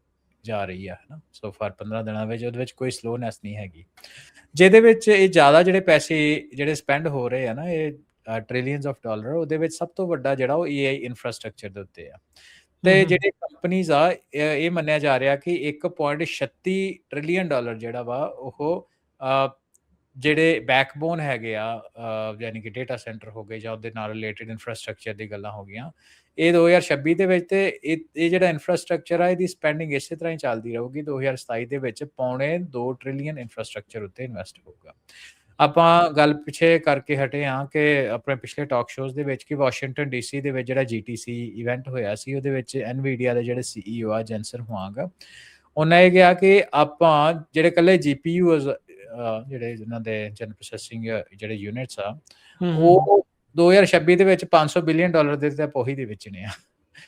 ਜਾ ਰਹੀ ਆ, ਹੈ ਨਾ। ਸੋ ਫਾਰ 15 ਦਿਨਾਂ ਵਿੱਚ ਉਹਦੇ ਵਿੱਚ ਕੋਈ ਸਲੋਨੈਸ ਨਹੀਂ ਹੈਗੀ, ਜਿਹਦੇ ਵਿੱਚ ਇਹ ਜ਼ਿਆਦਾ ਜਿਹੜੇ ਪੈਸੇ ਜਿਹੜੇ ਸਪੈਂਡ ਹੋ ਰਹੇ ਆ ਨਾ, ਇਹ ਟ੍ਰਿਲੀਅਨਸ ਆਫ ਡਾਲਰ, ਉਹਦੇ ਵਿੱਚ ਸਭ ਤੋਂ ਵੱਡਾ ਜਿਹੜਾ ਉਹ AI ਇਨਫਰਾਸਟ੍ਰਕਚਰ ਦੇ ਉੱਤੇ ਆ। ਤੇ ਜਿਹੜੇ ਕੰਪਨੀਜ਼ ਆ, ਇਹ ਮੰਨਿਆ ਜਾ ਰਿਹਾ ਕਿ 1.36 ਟ੍ਰਿਲੀਅਨ ਡਾਲਰ ਜਿਹੜਾ ਵਾ ਉਹ ਜਿਹੜੇ ਬੈਕਬੋਨ ਹੈਗੇ ਆ, ਯਾਨੀ ਕਿ ਡੇਟਾ ਸੈਂਟਰ ਹੋ ਗਏ ਜਾਂ ਉਹਦੇ ਨਾਲ ਰਿਲੇਟਡ ਇਨਫਰਾਸਟ੍ਰਕਚਰ ਦੀ ਗੱਲਾਂ ਹੋ ਗਈਆਂ, ਇਹ 2026 ਦੇ ਵਿੱਚ। ਤੇ ਇਹ ਜਿਹੜਾ ਇਨਫਰਾਸਟ੍ਰਕਚਰ ਆ, ਇਹਦੀ ਸਪੈਂਡਿੰਗ ਇਸੇ ਤਰ੍ਹਾਂ ਹੀ ਚੱਲਦੀ ਰਹੂਗੀ। 2027 ਦੇ ਵਿੱਚ 1.25 ਟ੍ਰਿਲੀਅਨ ਇਨਫਰਾਸਟ੍ਰਕਚਰ ਉੱਤੇ ਇਨਵੈਸਟ ਹੋਊਗਾ। ਆਪਾਂ ਗੱਲ ਪਿੱਛੇ ਕਰਕੇ ਹਟੇ ਹਾਂ ਕਿ ਆਪਣੇ ਪਿਛਲੇ ਟਾਕ ਸ਼ੋਜ਼ ਦੇ ਵਿੱਚ ਕਿ ਵਾਸ਼ਿੰਗਟਨ DC ਦੇ ਵਿੱਚ ਜਿਹੜਾ GTC ਇਵੈਂਟ ਹੋਇਆ ਸੀ, ਉਹਦੇ ਵਿੱਚ NVIDIA ਦੇ ਜਿਹੜੇ CEO ਆ ਜੈਨਸਨ ਹੁਆਂਗ, ਉਹਨਾਂ ਇਹ ਕਿਹਾ ਕਿ ਆਪਾਂ ਜਿਹੜੇ ਇਕੱਲੇ GPUs ਜਿਹੜੇ ਇਹਨਾਂ ਦੇ ਜਨਰਲ ਪ੍ਰੋਸੈਸਿੰਗ ਜਿਹੜੇ ਯੂਨਿਟਸ ਆ, ਉਹ 2026 ਦੇ ਵਿੱਚ 500 ਬਿਲੀਅਨ ਡਾਲਰ ਦੇ ਤਾਂ ਉਹੀ ਦੇ ਵੇਚਣੇ ਆ।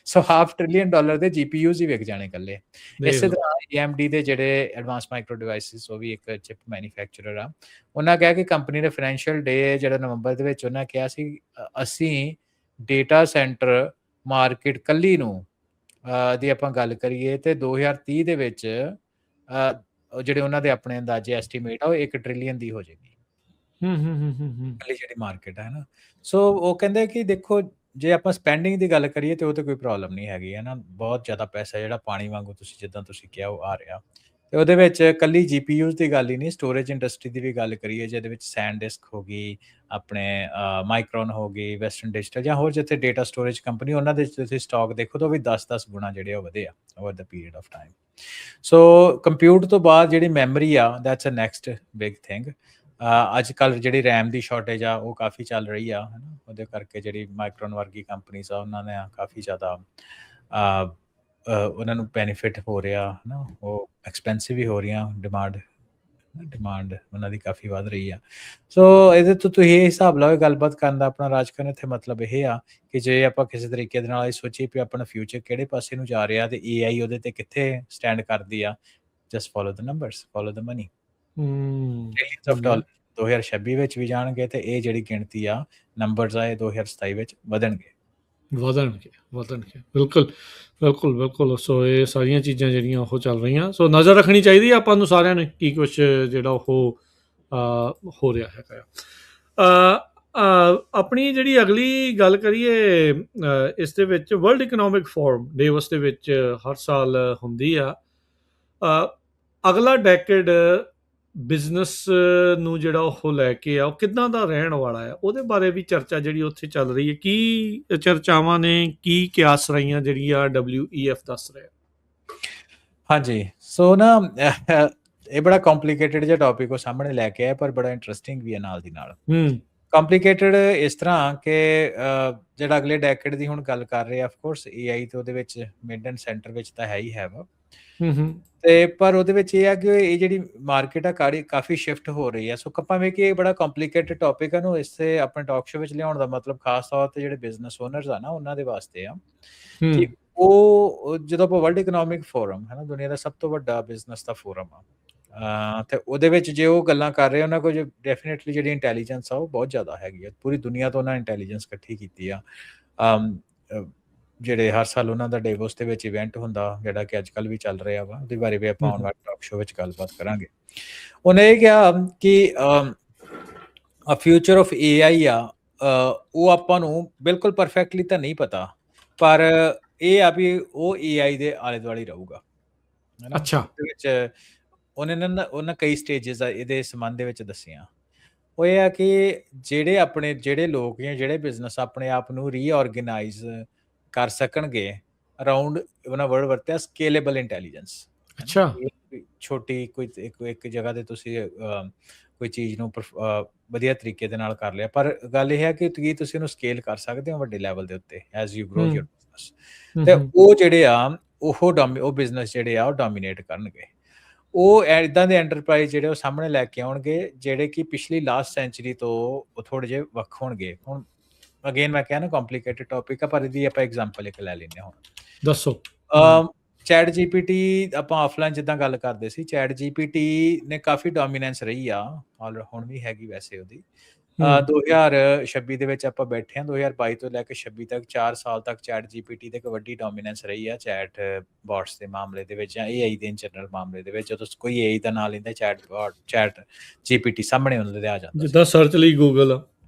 ਸੋ $500 ਟ੍ਰਿਲੀਅਨ ਦੇ GPUs ਹੀ ਵਿਕ ਜਾਣੇ ਇਕੱਲੇ। ਇਸੇ ਤਰ੍ਹਾਂ AMD ਦੇ ਜਿਹੜੇ ਐਡਵਾਂਸ ਮਾਈਕਰੋ ਡਿਵਾਈਸਿਸ, ਉਹ ਵੀ ਇੱਕ ਚਿਪ ਮੈਨੂਫੈਕਚਰਰ ਆ, ਉਹਨਾਂ ਕਿਹਾ ਕਿ ਕੰਪਨੀ ਦੇ ਫਾਈਨੈਂਸ਼ੀਅਲ ਡੇ ਜਿਹੜਾ ਨਵੰਬਰ ਦੇ ਵਿੱਚ, ਉਹਨਾਂ ਕਿਹਾ ਸੀ ਅਸੀਂ ਡੇਟਾ ਸੈਂਟਰ ਮਾਰਕੀਟ ਕੱਲੀ ਨੂੰ ਦੀ ਆਪਾਂ ਗੱਲ ਕਰੀਏ ਤੇ 2030 ਦੇ ਵਿੱਚ ਜਿਹੜੇ ਉਹਨਾਂ ਦੇ ਆਪਣੇ ਅੰਦਾਜ਼ੇ ਐਸਟੀਮੇਟ ਆ, ਉਹ 1 ਟ੍ਰਿਲੀਅਨ ਦੀ ਹੋ ਜਾਏਗੀ ਕੱਲੀ ਜਿਹੜੀ ਮਾਰਕੀਟ ਹੈ ਨਾ। ਸੋ ਉਹ ਕਹਿੰਦੇ ਕਿ ਦੇਖੋ, ਜੇ ਆਪਾਂ ਸਪੈਂਡਿੰਗ ਦੀ ਗੱਲ ਕਰੀਏ ਤੇ ਉਹ ਤੇ ਕੋਈ ਪ੍ਰੋਬਲਮ ਨਹੀਂ ਹੈਗੀ, ਹੈ ਨਾ। ਬਹੁਤ ਜ਼ਿਆਦਾ ਪੈਸਾ ਜਿਹੜਾ ਪਾਣੀ ਵਾਂਗੂ ਤੁਸੀਂ ਜਿੱਦਾਂ ਤੁਸੀਂ ਕਿਹਾ ਉਹ ਆ ਰਿਹਾ, ਤੇ ਉਹਦੇ ਵਿੱਚ ਕੱਲੀ GPUs ਦੀ ਗੱਲ ਹੀ ਨਹੀਂ, ਸਟੋਰੇਜ ਇੰਡਸਟਰੀ ਦੀ ਵੀ ਗੱਲ ਕਰੀਏ, ਜਿਹਦੇ ਵਿੱਚ ਸੈਨਡਿਸਕ ਹੋ ਗਈ, ਆਪਣੇ ਮਾਈਕਰੋਨ ਹੋ ਗਈ, ਵੈਸਟਰਨ ਡਿਜੀਟਲ ਜਾਂ ਹੋਰ ਜਿੱਥੇ ਡੇਟਾ ਸਟੋਰੇਜ ਕੰਪਨੀ, ਉਹਨਾਂ ਦੇ ਤੁਸੀਂ ਸਟਾਕ ਦੇਖੋ ਤਾਂ ਉਹ ਵੀ 10-10 ਗੁਣਾ ਜਿਹੜੇ ਉਹ ਵਧੇ ਆ over the period of time. So compute ਤੋਂ ਬਾਅਦ ਜਿਹੜੀ ਮੈਮਰੀ ਆ, that's a next big thing. ਅੱਜ ਕੱਲ੍ਹ ਜਿਹੜੀ ਰੈਮ ਦੀ ਸ਼ਾਰਟੇਜ ਆ ਉਹ ਕਾਫੀ ਚੱਲ ਰਹੀ ਆ, ਹੈ ਨਾ। ਉਹਦੇ ਕਰਕੇ ਜਿਹੜੀ ਮਾਈਕਰੋਨ ਵਰਗੀ ਕੰਪਨੀਜ਼ ਆ, ਉਹਨਾਂ ਨੇ ਕਾਫੀ ਜ਼ਿਆਦਾ ਉਹਨਾਂ ਨੂੰ ਬੈਨੀਫਿਟ ਹੋ ਰਿਹਾ, ਹੈ ਨਾ। ਉਹ ਐਕਸਪੈਂਸਿਵ ਵੀ ਹੋ ਰਹੀਆਂ, ਡਿਮਾਂਡ ਉਹਨਾਂ ਦੀ ਕਾਫੀ ਵੱਧ ਰਹੀ ਆ। ਸੋ ਇਹਦੇ ਤੋਂ ਤੁਸੀਂ ਇਹ ਹਿਸਾਬ ਲਾਓ, ਗੱਲਬਾਤ ਕਰਨ ਦਾ ਆਪਣਾ ਰਾਜਕਰਨ ਇੱਥੇ ਮਤਲਬ ਇਹ ਆ ਕਿ ਜੇ ਆਪਾਂ ਕਿਸੇ ਤਰੀਕੇ ਦੇ ਨਾਲ ਇਹ ਸੋਚੀਏ ਵੀ ਆਪਣਾ ਫਿਊਚਰ ਕਿਹੜੇ ਪਾਸੇ ਨੂੰ ਜਾ ਰਿਹਾ ਤੇ AI ਉਹਦੇ ਤੇ ਕਿੱਥੇ ਸਟੈਂਡ ਕਰਦੀ ਆ, just follow the numbers, follow the money. Trillions of dollar 2026 ਵਿੱਚ ਵੀ ਜਾਣਗੇ, ਤੇ ਇਹ ਜਿਹੜੀ ਗਿਣਤੀ ਆ, ਨੰਬਰਸ ਆ, ਇਹ 2027 ਵਿੱਚ ਵਧਣਗੇ। ਬਿਲਕੁਲ। ਸੋ ਇਹ ਸਾਰੀਆਂ ਚੀਜ਼ਾਂ ਜਿਹੜੀਆਂ ਉਹ ਚੱਲ ਰਹੀਆਂ, ਸੋ ਨਜ਼ਰ ਰੱਖਣੀ ਚਾਹੀਦੀ ਆਪਾਂ ਨੂੰ ਸਾਰਿਆਂ ਨੇ ਕੀ ਕੁਛ ਜਿਹੜਾ ਉਹ ਹੋ ਰਿਹਾ ਹੈਗਾ। ਆਪਣੀ ਜਿਹੜੀ ਅਗਲੀ ਗੱਲ ਕਰੀਏ, ਇਸ ਦੇ ਵਿੱਚ ਵਰਲਡ ਇਕਨੋਮਿਕ ਫੋਰਮ ਡੇਵਸ ਦੇ ਵਿੱਚ ਹਰ ਸਾਲ ਹੁੰਦੀ ਆ। ਅਗਲਾ ਡੈਕੇਡ ਬਿਜ਼ਨਸ ਨੂੰ ਜਿਹੜਾ ਉਹ ਲੈ ਕੇ ਆ, ਉਹ ਕਿੱਦਾਂ ਦਾ ਰਹਿਣ ਵਾਲਾ ਆ, ਉਹਦੇ ਬਾਰੇ ਵੀ ਚਰਚਾ ਜਿਹੜੀ ਉੱਥੇ ਚੱਲ ਰਹੀ ਹੈ। ਕੀ ਚਰਚਾਵਾਂ ਨੇ, ਕੀ ਕਿਆਸ ਰਹੀਆਂ ਜਿਹੜੀਆਂ WEF ਦੱਸ ਰਿਹਾ? ਹਾਂਜੀ, ਸੋ ਨਾ ਇਹ ਬੜਾ ਕੰਪਲਿਕੇਟਡ ਜਿਹਾ ਟੌਪਿਕ ਉਹ ਸਾਹਮਣੇ ਲੈ ਕੇ ਆਇਆ, ਪਰ ਬੜਾ ਇੰਟਰਸਟਿੰਗ ਵੀ ਹੈ ਨਾਲ ਦੀ ਨਾਲ। ਕੰਪਲਿਕੇਟਡ ਇਸ ਤਰ੍ਹਾਂ ਕਿ ਜਿਹੜਾ ਅਗਲੇ ਡੈਕੇਡ ਦੀ ਹੁਣ ਗੱਲ ਕਰ ਰਹੇ ਆ, ਆਫ ਕੋਰਸ AI ਤੇ ਉਹਦੇ ਵਿੱਚ ਮਿਡ ਐਂਡ ਸੈਂਟਰ ਵਿੱਚ ਤਾਂ ਹੈ ਹੀ ਹੈ ਵਾ, ਹੂੰ, ਹੂੰ। ਤੇ ਪਰ ਉਹਦੇ ਵਿੱਚ ਇਹ ਆ ਕਿ ਇਹ ਜਿਹੜੀ ਮਾਰਕੀਟ ਆ ਕਾਫੀ ਸ਼ਿਫਟ ਹੋ ਰਹੀ ਆ। ਸੋ ਭਾਵੇਂ ਕਿ ਇਹ ਬੜਾ ਕੰਪਲਿਕੇਟਡ ਟੌਪਿਕ ਆ, ਨੂੰ ਇਸੇ ਆਪਣੇ ਟਾਕ ਸ਼ੋ ਵਿੱਚ ਲਿਆਉਣ ਦਾ ਮਤਲਬ ਖਾਸ ਤੌਰ ਤੇ ਜਿਹੜੇ ਬਿਜ਼ਨਸ ਓਨਰਸ ਆ ਨਾ, ਉਹਨਾਂ ਦੇ ਵਾਸਤੇ ਆ ਕਿ ਹੂੰ। ਉਹ ਜਦੋਂ ਆਪਾਂ ਵਰਲਡ ਇਕਨੋਮਿਕ ਫੋਰਮ ਹੈ ਨਾ, ਦੁਨੀਆ ਦਾ ਸਭ ਤੋਂ ਵੱਡਾ ਬਿਜ਼ਨਸ ਦਾ ਫੋਰਮ ਆ, ਤੇ ਉਹਦੇ ਵਿੱਚ ਜੇ ਉਹ ਗੱਲਾਂ ਕਰ ਰਹੇ, ਉਹਨਾਂ ਕੋਲ ਡੈਫੀਨੇਟਲੀ ਜਿਹੜੀ ਇੰਟੈਲੀਜੈਂਸ ਆ ਉਹ ਬਹੁਤ ਜ਼ਿਆਦਾ ਹੈਗੀ ਆ। ਪੂਰੀ ਦੁਨੀਆ ਤੋਂ ਉਹਨਾਂ ਇੰਟੈਲੀਜੈਂਸ ਇਕੱਠੀ ਕੀਤੀ ਆ। ਜਿਹੜੇ ਹਰ ਸਾਲ ਉਹਨਾਂ ਦਾ ਡੇਵੋਸ ਦੇ ਵਿੱਚ ਇਵੈਂਟ ਹੁੰਦਾ, ਜਿਹੜਾ ਕਿ ਅੱਜ ਕੱਲ੍ਹ ਵੀ ਚੱਲ ਰਿਹਾ ਵਾ, ਉਹਦੇ ਬਾਰੇ ਵੀ ਆਪਾਂ ਆਉਣ ਵਾਲੇ ਟਾਕ ਸ਼ੋ ਵਿੱਚ ਗੱਲਬਾਤ ਕਰਾਂਗੇ। ਉਹਨੇ ਇਹ ਕਿਹਾ ਕਿ ਫਿਊਚਰ ਆਫ AI ਆ, ਉਹ ਆਪਾਂ ਨੂੰ ਬਿਲਕੁਲ ਪਰਫੈਕਟਲੀ ਤਾਂ ਨਹੀਂ ਪਤਾ, ਪਰ ਇਹ ਆ ਵੀ ਉਹ AI ਦੇ ਆਲੇ ਦੁਆਲੇ ਰਹੂਗਾ। ਅੱਛਾ। ਉਹਦੇ ਵਿੱਚ ਉਹਨਾਂ ਕਈ ਸਟੇਜਸ ਆ ਇਹਦੇ ਸੰਬੰਧ ਦੇ ਵਿੱਚ ਦੱਸੀਆਂ। ਉਹ ਇਹ ਆ ਕਿ ਜਿਹੜੇ ਲੋਕ ਜਾਂ ਜਿਹੜੇ ਬਿਜ਼ਨਸ ਆਪਣੇ ਆਪ ਨੂੰ ਰੀਆਰਗੇਨਾਈਜ਼ ਕਰ ਸਕਣਗੇ ਅਰਾਊਂਡ, ਉਹਨਾਂ ਵਰਡ ਵਰਤਿਆ ਸਕੇਲੇਬਲ ਇੰਟੈਲੀਜੈਂਸ। ਅੱਛਾ। ਛੋਟੀ ਕੋਈ ਇੱਕ ਜਗ੍ਹਾ ਤੇ ਤੁਸੀਂ ਕੋਈ ਚੀਜ਼ ਨੂੰ ਵਧੀਆ ਤਰੀਕੇ ਦੇ ਨਾਲ ਕਰ ਲਿਆ, ਪਰ ਗੱਲ ਇਹ ਹੈ ਕਿ ਕੀ ਤੁਸੀਂ ਉਹਨੂੰ ਸਕੇਲ ਕਰ ਸਕਦੇ ਹੋ ਵੱਡੇ ਲੈਵਲ ਦੇ ਉੱਤੇ as you grow your business. ਤੇ ਉਹ ਜਿਹੜੇ ਆ ਉਹ ਬਿਜ਼ਨਸ ਜਿਹੜੇ ਆ ਉਹ ਡੋਮੀਨੇਟ ਕਰਨਗੇ। ਉਹ ਇਦਾਂ ਦੇ ਐਂਟਰਪ੍ਰਾਈਜ਼ ਜਿਹੜੇ ਉਹ ਸਾਹਮਣੇ ਲੈ ਕੇ ਆਉਣਗੇ, ਜਿਹੜੇ ਕਿ ਪਿਛਲੀ ਲਾਸਟ ਸੈਂਚੁਰੀ ਤੋਂ ਉਹ ਥੋੜੇ ਜਿਹੇ ਵੱਖ ਹੋਣਗੇ। ਹੁਣ ਅਗੇਨ ਮੈਂ ਕਿਹਾ ਨਾ ਕੰਪਲਿਕੇਟਡ ਟੌਪਿਕ ਆ, ਪਰ ਇਹਦੀ ਆਪਾਂ ਐਗਜ਼ਾਮਪਲ ਇੱਕ ਲੈ ਲੈਂਦੇ ਹਾਂ। ਹੁਣ ਦੱਸੋ। ਚੈਟ GPT ਆਪਾਂ ਆਫਲਾਈਨ ਜਿੱਦਾਂ ਗੱਲ ਕਰਦੇ ਸੀ, ਚੈਟ GPT ਨੇ ਕਾਫੀ ਡੋਮੀਨੈਂਸ ਰਹੀ ਆ, ਹੁਣ ਵੀ ਹੈਗੀ ਵੈਸੇ ਉਹਦੀ। 2026 ਦੇ ਵਿੱਚ ਆਪਾਂ ਬੈਠੇ ਹਾਂ, 2022 ਤੋਂ ਲੈ ਕੇ 26 ਤੱਕ 4 ਸਾਲ ਤੱਕ ਚੈਟ GPT ਦੀ ਇੱਕ ਵੱਡੀ ਡੋਮੀਨੈਂਸ ਰਹੀ ਆ ਚੈਟ ਬੋਟਸ ਦੇ ਮਾਮਲੇ ਦੇ ਵਿੱਚ, ਜਾਂ AI ਦੇ ਜਨਰਲ ਮਾਮਲੇ ਦੇ ਵਿੱਚ। ਜਦੋਂ ਕੋਈ AI ਦਾ ਨਾਂ ਲੈਂਦਾ, ਚੈਟ GPT ਸਾਹਮਣੇ ਉਹਨਾਂ ਦੇ ਆ ਜਾਂਦਾ, ਜਿੱਦਾਂ ਸਰਚ ਲਈ ਗੂਗਲ ਆ,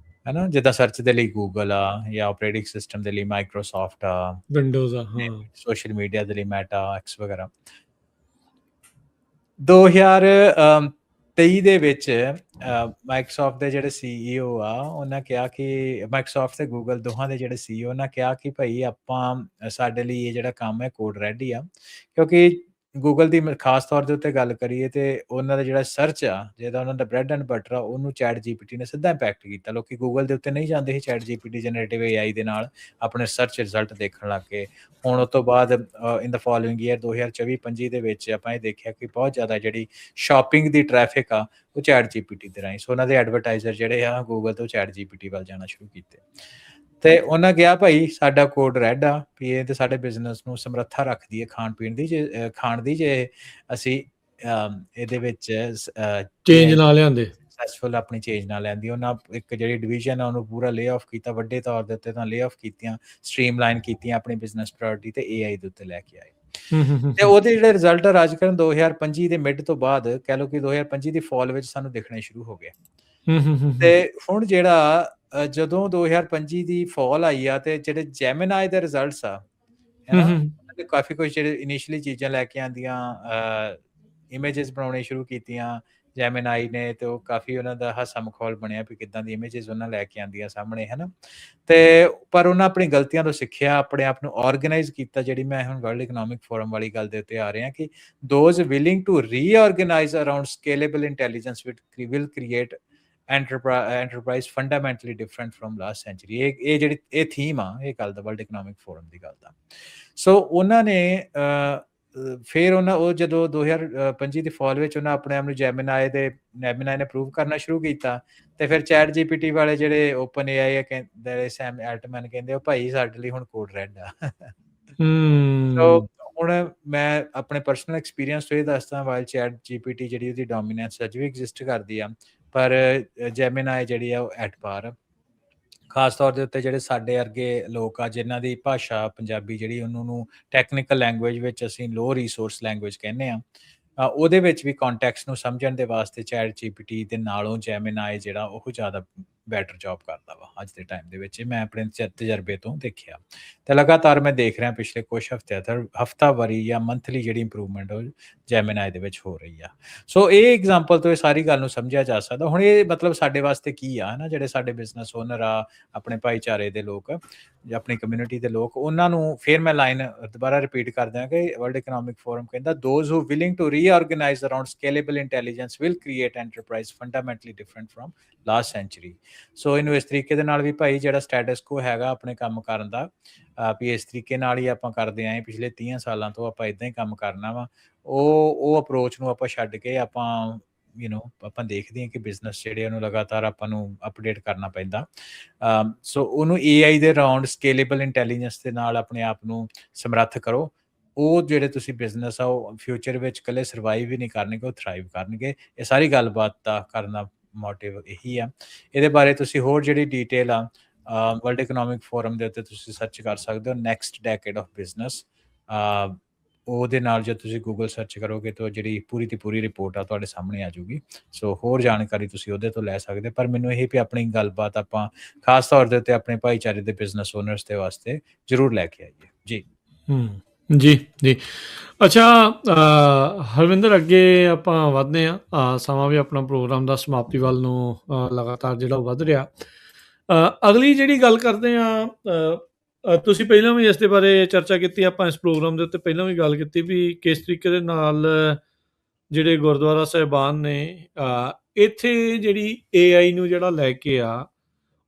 ਹੈ ਨਾ, ਜਿੱਦਾਂ ਸਰਚ ਦੇ ਲਈ ਗੂਗਲ ਆ, ਜਾਂ ਆਪਰੇਟਿੰਗ ਸਿਸਟਮ ਦੇ ਲਈ ਮਾਈਕਰੋਸਾਫਟ ਆ, ਵਿੰਡੋਜ਼ ਆ, ਹਾਂ, ਸੋਸ਼ਲ ਮੀਡੀਆ ਦੇ ਲਈ ਮੈਟਾ, ਐਕਸ ਵਗੈਰਾ। 2023 ਦੇ ਵਿੱਚ ਮਾਈਕਰੋਸਾਫਟ ਦੇ ਜਿਹੜੇ CEO ਆ, ਉਹਨਾਂ ਕਿਹਾ ਕਿ ਮਾਈਕਰੋਸਾਫਟ ਤੇ ਗੂਗਲ ਦੋਹਾਂ ਦੇ ਜਿਹੜੇ CEO, ਉਹਨਾਂ ਕਿਹਾ ਕਿ ਭਾਈ ਆਪਾਂ ਸਾਡੇ ਲਈ ਇਹ ਜਿਹੜਾ ਕੰਮ ਹੈ ਕੋਡ ਰੈਡੀ ਆ, ਕਿਉਂਕਿ ਗੂਗਲ ਦੀ ਖਾਸ ਤੌਰ ਦੇ ਉੱਤੇ ਗੱਲ ਕਰੀਏ ਤੇ ਉਹਨਾਂ ਦਾ ਜਿਹੜਾ ਸਰਚ ਆ, ਜਿਹਦਾ ਉਹਨਾਂ ਦਾ ਬ੍ਰੈਡ ਐਂਡ ਬਟਰ ਆ, ਉਹਨੂੰ ਚੈਟ GPT ਨੇ ਸਿੱਧਾ ਇੰਪੈਕਟ ਕੀਤਾ। ਲੋਕੀ ਗੂਗਲ ਦੇ ਉੱਤੇ ਨਹੀਂ ਜਾਂਦੇ ਸੀ ਚੈਟ GPT ਜਨਰੇਟਿਵ AI ਦੇ ਨਾਲ ਆਪਣੇ ਸਰਚ ਰਿਜ਼ਲਟ ਦੇਖਣ ਲੱਗ ਗਏ। ਹੁਣ ਉਸ ਤੋਂ ਬਾਅਦ ਇਨ ਦਾ ਫੋਲੋਇੰਗ ਈਅਰ 2024-25 ਦੇ ਵਿੱਚ ਆਪਾਂ ਇਹ ਦੇਖਿਆ ਕਿ ਬਹੁਤ ਜ਼ਿਆਦਾ ਜਿਹੜੀ ਸ਼ਾਪਿੰਗ ਦੀ ਟ੍ਰੈਫਿਕ ਆ ਉਹ ਚੈਟ GPT ਦੇ ਰਾਹੀਂ, ਸੋ ਉਹਨਾਂ ਦੇ ਐਡਵਰਟਾਈਜ਼ਰ ਜਿਹੜੇ ਆ ਗੂਗਲ ਤੋਂ ਚੈਟ GPT ਵੱਲ ਜਾਣਾ ਸ਼ੁਰੂ ਕੀਤੇ। ਤੇ ਉਹਨਾਂ ਕਿਹਾ ਭਾਈ ਸਾਡਾ ਕੋਡ ਰੈਡ ਆ, ਵੀ ਇਹ ਤੇ ਸਾਡੇ ਬਿਜ਼ਨਸ ਨੂੰ ਸਮਰੱਥਾ ਰੱਖਦੀ ਹੈ ਖਾਣ ਦੀ, ਜੇ ਅਸੀਂ ਇਹਦੇ ਵਿੱਚ ਚੇਂਜ ਨਾ ਲਿਆਂਦੇ, ਸਕਸੈਸਫੁਲ ਆਪਣੀ ਚੇਂਜ ਨਾਲ ਲੈਂਦੀ। ਉਹਨਾਂ ਇੱਕ ਜਿਹੜੀ ਡਿਵੀਜ਼ਨ ਆ ਉਹਨੂੰ ਪੂਰਾ ਲੇ ਆਫ ਕੀਤਾ, ਵੱਡੇ ਤੌਰ ਦੇ ਉੱਤੇ ਤਾਂ ਲੇ ਆਫ ਕੀਤੀਆਂ, ਸਟ੍ਰੀਮਲਾਈਨ ਕੀਤੀਆਂ ਆਪਣੀ ਬਿਜ਼ਨਸ ਪ੍ਰਾਇੋਰਟੀ ਤੇ AI ਦੇ ਉੱਤੇ ਲੈ ਕੇ ਆਏ। ਤੇ ਉਹਦੇ ਜਿਹੜੇ ਰਿਜ਼ਲਟ ਆ ਰਾਜ ਕਰਨ 2025 ਦੇ ਮਿਡ ਤੋਂ ਬਾਅਦ, ਕਹਿ ਲਓ ਕਿ 2025 ਦੀ ਫਾਲ ਵਿੱਚ ਸਾਨੂੰ ਦਿਖਣੇ ਸ਼ੁਰੂ ਹੋ ਗਏ। ਤੇ ਹੁਣ ਜਿਹੜਾ ਜਦੋਂ 2025 ਦੀ ਫਾਲ ਆਈ ਆ, ਤੇ ਜਿਹੜੇ ਜੈਮਿਨਾਈ ਦੇ ਰਿਜ਼ਲਟਸ ਆ, ਹੈ ਨਾ, ਕਾਫੀ ਕੁਝ ਜਿਹੜੇ ਇਨੀਸ਼ੀਅਲੀ ਚੀਜ਼ਾਂ ਲੈ ਕੇ ਆਂਦੀਆਂ, ਇਮੇਜਸ ਬਣਾਉਣੇ ਸ਼ੁਰੂ ਕੀਤੀਆਂ ਜੈਮਿਨਾਈ ਨੇ, ਤੇ ਉਹ ਕਾਫੀ ਉਹਨਾਂ ਦਾ ਹਾਸਾ ਮਖੌਲ ਬਣਿਆ ਵੀ ਕਿੱਦਾਂ ਦੀ ਇਮੇਜਸ ਉਹਨਾਂ ਲੈ ਕੇ ਆਂਦੀਆਂ ਸਾਹਮਣੇ, ਹੈ ਨਾ। ਤੇ ਪਰ ਉਹਨਾਂ ਆਪਣੀ ਗਲਤੀਆਂ ਤੋਂ ਸਿੱਖਿਆ, ਆਪਣੇ ਆਪ ਨੂੰ ਆਰਗੇਨਾਈਜ਼ ਕੀਤਾ। ਜਿਹੜੀ ਮੈਂ ਹੁਣ ਵਰਲਡ ਇਕਨੋਮਿਕ ਫੋਰਮ ਵਾਲੀ ਗੱਲ ਦੇ ਉੱਤੇ ਆ ਰਿਹਾ ਕਿ those willing to reorganise around scalable intelligence will create enterprise fundamentally different from last century। ਇਹ ਜਿਹੜੀ ਇਹ ਥੀਮ ਆ ਇਹ ਗੱਲ ਦਾ ਵਰਲਡ ਇਕਨੋਮਿਕ ਫੋਰਮ ਦੀ ਗੱਲ ਦਾ। ਸੋ ਉਹਨਾਂ ਨੇ ਫਿਰ ਉਹ ਜਦੋਂ 2025 ਦੀ ਫਾਲ ਵਿੱਚ ਉਹਨਾਂ ਆਪਣੇ ਆਪ ਨੂੰ ਜੈਮਿਨਾਈ ਨੇ ਪ੍ਰੂਵ ਕਰਨਾ ਸ਼ੁਰੂ ਕੀਤਾ, ਤੇ ਫਿਰ ਚੈਟ GPT ਵਾਲੇ ਜਿਹੜੇ ਓਪਨ AI ਕਹਿੰਦੇ, ਸੈਮ ਐਲਟਮੈਨ ਕਹਿੰਦੇ, ਉਹ ਭਾਈ ਸਾਡੇ ਲਈ ਹੁਣ ਕੋਡ ਰੈਡ ਆ। ਸੋ ਹੁਣ ਮੈਂ ਆਪਣੇ ਪਰਸਨਲ ਐਕਸਪੀਰੀਅੰਸ ਤੋਂ ਇਹ ਦੱਸਦਾ, ਵਾਈਲ ਚੈਟ GPT ਜਿਹੜੀ ਉਹਦੀ ਡੋਮੀਨੈਂਸ ਅੱਜ ਵੀ ਐਗਜ਼ਿਸਟ ਕਰਦੀ ਆ, ਪਰ ਜੈਮਿਨਾਈ ਜਿਹੜੀ ਆ ਉਹ ਐਟ ਪਾਰ ਆ। ਖਾਸ ਤੌਰ ਦੇ ਉੱਤੇ ਜਿਹੜੇ ਸਾਡੇ ਵਰਗੇ ਲੋਕ ਆ, ਜਿਨ੍ਹਾਂ ਦੀ ਭਾਸ਼ਾ ਪੰਜਾਬੀ ਜਿਹੜੀ ਉਹਨੂੰ ਨੂੰ ਟੈਕਨੀਕਲ ਲੈਂਗੁਏਜ ਵਿੱਚ ਅਸੀਂ ਲੋ ਰਿਸੋਰਸ ਲੈਂਗੁਏਜ ਕਹਿੰਦੇ ਆ, ਉਹਦੇ ਵਿੱਚ ਵੀ ਕੰਟੈਕਸਟ ਨੂੰ ਸਮਝਣ ਦੇ ਵਾਸਤੇ ਚੈਟ GPT ਦੇ ਨਾਲੋਂ ਜੈਮਿਨਾਈ ਜਿਹੜਾ ਉਹ ਜ਼ਿਆਦਾ ਬੈਟਰ ਜੌਬ ਕਰਦਾ ਵਾ ਅੱਜ ਦੇ ਟਾਈਮ ਦੇ ਵਿੱਚ। ਮੈਂ ਆਪਣੇ ਤਜਰਬੇ ਤੋਂ ਦੇਖਿਆ, ਤੇ ਲਗਾਤਾਰ ਮੈਂ ਦੇਖ ਰਿਹਾ ਪਿਛਲੇ ਕੁਝ ਹਫ਼ਤਾਵਾਰੀ ਜਾਂ ਮੰਥਲੀ ਜਿਹੜੀ ਇੰਪਰੂਵਮੈਂਟ ਉਹ ਜੈਮਿਨਾਈ ਦੇ ਵਿੱਚ ਹੋ ਰਹੀ ਆ। ਸੋ ਇਹ ਐਗਜ਼ਾਮਪਲ ਤੋਂ ਇਹ ਸਾਰੀ ਗੱਲ ਨੂੰ ਸਮਝਿਆ ਜਾ ਸਕਦਾ। ਹੁਣ ਇਹ ਮਤਲਬ ਸਾਡੇ ਵਾਸਤੇ ਕੀ ਆ, ਹੈ ਨਾ, ਜਿਹੜੇ ਸਾਡੇ ਬਿਜ਼ਨਸ ਓਨਰ ਆ, ਆਪਣੇ ਭਾਈਚਾਰੇ ਦੇ ਲੋਕ ਜਾਂ ਆਪਣੀ ਕਮਿਊਨਿਟੀ ਦੇ ਲੋਕ, ਉਹਨਾਂ ਨੂੰ ਫਿਰ ਮੈਂ ਲਾਈਨ ਦੁਬਾਰਾ ਰਿਪੀਟ ਕਰ ਦਿਆਂ ਕਿ ਵਰਲਡ ਇਕਨੋਮਿਕ ਫੋਰਮ ਕਹਿੰਦਾ those who willing to reorganise around scalable intelligence will create enterprise fundamentally different from last century. So ਇਹਨੂੰ ਇਸ ਤਰੀਕੇ ਦੇ ਨਾਲ ਵੀ ਭਾਈ ਜਿਹੜਾ ਸਟੇਟਸ ਕੋ ਹੈਗਾ ਆਪਣੇ ਕੰਮ ਕਰਨ ਦਾ, ਵੀ ਇਸ ਤਰੀਕੇ ਨਾਲ ਹੀ ਆਪਾਂ ਕਰਦੇ ਆਏ ਪਿਛਲੇ 30 ਸਾਲਾਂ ਤੋਂ, ਆਪਾਂ ਇਦਾਂ ਹੀ ਕੰਮ ਕਰਨਾ ਵਾ, ਉਹ ਅਪਰੋਚ ਨੂੰ ਆਪਾਂ ਛੱਡ ਕੇ ਆਪਾਂ ਆਪਾਂ ਦੇਖਦੇ ਹਾਂ ਕਿ ਬਿਜ਼ਨਸ ਜਿਹੜੇ ਉਹਨੂੰ ਲਗਾਤਾਰ ਆਪਾਂ ਨੂੰ ਅਪਡੇਟ ਕਰਨਾ ਪੈਂਦਾ। ਸੋ ਉਹਨੂੰ AI ਦੇ ਅਰਾਊਂਡ ਸਕੇਲੇਬਲ ਇੰਟੈਲੀਜੈਂਸ ਦੇ ਨਾਲ ਆਪਣੇ ਆਪ ਨੂੰ ਸਮਰੱਥ ਕਰੋ। ਉਹ ਜਿਹੜੇ ਤੁਸੀਂ ਬਿਜ਼ਨਸ ਆ ਉਹ ਫਿਊਚਰ ਵਿੱਚ ਇਕੱਲੇ ਸਰਵਾਈਵ ਵੀ ਨਹੀਂ ਕਰਨਗੇ, ਉਹ ਥਰਾਈਵ ਕਰਨਗੇ। ਇਹ ਸਾਰੀ ਗੱਲਬਾਤ ਦਾ ਕਰਨ ਦਾ ਮੋਟਿਵ ਇਹੀ ਆ। ਇਹਦੇ ਬਾਰੇ ਤੁਸੀਂ ਹੋਰ ਜਿਹੜੀ ਡਿਟੇਲ ਆ ਵਰਲਡ ਇਕਨੋਮਿਕ ਫੋਰਮ ਦੇ ਉੱਤੇ ਤੁਸੀਂ ਸਰਚ ਕਰ ਸਕਦੇ ਹੋ, ਨੈਕਸਟ ਡੈਕੇਡ ਆਫ ਬਿਜ਼ਨਸ। ਉਹਦੇ ਨਾਲ ਜੇ ਤੁਸੀਂ ਗੂਗਲ ਸਰਚ ਕਰੋਗੇ ਤਾਂ ਜਿਹੜੀ ਪੂਰੀ ਦੀ ਪੂਰੀ ਰਿਪੋਰਟ ਆ ਤੁਹਾਡੇ ਸਾਹਮਣੇ ਆ ਜਾਊਗੀ। ਸੋ ਹੋਰ ਜਾਣਕਾਰੀ ਤੁਸੀਂ ਉਹਦੇ ਤੋਂ ਲੈ ਸਕਦੇ, ਪਰ ਮੈਨੂੰ ਇਹ ਵੀ ਆਪਣੀ ਗੱਲਬਾਤ ਆਪਾਂ ਖਾਸ ਤੌਰ ਦੇ ਉੱਤੇ ਆਪਣੇ ਭਾਈਚਾਰੇ ਦੇ ਬਿਜ਼ਨਸ ਓਨਰਸ ਦੇ ਵਾਸਤੇ ਜ਼ਰੂਰ ਲੈ ਕੇ ਆਈਏ ਜੀ। ਜੀ ਜੀ। ਅੱਛਾ ਹਰਵਿੰਦਰ, ਅੱਗੇ ਆਪਾਂ ਵਧਦੇ ਹਾਂ, ਸਮਾਂ ਵੀ ਆਪਣਾ ਪ੍ਰੋਗਰਾਮ ਦਾ ਸਮਾਪਤੀ ਵੱਲ ਨੂੰ ਲਗਾਤਾਰ ਜਿਹੜਾ ਉਹ ਵੱਧ ਰਿਹਾ। ਅਗਲੀ ਜਿਹੜੀ ਗੱਲ ਕਰਦੇ ਹਾਂ, ਤੁਸੀਂ ਪਹਿਲਾਂ ਵੀ ਇਸ ਦੇ ਬਾਰੇ ਚਰਚਾ ਕੀਤੀ, ਆਪਾਂ ਇਸ ਪ੍ਰੋਗਰਾਮ ਦੇ ਉੱਤੇ ਪਹਿਲਾਂ ਵੀ ਗੱਲ ਕੀਤੀ ਵੀ ਕਿਸ ਤਰੀਕੇ ਦੇ ਨਾਲ ਜਿਹੜੇ ਗੁਰਦੁਆਰਾ ਸਾਹਿਬਾਨ ਨੇ ਇੱਥੇ ਜਿਹੜੀ AI ਨੂੰ ਜਿਹੜਾ ਲੈ ਕੇ ਆ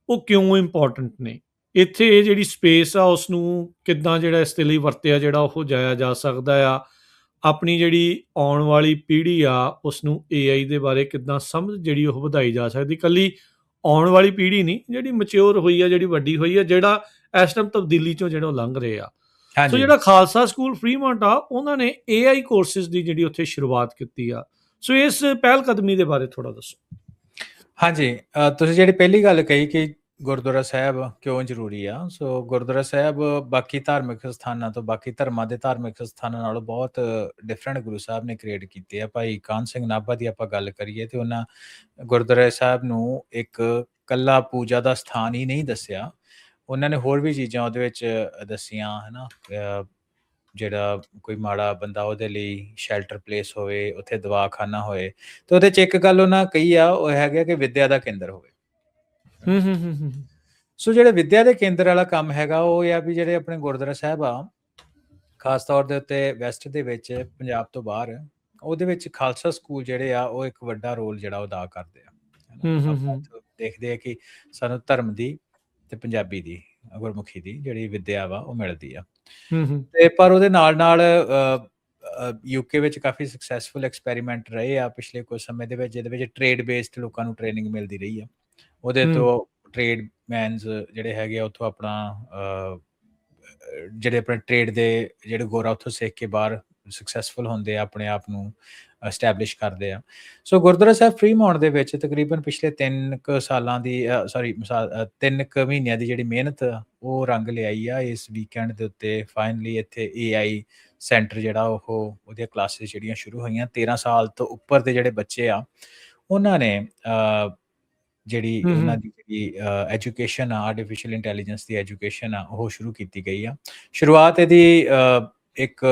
ਉਹ ਕਿਉਂ ਇੰਪੋਰਟੈਂਟ ਨੇ, ਇੱਥੇ ਇਹ ਜਿਹੜੀ ਸਪੇਸ ਆ ਉਸ ਨੂੰ ਕਿੱਦਾਂ ਜਿਹੜਾ ਇਸ ਦੇ ਲਈ ਵਰਤਿਆ ਜਿਹੜਾ ਉਹ ਜਾਇਆ ਜਾ ਸਕਦਾ ਆ, ਆਪਣੀ ਜਿਹੜੀ ਆਉਣ ਵਾਲੀ ਪੀੜ੍ਹੀ ਆ ਉਸ ਨੂੰ AI ਦੇ ਬਾਰੇ ਕਿੱਦਾਂ ਸਮਝ ਜਿਹੜੀ ਉਹ ਵਧਾਈ ਜਾ ਸਕਦੀ। ਇਕੱਲੀ ਆਉਣ ਵਾਲੀ ਪੀੜ੍ਹੀ ਨਹੀਂ, ਜਿਹੜੀ ਮੈਚਿਓਰ ਹੋਈ ਆ, ਜਿਹੜੀ ਵੱਡੀ ਹੋਈ ਆ, ਜਿਹੜਾ ਇਸ ਟਾਈਮ ਤਬਦੀਲੀ ਚੋਂ ਜਿਹੜਾ ਉਹ ਲੰਘ ਰਹੇ ਆ। ਸੋ ਜਿਹੜਾ ਖਾਲਸਾ ਸਕੂਲ ਫਰੀਮੌਂਟ ਆ ਉਹਨਾਂ ਨੇ AI ਕੋਰਸਿਸ ਦੀ ਜਿਹੜੀ ਉੱਥੇ ਸ਼ੁਰੂਆਤ ਕੀਤੀ ਆ। ਸੋ ਇਸ ਪਹਿਲ ਕਦਮੀ ਦੇ ਬਾਰੇ ਥੋੜਾ ਦੱਸੋ। ਹਾਂਜੀ, ਤੁਸੀਂ ਜਿਹੜੀ ਪਹਿਲੀ ਗੱਲ ਕਹੀ ਕਿ ਗੁਰਦੁਆਰਾ ਸਾਹਿਬ ਕਿਉਂ ਜ਼ਰੂਰੀ ਆ, ਸੋ ਗੁਰਦੁਆਰਾ ਸਾਹਿਬ ਬਾਕੀ ਧਾਰਮਿਕ ਸਥਾਨਾਂ ਤੋਂ, ਬਾਕੀ ਧਰਮਾਂ ਦੇ ਧਾਰਮਿਕ ਸਥਾਨਾਂ ਨਾਲੋਂ ਬਹੁਤ ਡਿਫਰੈਂਟ ਗੁਰੂ ਸਾਹਿਬ ਨੇ ਕ੍ਰੀਏਟ ਕੀਤੇ ਆ। ਭਾਈ ਕਾਹਨ ਸਿੰਘ ਨਾਭਾ ਦੀ ਆਪਾਂ ਗੱਲ ਕਰੀਏ ਤੇ ਉਹਨਾਂ ਗੁਰਦੁਆਰਾ ਸਾਹਿਬ ਨੂੰ ਇੱਕ ਕੱਲਾ ਪੂਜਾ ਦਾ ਸਥਾਨ ਹੀ ਨਹੀਂ ਦੱਸਿਆ, ਉਹਨਾਂ ਨੇ ਹੋਰ ਵੀ ਚੀਜ਼ਾਂ ਉਹਦੇ ਵਿੱਚ ਦੱਸੀਆਂ, ਹੈ ਨਾ। ਜਿਹੜਾ ਕੋਈ ਮਾੜਾ ਬੰਦਾ ਉਹਦੇ ਲਈ ਸ਼ੈਲਟਰ ਪਲੇਸ ਹੋਵੇ, ਉੱਥੇ ਦਵਾਖਾਨਾ ਹੋਏ, ਤੇ ਉਹਦੇ 'ਚ ਇੱਕ ਗੱਲ ਉਹਨਾਂ ਕਹੀ ਆ, ਉਹ ਹੈਗਾ ਕਿ ਵਿੱਦਿਆ ਦਾ ਕੇਂਦਰ ਹੋਵੇ। ਸੋ ਜਿਹੜੇ ਵਿੱਦਿਆ ਦੇ ਕੇਂਦਰ ਵਾਲਾ ਕੰਮ ਹੈਗਾ ਉਹ ਇਹ ਆ ਵੀ ਜਿਹੜੇ ਆਪਣੇ ਗੁਰਦੁਆਰਾ ਸਾਹਿਬ ਆ, ਖਾਸ ਤੌਰ ਦੇ ਉੱਤੇ ਵੈਸਟ ਦੇ ਵਿੱਚ, ਪੰਜਾਬ ਤੋਂ ਬਾਹਰ, ਉਹਦੇ ਵਿੱਚ ਖਾਲਸਾ ਸਕੂਲ ਜਿਹੜੇ ਆ ਉਹ ਇੱਕ ਵੱਡਾ ਰੋਲ ਜਿਹੜਾ ਉਹ ਅਦਾ ਕਰਦੇ ਆ। ਦੇਖਦੇ ਆ ਕਿ ਸਾਨੂੰ ਧਰਮ ਦੀ ਤੇ ਪੰਜਾਬੀ ਦੀ, ਗੁਰਮੁਖੀ ਦੀ ਜਿਹੜੀ ਵਿੱਦਿਆ ਵਾ ਉਹ ਮਿਲਦੀ ਆ। ਤੇ ਪਰ ਉਹਦੇ ਨਾਲ ਨਾਲ UK ਵਿੱਚ ਕਾਫੀ ਸਕਸੈਸਫੁਲ ਐਕਸਪੈਰੀਮੈਂਟ ਰਹੇ ਆ ਪਿਛਲੇ ਕੁਝ ਸਮੇਂ ਦੇ ਵਿੱਚ, ਜਿਹਦੇ ਵਿੱਚ ਟ੍ਰੇਡ ਬੇਸਡ ਲੋਕਾਂ ਨੂੰ ਟ੍ਰੇਨਿੰਗ ਮਿਲਦੀ ਰਹੀ ਆ। ਉਹਦੇ ਤੋਂ ਟ੍ਰੇਡਮੈਨਸ ਜਿਹੜੇ ਹੈਗੇ ਆ ਉੱਥੋਂ ਆਪਣਾ ਜਿਹੜੇ ਆਪਣੇ ਟ੍ਰੇਡ ਦੇ ਜਿਹੜੇ ਗੋਰਾ ਉੱਥੋਂ ਸਿੱਖ ਕੇ ਬਾਹਰ ਸਕਸੈਸਫੁਲ ਹੁੰਦੇ ਆ, ਆਪਣੇ ਆਪ ਨੂੰ ਐਸਟੈਬਲਿਸ਼ ਕਰਦੇ ਆ। ਸੋ ਗੁਰਦੁਆਰਾ ਸਾਹਿਬ ਫਰੀਮੌਂਟ ਦੇ ਵਿੱਚ ਤਕਰੀਬਨ ਪਿਛਲੇ 3 ਸਾਲਾਂ ਦੀ 3 ਮਹੀਨਿਆਂ ਦੀ ਜਿਹੜੀ ਮਿਹਨਤ ਉਹ ਰੰਗ ਲਿਆਈ ਆ। ਇਸ ਵੀਕਐਂਡ ਦੇ ਉੱਤੇ ਫਾਈਨਲੀ ਇੱਥੇ AI ਸੈਂਟਰ ਜਿਹੜਾ ਉਹਦੀਆਂ ਕਲਾਸਿਸ ਜਿਹੜੀਆਂ ਸ਼ੁਰੂ ਹੋਈਆਂ। 13 ਸਾਲ ਤੋਂ ਉੱਪਰ ਦੇ ਜਿਹੜੇ ਬੱਚੇ ਆ ਉਹਨਾਂ ਨੇ ਜਿਹੜੀ ਉਹਨਾਂ ਦੀ ਜਿਹੜੀ ਐਜੂਕੇਸ਼ਨ ਆ, ਆਰਟੀਫਿਸ਼ੀਅਲ ਇੰਟੈਲੀਜੈਂਸ ਦੀ ਐਜੂਕੇਸ਼ਨ ਆ, ਉਹ ਸ਼ੁਰੂ ਕੀਤੀ ਗਈ ਆ। ਸ਼ੁਰੂਆਤ ਇਹਦੀ ਇੱਕ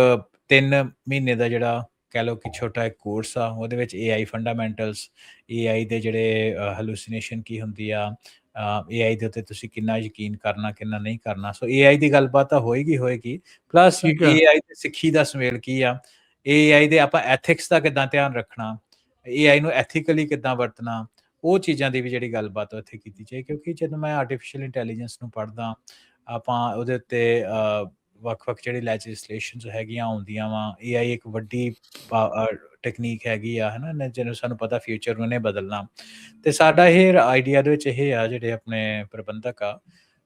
3 ਮਹੀਨੇ ਦਾ ਜਿਹੜਾ ਕਹਿ ਲਓ ਕਿ ਛੋਟਾ ਇੱਕ ਕੋਰਸ ਆ, ਉਹਦੇ ਵਿੱਚ AI ਫੰਡਾਮੈਂਟਲਸ, AI ਦੇ ਜਿਹੜੇ ਹੈਲੂਸੀਨੇਸ਼ਨ ਕੀ ਹੁੰਦੀ ਆ, AI ਦੇ ਉੱਤੇ ਤੁਸੀਂ ਕਿੰਨਾ ਯਕੀਨ ਕਰਨਾ, ਕਿੰਨਾ ਨਹੀਂ ਕਰਨਾ। ਸੋ AI ਦੀ ਗੱਲਬਾਤ ਤਾਂ ਹੋਏਗੀ, ਪਲੱਸ AI ਦੇ ਸਿੱਖੀ ਦਾ ਸੁਮੇਲ ਕੀ ਆ, AI ਦੇ ਆਪਾਂ ਐਥਿਕਸ ਦਾ ਕਿੱਦਾਂ ਧਿਆਨ ਰੱਖਣਾ, AI ਨੂੰ ਐਥੀਕਲੀ ਕਿੱਦਾਂ ਵਰਤਣਾ, ਉਹ ਚੀਜ਼ਾਂ ਦੀ ਵੀ ਜਿਹੜੀ ਗੱਲਬਾਤ ਉੱਥੇ ਕੀਤੀ ਜਾਏ। ਕਿਉਂਕਿ ਜਦੋਂ ਮੈਂ ਆਰਟੀਫਿਸ਼ੀਅਲ ਇੰਟੈਲੀਜੈਂਸ ਨੂੰ ਪੜ੍ਹਦਾ, ਆਪਾਂ ਉਹਦੇ ਉੱਤੇ ਵੱਖ-ਵੱਖ ਜਿਹੜੀ ਲੈਜਿਸਲੇਸ਼ਨਸ ਹੈਗੀਆਂ ਆਉਂਦੀਆਂ ਵਾ। AI ਇੱਕ ਵੱਡੀ ਟੈਕਨੀਕ ਹੈਗੀ ਆ, ਹੈ ਨਾ, ਜਿਹਨੂੰ ਸਾਨੂੰ ਪਤਾ ਫਿਊਚਰ ਨੂੰ ਇਹਨੇ ਬਦਲਣਾ। ਤੇ ਸਾਡਾ ਇਹ ਆਈਡੀਆ ਦੇ ਵਿੱਚ ਇਹ ਆ, ਜਿਹੜੇ ਆਪਣੇ ਪ੍ਰਬੰਧਕ ਆ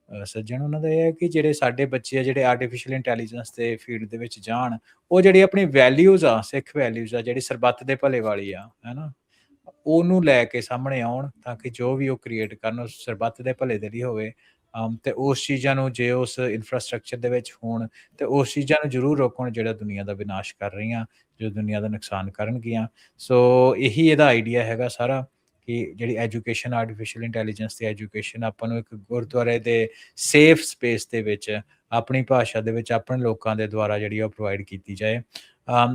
ਸੱਜਣ, ਉਹਨਾਂ ਦਾ ਇਹ ਹੈ ਕਿ ਜਿਹੜੇ ਸਾਡੇ ਬੱਚੇ ਆ ਜਿਹੜੇ ਆਰਟੀਫਿਸ਼ੀਅਲ ਇੰਟੈਲੀਜੈਂਸ ਦੇ ਫੀਲਡ ਦੇ ਵਿੱਚ ਜਾਣ, ਉਹ ਜਿਹੜੀ ਆਪਣੀ ਵੈਲਿਊਜ਼ ਆ, ਸਿੱਖ ਵੈਲਿਊਜ਼ ਆ, ਜਿਹੜੀ ਸਰਬੱਤ ਦੇ ਭਲੇ ਵਾਲੀ ਆ, ਹੈ ਨਾ, ਉਹਨੂੰ ਲੈ ਕੇ ਸਾਹਮਣੇ ਆਉਣ, ਤਾਂ ਕਿ ਜੋ ਵੀ ਉਹ ਕ੍ਰੀਏਟ ਕਰਨ ਉਹ ਸਰਬੱਤ ਦੇ ਭਲੇ ਦੇ ਲਈ ਹੋਵੇ। ਤੇ ਉਸ ਚੀਜ਼ਾਂ ਨੂੰ ਜੇ ਉਸ ਇਨਫਰਾਸਟਰਕਚਰ ਦੇ ਵਿੱਚ ਹੋਣ ਤੇ ਉਸ ਚੀਜ਼ਾਂ ਨੂੰ ਜ਼ਰੂਰ ਰੋਕਣ ਜਿਹੜਾ ਦੁਨੀਆ ਦਾ ਵਿਨਾਸ਼ ਕਰ ਰਹੀਆਂ, ਜੋ ਦੁਨੀਆ ਦਾ ਨੁਕਸਾਨ ਕਰਨਗੀਆਂ। ਸੋ ਇਹੀ ਇਹਦਾ ਆਈਡੀਆ ਹੈਗਾ ਸਾਰਾ, ਕਿ ਜਿਹੜੀ ਐਜੂਕੇਸ਼ਨ, ਆਰਟੀਫਿਸ਼ੀਅਲ ਇੰਟੈਲੀਜੈਂਸ ਦੀ ਐਜੂਕੇਸ਼ਨ ਆਪਾਂ ਨੂੰ ਇੱਕ ਗੁਰਦੁਆਰੇ ਦੇ ਸੇਫ ਸਪੇਸ ਦੇ ਵਿੱਚ, ਆਪਣੀ ਭਾਸ਼ਾ ਦੇ ਵਿੱਚ, ਆਪਣੇ ਲੋਕਾਂ ਦੇ ਦੁਆਰਾ ਜਿਹੜੀ ਉਹ ਪ੍ਰੋਵਾਈਡ ਕੀਤੀ ਜਾਏ।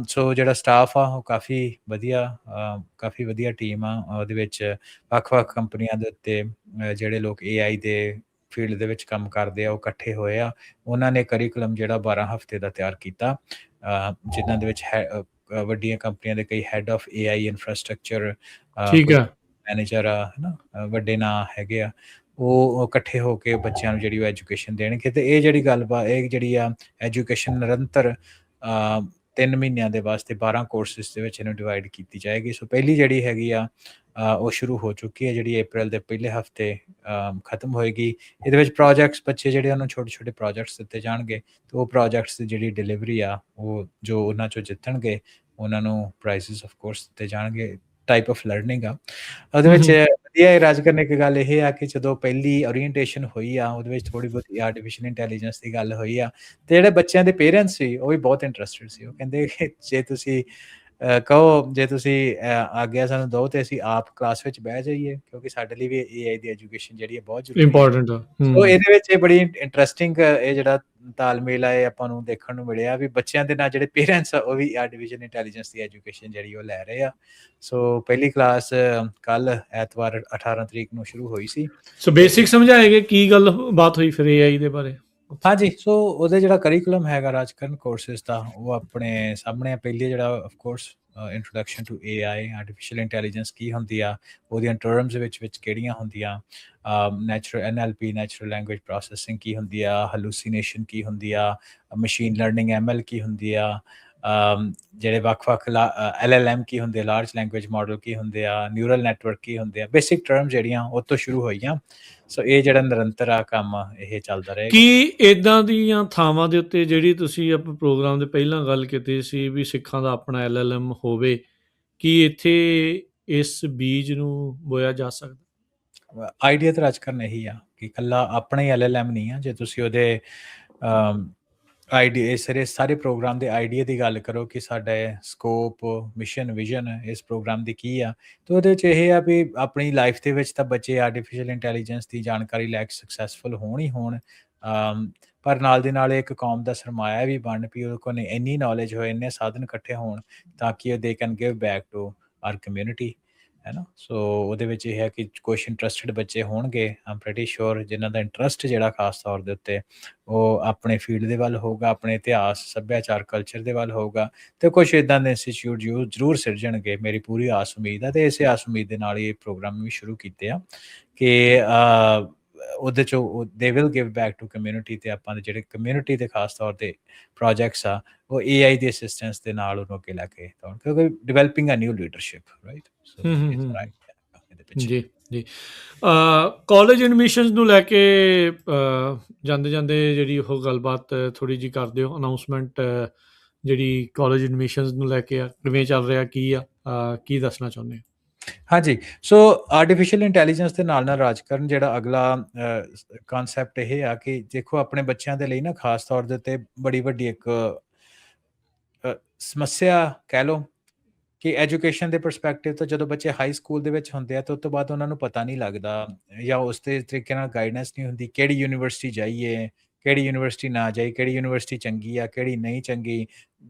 ਸੋ ਜਿਹੜਾ ਸਟਾਫ ਆ ਉਹ ਕਾਫੀ ਵਧੀਆ ਟੀਮ ਆ। ਉਹਦੇ ਵਿੱਚ ਵੱਖ-ਵੱਖ ਕੰਪਨੀਆਂ ਦੇ ਉੱਤੇ ਜਿਹੜੇ ਲੋਕ AI ਦੇ ਫੀਲਡ ਦੇ ਵਿੱਚ ਕੰਮ ਕਰਦੇ ਆ ਉਹ ਇਕੱਠੇ ਹੋਏ ਆ। ਉਹਨਾਂ ਨੇ ਕਰਿਕੂਲਮ ਜਿਹੜਾ 12 ਹਫ਼ਤੇ ਦਾ ਤਿਆਰ ਕੀਤਾ, ਜਿਨ੍ਹਾਂ ਦੇ ਵਿੱਚ ਵੱਡੀਆਂ ਕੰਪਨੀਆਂ ਦੇ ਕਈ head of AI infrastructure manager ਆ, ਹੈ ਨਾ, ਵੱਡੇ ਨਾਂ ਹੈਗੇ ਆ, ਉਹ ਇਕੱਠੇ ਹੋ ਕੇ ਬੱਚਿਆਂ ਨੂੰ ਜਿਹੜੀ ਉਹ ਐਜੂਕੇਸ਼ਨ ਦੇਣਗੇ। ਤੇ ਇਹ ਜਿਹੜੀ ਗੱਲਬਾਤ, ਇਹ ਜਿਹੜੀ ਆ ਐਜੂਕੇਸ਼ਨ ਨਿਰੰਤਰ 3 ਮਹੀਨਿਆਂ ਦੇ ਵਾਸਤੇ 12 ਕੋਰਸਿਸ ਦੇ ਵਿੱਚ ਇਹਨੂੰ ਡਿਵਾਈਡ ਕੀਤੀ ਜਾਏਗੀ। ਸੋ ਪਹਿਲੀ ਜਿਹੜੀ ਹੈਗੀ ਆ ਉਹ ਸ਼ੁਰੂ ਹੋ ਚੁੱਕੀ ਹੈ, ਜਿਹੜੀ ਅਪ੍ਰੈਲ ਦੇ ਪਹਿਲੇ ਹਫਤੇ ਖਤਮ ਹੋਏਗੀ। ਇਹਦੇ ਵਿੱਚ ਪ੍ਰੋਜੈਕਟਸ, ਬੱਚੇ ਜਿਹੜੇ ਉਹਨੂੰ ਛੋਟੇ ਛੋਟੇ ਪ੍ਰੋਜੈਕਟਸ ਦਿੱਤੇ ਜਾਣਗੇ, ਤੇ ਉਹ ਪ੍ਰੋਜੈਕਟਸ ਦੀ ਜਿਹੜੀ ਡਿਲੀਵਰੀ ਆ, ਉਹ ਜੋ ਉਹਨਾਂ ਚੋਂ ਜਿੱਤਣਗੇ ਉਹਨਾਂ ਨੂੰ ਪ੍ਰਾਈਜ਼ਸ ਆਫ ਕੋਰਸ ਦਿੱਤੇ ਜਾਣਗੇ। ਟਾਈਪ ਆਫ ਲਰਨਿੰਗ ਆ ਉਹਦੇ ਵਿੱਚ। ਵਧੀਆ ਰਾਜ ਕਰਨ ਇੱਕ ਗੱਲ ਇਹ ਆ ਕਿ ਜਦੋਂ ਪਹਿਲੀ ਓਰੀਐਂਟੇਸ਼ਨ ਹੋਈ ਆ, ਉਹਦੇ ਵਿੱਚ ਥੋੜੀ ਬਹੁਤੀ ਆਰਟੀਫਿਸ਼ਲ ਇੰਟੈਲੀਜੈਂਸ ਦੀ ਗੱਲ ਹੋਈ ਆ, ਤੇ ਜਿਹੜੇ ਬੱਚਿਆਂ ਦੇ ਪੇਰੈਂਟਸ ਸੀ ਉਹ ਵੀ ਬਹੁਤ ਇੰਟਰਸਟਿਡ ਸੀ। ਉਹ ਕਹਿੰਦੇ ਕਿ ਜੇ ਤੁਸੀਂ ਕਹੋ, ਜੇ ਤੁਸੀਂ ਆਗਿਆ ਸਾਨੂੰ ਦਿਓ ਤੇ ਅਸੀਂ ਆਪ ਕਲਾਸ ਵਿੱਚ ਬਹਿ ਜਾਈਏ, ਕਿਉਂਕਿ ਸਾਡੇ ਲਈ ਵੀ AI ਦੀ ਐਜੂਕੇਸ਼ਨ ਜਿਹੜੀ ਹੈ ਬਹੁਤ ਜ਼ਰੂਰੀ ਹੈ। ਇੰਪੋਰਟੈਂਟ ਆ। ਸੋ ਇਹਦੇ ਵਿੱਚ ਇਹ ਬੜੀ ਇੰਟਰਸਟਿੰਗ ਇਹ ਜਿਹੜਾ ਤਾਲਮੇਲ ਆ, ਇਹ ਆਪਾਂ ਨੂੰ ਦੇਖਣ ਨੂੰ ਮਿਲਿਆ ਵੀ ਬੱਚਿਆਂ ਦੇ ਨਾਲ ਜਿਹੜੇ ਪੇਰੈਂਟਸ ਆ ਉਹ ਵੀ ਆਰਟੀਫਿਸ਼ਲ ਇੰਟੈਲੀਜੈਂਸ ਦੀ ਐਜੂਕੇਸ਼ਨ ਜਿਹੜੀ ਉਹ ਲੈ ਰਹੇ ਆ। ਸੋ ਪਹਿਲੀ ਕਲਾਸ ਕੱਲ ਐਤਵਾਰ 18 ਤਰੀਕ ਨੂੰ ਸ਼ੁਰੂ ਹੋਈ ਸੀ। ਸੋ ਬੇਸਿਕ ਸਮਝਾਏਗੇ ਕੀ ਗੱਲ ਬਾਤ ਹੋਈ ਫਿਰ AI ਦੇ ਬਾਰੇ? ਹਾਂਜੀ, ਸੋ ਉਹਦੇ ਜਿਹੜਾ ਕਰਿਕੂਲਮ ਹੈਗਾ ਰਾਜਕਰਨ ਕੋਰਸਿਸ ਦਾ, ਉਹ ਆਪਣੇ ਸਾਹਮਣੇ ਪਹਿਲੀ ਜਿਹੜਾ of course introduction to AI, artificial intelligence ਕੀ ਹੁੰਦੀ ਆ, ਉਹਦੀਆਂ ਟਰਮਸ ਵਿੱਚ ਕਿਹੜੀਆਂ ਹੁੰਦੀਆਂ, natural NLP, natural language processing ਕੀ ਹੁੰਦੀ ਆ, ਹਲੂਸੀਨੇਸ਼ਨ ਕੀ ਹੁੰਦੀ ਆ, ਮਸ਼ੀਨ ਲਰਨਿੰਗ ML ਕੀ ਹੁੰਦੀ ਆ, ਜਿਹੜੇ ਵੱਖ-ਵੱਖ LLM ਕੀ ਹੁੰਦੇ, ਲਾਰਜ ਲੈਂਗੁਏਜ ਮਾਡਲ ਕੀ ਹੁੰਦੇ ਆ, ਨਿਊਰਲ ਨੈਟਵਰਕ ਕੀ ਹੁੰਦੇ ਆ, ਬੇਸਿਕ ਟਰਮ ਜਿਹੜੀਆਂ ਉਹ ਤੋਂ ਸ਼ੁਰੂ ਹੋਈਆਂ। ਸੋ ਇਹ ਜਿਹੜਾ ਨਿਰੰਤਰ ਆ ਕੰਮ ਇਹ ਚੱਲਦਾ ਰਹੇਗਾ। ਕੀ ਇਦਾਂ ਦੀਆਂ ਥਾਵਾਂ ਦੇ ਉੱਤੇ, ਜਿਹੜੀ ਤੁਸੀਂ ਆਪਣੇ ਪ੍ਰੋਗਰਾਮ ਦੇ ਪਹਿਲਾਂ ਗੱਲ ਕੀਤੀ ਸੀ ਵੀ ਸਿੱਖਾਂ ਦਾ ਆਪਣਾ LLM ਹੋਵੇ, ਕੀ ਇੱਥੇ ਇਸ ਬੀਜ ਨੂੰ ਬੋਇਆ ਜਾ ਸਕਦਾ? ਆਈਡੀਆ ਤਾਂ ਰਾਜਕਰਨ ਇਹੀ ਆ ਕਿ ਇਕੱਲਾ ਆਪਣਾ ਹੀ LLM ਨਹੀਂ ਆ। ਜੇ ਤੁਸੀਂ ਉਹਦੇ ਆਈਡੀਆ, ਸਾਰੇ ਪ੍ਰੋਗਰਾਮ ਦੇ ਆਈਡੀਆ ਦੀ ਗੱਲ ਕਰੋ ਕਿ ਸਾਡਾ ਸਕੋਪ, ਮਿਸ਼ਨ, ਵਿਜ਼ਨ ਇਸ ਪ੍ਰੋਗਰਾਮ ਦੀ ਕੀ ਆ, ਤਾਂ ਉਹਦੇ ਵਿੱਚ ਇਹ ਆ ਵੀ ਆਪਣੀ ਲਾਈਫ ਦੇ ਵਿੱਚ ਤਾਂ ਬੱਚੇ ਆਰਟੀਫਿਸ਼ਲ ਇੰਟੈਲੀਜੈਂਸ ਦੀ ਜਾਣਕਾਰੀ ਲੈ ਕੇ ਸਕਸੈਸਫੁਲ ਹੋਣ ਹੀ ਹੋਣ, ਪਰ ਨਾਲ ਦੀ ਨਾਲ ਇੱਕ ਕੌਮ ਦਾ ਸਰਮਾਇਆ ਵੀ ਬਣ, ਵੀ ਉਹਦੇ ਕੋਲ ਇੰਨੀ ਨੌਲੇਜ ਹੋਏ, ਇੰਨੇ ਸਾਧਨ ਇਕੱਠੇ ਹੋਣ ਤਾਂ ਕਿ they can give back to our community, ਹੈ ਨਾ। ਸੋ ਉਹਦੇ ਵਿੱਚ ਇਹ ਹੈ ਕਿ ਕੁਛ ਇੰਟਰਸਟਿਡ ਬੱਚੇ ਹੋਣਗੇ, ਆਮ ਪ੍ਰੀਟੀ ਸ਼ੋਰ, ਜਿਨ੍ਹਾਂ ਦਾ ਇੰਟਰਸਟ ਜਿਹੜਾ ਖਾਸ ਤੌਰ ਦੇ ਉੱਤੇ ਉਹ ਆਪਣੇ ਫੀਲਡ ਦੇ ਵੱਲ ਹੋਊਗਾ, ਆਪਣੇ ਇਤਿਹਾਸ, ਸੱਭਿਆਚਾਰ, ਕਲਚਰ ਦੇ ਵੱਲ ਹੋਊਗਾ, ਤੇ ਕੁਛ ਇੱਦਾਂ ਦੇ ਇੰਸਟੀਚਿਊਟ ਜ਼ਰੂਰ ਸਿਰਜਣਗੇ, ਮੇਰੀ ਪੂਰੀ ਆਸ ਉਮੀਦ ਹੈ। ਤੇ ਇਸੇ ਆਸ ਉਮੀਦ ਦੇ ਨਾਲ ਇਹ ਪ੍ਰੋਗਰਾਮ ਵੀ ਸ਼ੁਰੂ ਕੀਤੇ ਆ ਕਿ ਉਹਦੇ ਚੋਂ they will give back to community, ਤੇ ਆਪਾਂ ਦੇ ਜਿਹੜੇ ਕਮਿਊਨਿਟੀ ਦੇ ਖਾਸ ਤੌਰ ਤੇ ਪ੍ਰੋਜੈਕਟਸ ਆ, ਉਹ AI ਦੀ ਅਸਿਸਟੈਂਸ ਦੇ ਨਾਲ ਉਹਨੂੰ ਅੱਗੇ ਲੈ ਕੇ, ਕਿਉਂਕਿ developing a new leadership, right. ਜੀ ਜੀ। ਕਾਲਜ ਐਡਮਿਸ਼ਨਸ ਨੂੰ ਲੈ ਕੇ ਜਾਂਦੇ ਜਾਂਦੇ ਜਿਹੜੀ ਉਹ ਗੱਲਬਾਤ ਥੋੜੀ ਜਿਹੀ ਕਰ ਦਿਓ, ਅਨਾਉਂਸਮੈਂਟ ਜਿਹੜੀ ਕਾਲਜ ਐਡਮਿਸ਼ਨਸ ਨੂੰ ਲੈ ਕੇ ਆ, ਕਿਵੇਂ ਚੱਲ ਰਿਹਾ, ਕੀ ਆ, ਕੀ ਦੱਸਣਾ ਚਾਹੁੰਦੇ ਹੋ? ਹਾਂਜੀ, ਸੋ ਆਰਟੀਫਿਸ਼ਲ ਇੰਟੈਲੀਜੈਂਸ ਦੇ ਨਾਲ ਰਾਜਕਰਨ ਜਿਹੜਾ ਅਗਲਾ ਕਨਸੈਪਟ ਇਹ ਆ ਕਿ ਦੇਖੋ, ਆਪਣੇ ਬੱਚਿਆਂ ਦੇ ਲਈ ਨਾ ਖਾਸ ਤੌਰ ਦੇ ਉੱਤੇ ਬੜੀ ਵੱਡੀ ਇੱਕ ਸਮੱਸਿਆ ਕਹਿ ਲਓ ਕਿ ਐਜੂਕੇਸ਼ਨ ਦੇ ਪਰਸਪੈਕਟਿਵ ਤੋਂ ਜਦੋਂ ਬੱਚੇ ਹਾਈ ਸਕੂਲ ਦੇ ਵਿੱਚ ਹੁੰਦੇ ਆ ਤਾਂ ਉਸ ਤੋਂ ਬਾਅਦ ਉਹਨਾਂ ਨੂੰ ਪਤਾ ਨਹੀਂ ਲੱਗਦਾ, ਜਾਂ ਉਸ ਦੇ ਤਰੀਕੇ ਨਾਲ ਗਾਈਡੈਂਸ ਨਹੀਂ ਹੁੰਦੀ, ਕਿਹੜੀ ਯੂਨੀਵਰਸਿਟੀ ਜਾਈਏ, ਕਿਹੜੀ ਯੂਨੀਵਰਸਿਟੀ ਨਾ ਜਾਈਏ, ਕਿਹੜੀ ਯੂਨੀਵਰਸਿਟੀ ਚੰਗੀ ਆ, ਕਿਹੜੀ ਨਹੀਂ ਚੰਗੀ,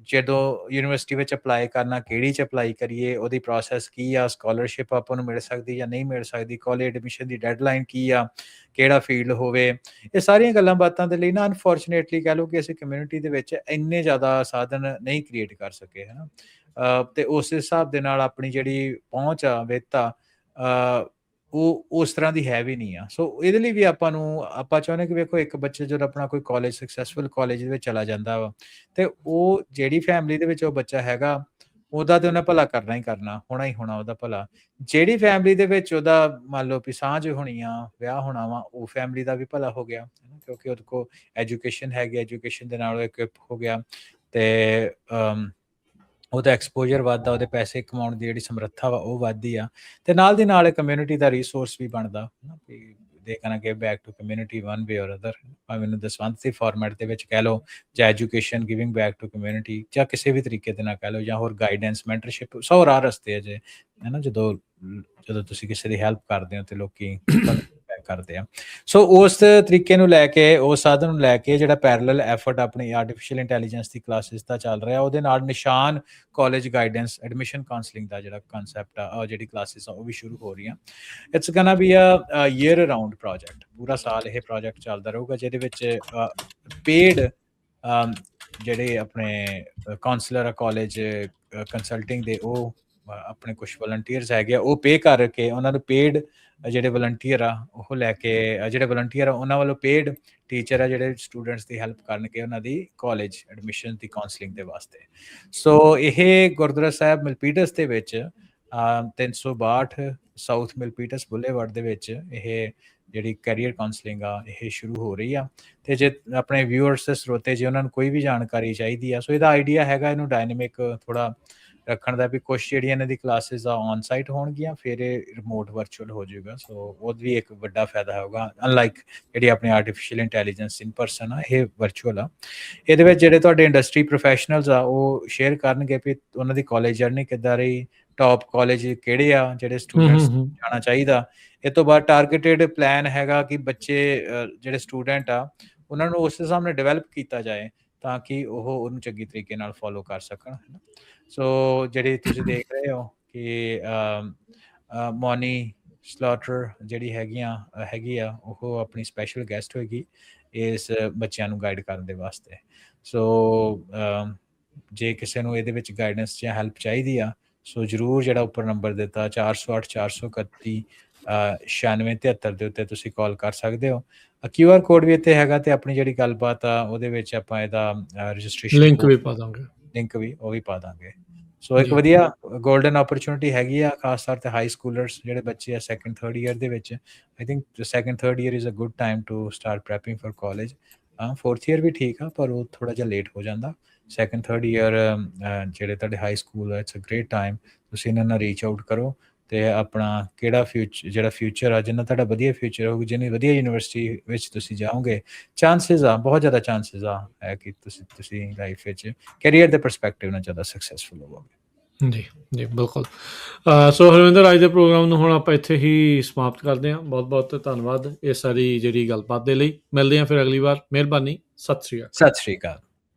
ਜਦੋਂ ਯੂਨੀਵਰਸਿਟੀ ਵਿੱਚ ਅਪਲਾਈ ਕਰਨਾ, ਕਿਹੜੀ 'ਚ ਅਪਲਾਈ ਕਰੀਏ, ਉਹਦੀ ਪ੍ਰੋਸੈਸ ਕੀ ਆ, ਸਕਾਲਰਸ਼ਿਪ ਆਪਾਂ ਨੂੰ ਮਿਲ ਸਕਦੀ ਜਾਂ ਨਹੀਂ ਮਿਲ ਸਕਦੀ, ਕਾਲਜ ਐਡਮਿਸ਼ਨ ਦੀ ਡੈਡਲਾਈਨ ਕੀ ਆ, ਕਿਹੜਾ ਫੀਲਡ ਹੋਵੇ, ਇਹ ਸਾਰੀਆਂ ਗੱਲਾਂ ਬਾਤਾਂ ਦੇ ਲਈ ਨਾ ਅਨਫੋਰਚੂਨੇਟਲੀ ਕਹਿ ਲਓ ਕਿ ਅਸੀਂ ਕਮਿਊਨਿਟੀ ਦੇ ਵਿੱਚ ਇੰਨੇ ਜ਼ਿਆਦਾ ਸਾਧਨ ਨਹੀਂ ਕ੍ਰੀਏਟ ਕਰ ਸਕੇ, ਹੈ ਨਾ। ਤੇ ਉਸ ਹਿਸਾਬ ਦੇ ਨਾਲ ਆਪਣੀ ਜਿਹੜੀ ਪਹੁੰਚ ਆ, ਵਿੱਤ ਆ, ਉਹ ਉਸ ਤਰ੍ਹਾਂ ਦੀ ਹੈ ਵੀ ਨਹੀਂ ਆ। ਸੋ ਇਹਦੇ ਲਈ ਵੀ ਆਪਾਂ ਚਾਹੁੰਦੇ ਕਿ ਵੇਖੋ, ਇੱਕ ਬੱਚੇ ਜਦੋਂ ਆਪਣਾ ਕੋਈ ਕਾਲਜ, ਸਕਸੈਸਫੁਲ ਕਾਲਜ ਦੇ ਵਿੱਚ ਚਲਾ ਜਾਂਦਾ ਵਾ, ਤੇ ਉਹ ਜਿਹੜੀ ਫੈਮਿਲੀ ਦੇ ਵਿੱਚ ਉਹ ਬੱਚਾ ਹੈਗਾ, ਉਹਦਾ ਤੇ ਉਹਨੇ ਭਲਾ ਕਰਨਾ ਹੀ ਕਰਨਾ, ਹੋਣਾ ਹੀ ਹੋਣਾ ਉਹਦਾ ਭਲਾ। ਜਿਹੜੀ ਫੈਮਿਲੀ ਦੇ ਵਿੱਚ ਉਹਦਾ ਮੰਨ ਲਓ ਵੀ ਸਾਂਝ ਹੋਣੀ ਆ, ਵਿਆਹ ਹੋਣਾ ਵਾ, ਉਹ ਫੈਮਿਲੀ ਦਾ ਵੀ ਭਲਾ ਹੋ ਗਿਆ, ਕਿਉਂਕਿ ਉਹਦੇ ਕੋਲ ਐਜੂਕੇਸ਼ਨ ਹੈਗੀ, ਐਜੂਕੇਸ਼ਨ ਦੇ ਨਾਲ ਉਹ ਇਕੁਇਪ ਹੋ ਗਿਆ, ਤੇ ਉਹਦਾ ਐਕਸਪੋਜਰ ਵੱਧਦਾ, ਉਹਦੇ ਪੈਸੇ ਕਮਾਉਣ ਦੀ ਜਿਹੜੀ ਸਮਰੱਥਾ ਵਾ ਉਹ ਵੱਧਦੀ ਆ, ਤੇ ਨਾਲ ਦੀ ਨਾਲ ਕਮਿਊਨਿਟੀ ਦਾ ਰਿਸੋਰਸ ਵੀ ਬਣਦਾ, they can give back to community one way or other, ਭਾਵੇਂ ਇਹਨੂੰ ਦਸਵੰਧ ਦੇ ਫਾਰਮੈਟ ਦੇ ਵਿੱਚ ਕਹਿ ਲਓ, ਜਾਂ education giving back to community, ਜਾਂ ਕਿਸੇ ਵੀ ਤਰੀਕੇ ਦੇ ਨਾਲ ਕਹਿ ਲਓ, ਜਾਂ ਹੋਰ ਗਾਈਡੈਂਸ, ਮੈਂਟਰਸ਼ਿਪ, 100 ਰਾਹ ਰਸਤੇ ਆ ਜੇ, ਹੈ ਨਾ। ਜਦੋਂ ਤੁਸੀਂ ਕਿਸੇ ਦੀ ਹੈਲਪ ਕਰਦੇ ਹੋ ਤੇ ਲੋਕੀ ਕਰਦੇ ਆ। ਸੋ ਉਸ ਤਰੀਕੇ ਨੂੰ ਲੈ ਕੇ, ਉਸ ਸਾਧਨ ਨੂੰ ਲੈ ਕੇ ਜਿਹੜਾ ਪੈਰਲਲ ਐਫਰਟ ਆਪਣੀ ਆਰਟੀਫਿਸ਼ਲ ਇੰਟੈਲੀਜੈਂਸ ਦੀ ਕਲਾਸਿਸ ਦਾ ਚੱਲ ਰਿਹਾ, ਉਹਦੇ ਨਾਲ ਨਿਸ਼ਾਨ ਕਾਲਜ ਗਾਈਡੈਂਸ, ਐਡਮਿਸ਼ਨ ਕਾਉਂਸਲਿੰਗ ਦਾ ਜਿਹੜਾ ਕਨਸੈਪਟ ਆ, ਜਿਹੜੀ ਕਲਾਸਿਸ ਆ ਉਹ ਵੀ ਸ਼ੁਰੂ ਹੋ ਰਹੀਆਂ। It's gonna be a year around project, ਪੂਰਾ ਸਾਲ ਇਹ ਪ੍ਰੋਜੈਕਟ ਚੱਲਦਾ ਰਹੂਗਾ, ਜਿਹਦੇ ਵਿੱਚ ਪੇਡ ਜਿਹੜੇ ਆਪਣੇ ਕਾਉਂਸਲਰ ਆ ਕਾਲਜ ਕੰਸਲਟਿੰਗ ਦੇ, ਉਹ ਆਪਣੇ ਕੁਝ ਵਲੰਟੀਅਰਸ ਹੈਗੇ ਆ, ਉਹ ਪੇ ਕਰਕੇ ਉਹਨਾਂ ਨੂੰ ਪੇਡ ਜਿਹੜੇ ਵਲੰਟੀਅਰ ਆ ਉਹ ਲੈ ਕੇ ਜਿਹੜੇ ਵਲੰਟੀਅਰ ਆ ਉਹਨਾਂ ਵੱਲੋਂ ਪੇਡ ਟੀਚਰ ਆ ਜਿਹੜੇ ਸਟੂਡੈਂਟਸ ਦੀ ਹੈਲਪ ਕਰਨਗੇ ਉਹਨਾਂ ਦੀ ਕਾਲਜ ਐਡਮਿਸ਼ਨ ਦੀ ਕਾਉਂਸਲਿੰਗ ਦੇ ਵਾਸਤੇ। ਸੋ ਇਹ ਗੁਰਦੁਆਰਾ ਸਾਹਿਬ ਮਿਲਪੀਟਸ ਦੇ ਵਿੱਚ 362 ਸਾਊਥ ਮਿਲਪੀਟਸ ਬੁਲੇਵਾਰਡ ਦੇ ਵਿੱਚ ਇਹ ਜਿਹੜੀ ਕੈਰੀਅਰ ਕਾਉਂਸਲਿੰਗ ਆ ਇਹ ਸ਼ੁਰੂ ਹੋ ਰਹੀ ਆ। ਤੇ ਜੇ ਆਪਣੇ ਵਿਊਅਰਸ ਤੇ ਸਰੋਤੇ ਜੇ ਉਹਨਾਂ ਨੂੰ ਕੋਈ ਵੀ ਜਾਣਕਾਰੀ ਚਾਹੀਦੀ ਆ, ਸੋ ਇਹਦਾ ਆਈਡੀਆ ਹੈਗਾ ਇਹਨੂੰ ਡਾਇਨਾਮਿਕ ਥੋੜਾ ਰੱਖਣ ਦਾ, ਵੀ ਕੁਛ ਜਿਹੜੀਆਂ ਇਹਨਾਂ ਦੀ ਕਲਾਸਿਸ ਆ ਔਨ ਸਾਈਟ ਹੋਣਗੀਆਂ, ਫਿਰ ਇਹ ਰਿਮੋਟ ਵਰਚੁਅਲ ਹੋ ਜਾਊਗਾ। ਸੋ ਉਹ ਵੀ ਇੱਕ ਵੱਡਾ ਫਾਇਦਾ ਹੋਊਗਾ, ਅਨਲਾਈਕ ਜਿਹੜੀ ਆਪਣੀ ਆਰਟੀਫੀਸ਼ੀਅਲ ਇੰਟੈਲੀਜੈਂਸ ਇਨ ਪਰਸਨ ਆ, ਇਹ ਵਰਚੁਅਲ ਆ। ਇਹਦੇ ਵਿੱਚ ਜਿਹੜੇ ਤੁਹਾਡੇ ਇੰਡਸਟਰੀ ਪ੍ਰੋਫੈਸ਼ਨਲਸ ਆ ਉਹ ਸ਼ੇਅਰ ਕਰਨਗੇ ਵੀ ਉਹਨਾਂ ਦੀ ਕਾਲਜ ਜਰਨੀ ਕਿੱਦਾਂ ਰਹੀ, ਟੌਪ ਕਾਲਜ ਕਿਹੜੇ ਆ ਜਿਹੜੇ ਸਟੂਡੈਂਟਸ ਜਾਣਾ ਚਾਹੀਦਾ। ਇਹ ਤੋਂ ਬਾਅਦ ਟਾਰਗੇਟਡ ਪਲਾਨ ਹੈਗਾ ਕਿ ਬੱਚੇ ਜਿਹੜੇ ਸਟੂਡੈਂਟ ਆ ਉਹਨਾਂ ਨੂੰ ਉਸ ਹਿਸਾਬ ਨਾਲ ਡਿਵੈਲਪ ਕੀਤਾ ਜਾਏ ਤਾਂ ਕਿ ਉਹ ਉਹਨੂੰ ਚੰਗੀ ਤਰੀਕੇ ਨਾਲ ਫੋਲੋ ਕਰ ਸਕਣ, ਹੈ ਨਾ। ਸੋ ਜਿਹੜੀ ਤੁਸੀਂ ਦੇਖ ਰਹੇ ਹੋ ਕਿ ਮੋਨੀ ਸਲਾਟਰ ਜਿਹੜੀ ਹੈਗੀ ਆ ਉਹ ਆਪਣੀ ਸਪੈਸ਼ਲ ਗੈਸਟ ਹੋਏਗੀ ਇਸ ਬੱਚਿਆਂ ਨੂੰ ਗਾਈਡ ਕਰਨ ਦੇ ਵਾਸਤੇ। ਸੋ ਜੇ ਕਿਸੇ ਨੂੰ ਇਹਦੇ ਵਿੱਚ ਗਾਈਡੈਂਸ ਜਾਂ ਹੈਲਪ ਚਾਹੀਦੀ ਆ, ਸੋ ਜ਼ਰੂਰ ਜਿਹੜਾ ਉੱਪਰ ਨੰਬਰ ਦਿੱਤਾ 408 431 9673 ਦੇ ਉੱਤੇ ਤੁਸੀਂ ਕਾਲ ਕਰ ਸਕਦੇ ਹੋ। QR ਕੋਡ ਵੀ ਇੱਥੇ ਹੈਗਾ ਤੇ ਆਪਣੀ ਜਿਹੜੀ ਗੱਲਬਾਤ ਆ ਉਹਦੇ ਵਿੱਚ ਆਪਾਂ ਇਹਦਾ ਰਜਿਸਟ੍ਰੇਸ਼ਨ ਲਿੰਕ ਵੀ ਪਾ ਦਾਂਗੇ, ਉਹ ਵੀ ਪਾ ਦਾਂਗੇ। ਸੋ ਇੱਕ ਵਧੀਆ ਗੋਲਡਨ ਓਪਰਚੁਨਿਟੀ ਹੈਗੀ ਆ, ਖਾਸ ਤੌਰ ਤੇ ਹਾਈ ਸਕੂਲਰਸ ਜਿਹੜੇ ਬੱਚੇ ਆ 2nd 3rd ਈਅਰ ਦੇ ਵਿੱਚ। I think 2nd 3rd year is a good time to start prepping for college. 4th year ਵੀ ਠੀਕ ਆ ਪਰ ਉਹ ਥੋੜਾ ਜਿਹਾ ਲੇਟ ਹੋ ਜਾਂਦਾ। 2nd 3rd ਈਅਰ ਜਿਹੜੇ ਤੁਹਾਡੇ ਹਾਈ ਸਕੂਲ ਆ, ਇਟਸ ਅ ਗ੍ਰੇਟ ਟਾਈਮ। ਤੁਸੀਂ ਇਹਨਾਂ ਨਾਲ ਰੀਚ ਆਊਟ ਕਰੋ ਤੇ ਆਪਣਾ ਕਿਹੜਾ ਫਿਊਚਰ ਆ, ਜਿੰਨਾ ਤੁਹਾਡਾ ਵਧੀਆ ਫਿਊਚਰ ਹੋਊਗਾ, ਜਿੰਨੀ ਵਧੀਆ ਯੂਨੀਵਰਸਿਟੀ ਵਿੱਚ ਤੁਸੀਂ ਜਾਓਗੇ, ਚਾਂਸਸ ਆ ਬਹੁਤ ਜ਼ਿਆਦਾ ਚਾਂਸਸ ਆ ਹੈ ਕਿ ਤੁਸੀਂ ਲਾਈਫ ਵਿੱਚ ਕੈਰੀਅਰ ਦੇ ਪਰਸਪੈਕਟਿਵ ਨਾਲ ਜ਼ਿਆਦਾ ਸਕਸੈਸਫੁਲ ਹੋਵੋਗੇ। ਜੀ ਬਿਲਕੁਲ। ਸੋ ਹਰਵਿੰਦਰ, ਅੱਜ ਦੇ ਪ੍ਰੋਗਰਾਮ ਨੂੰ ਹੁਣ ਆਪਾਂ ਇੱਥੇ ਹੀ ਸਮਾਪਤ ਕਰਦੇ ਹਾਂ। ਬਹੁਤ ਬਹੁਤ ਧੰਨਵਾਦ ਇਹ ਸਾਰੀ ਜਿਹੜੀ ਗੱਲਬਾਤ ਦੇ ਲਈ। ਮਿਲਦੇ ਹਾਂ ਫਿਰ ਅਗਲੀ ਵਾਰ। ਮਿਹਰਬਾਨੀ। ਸਤਿ ਸ਼੍ਰੀ ਅਕਾਲ।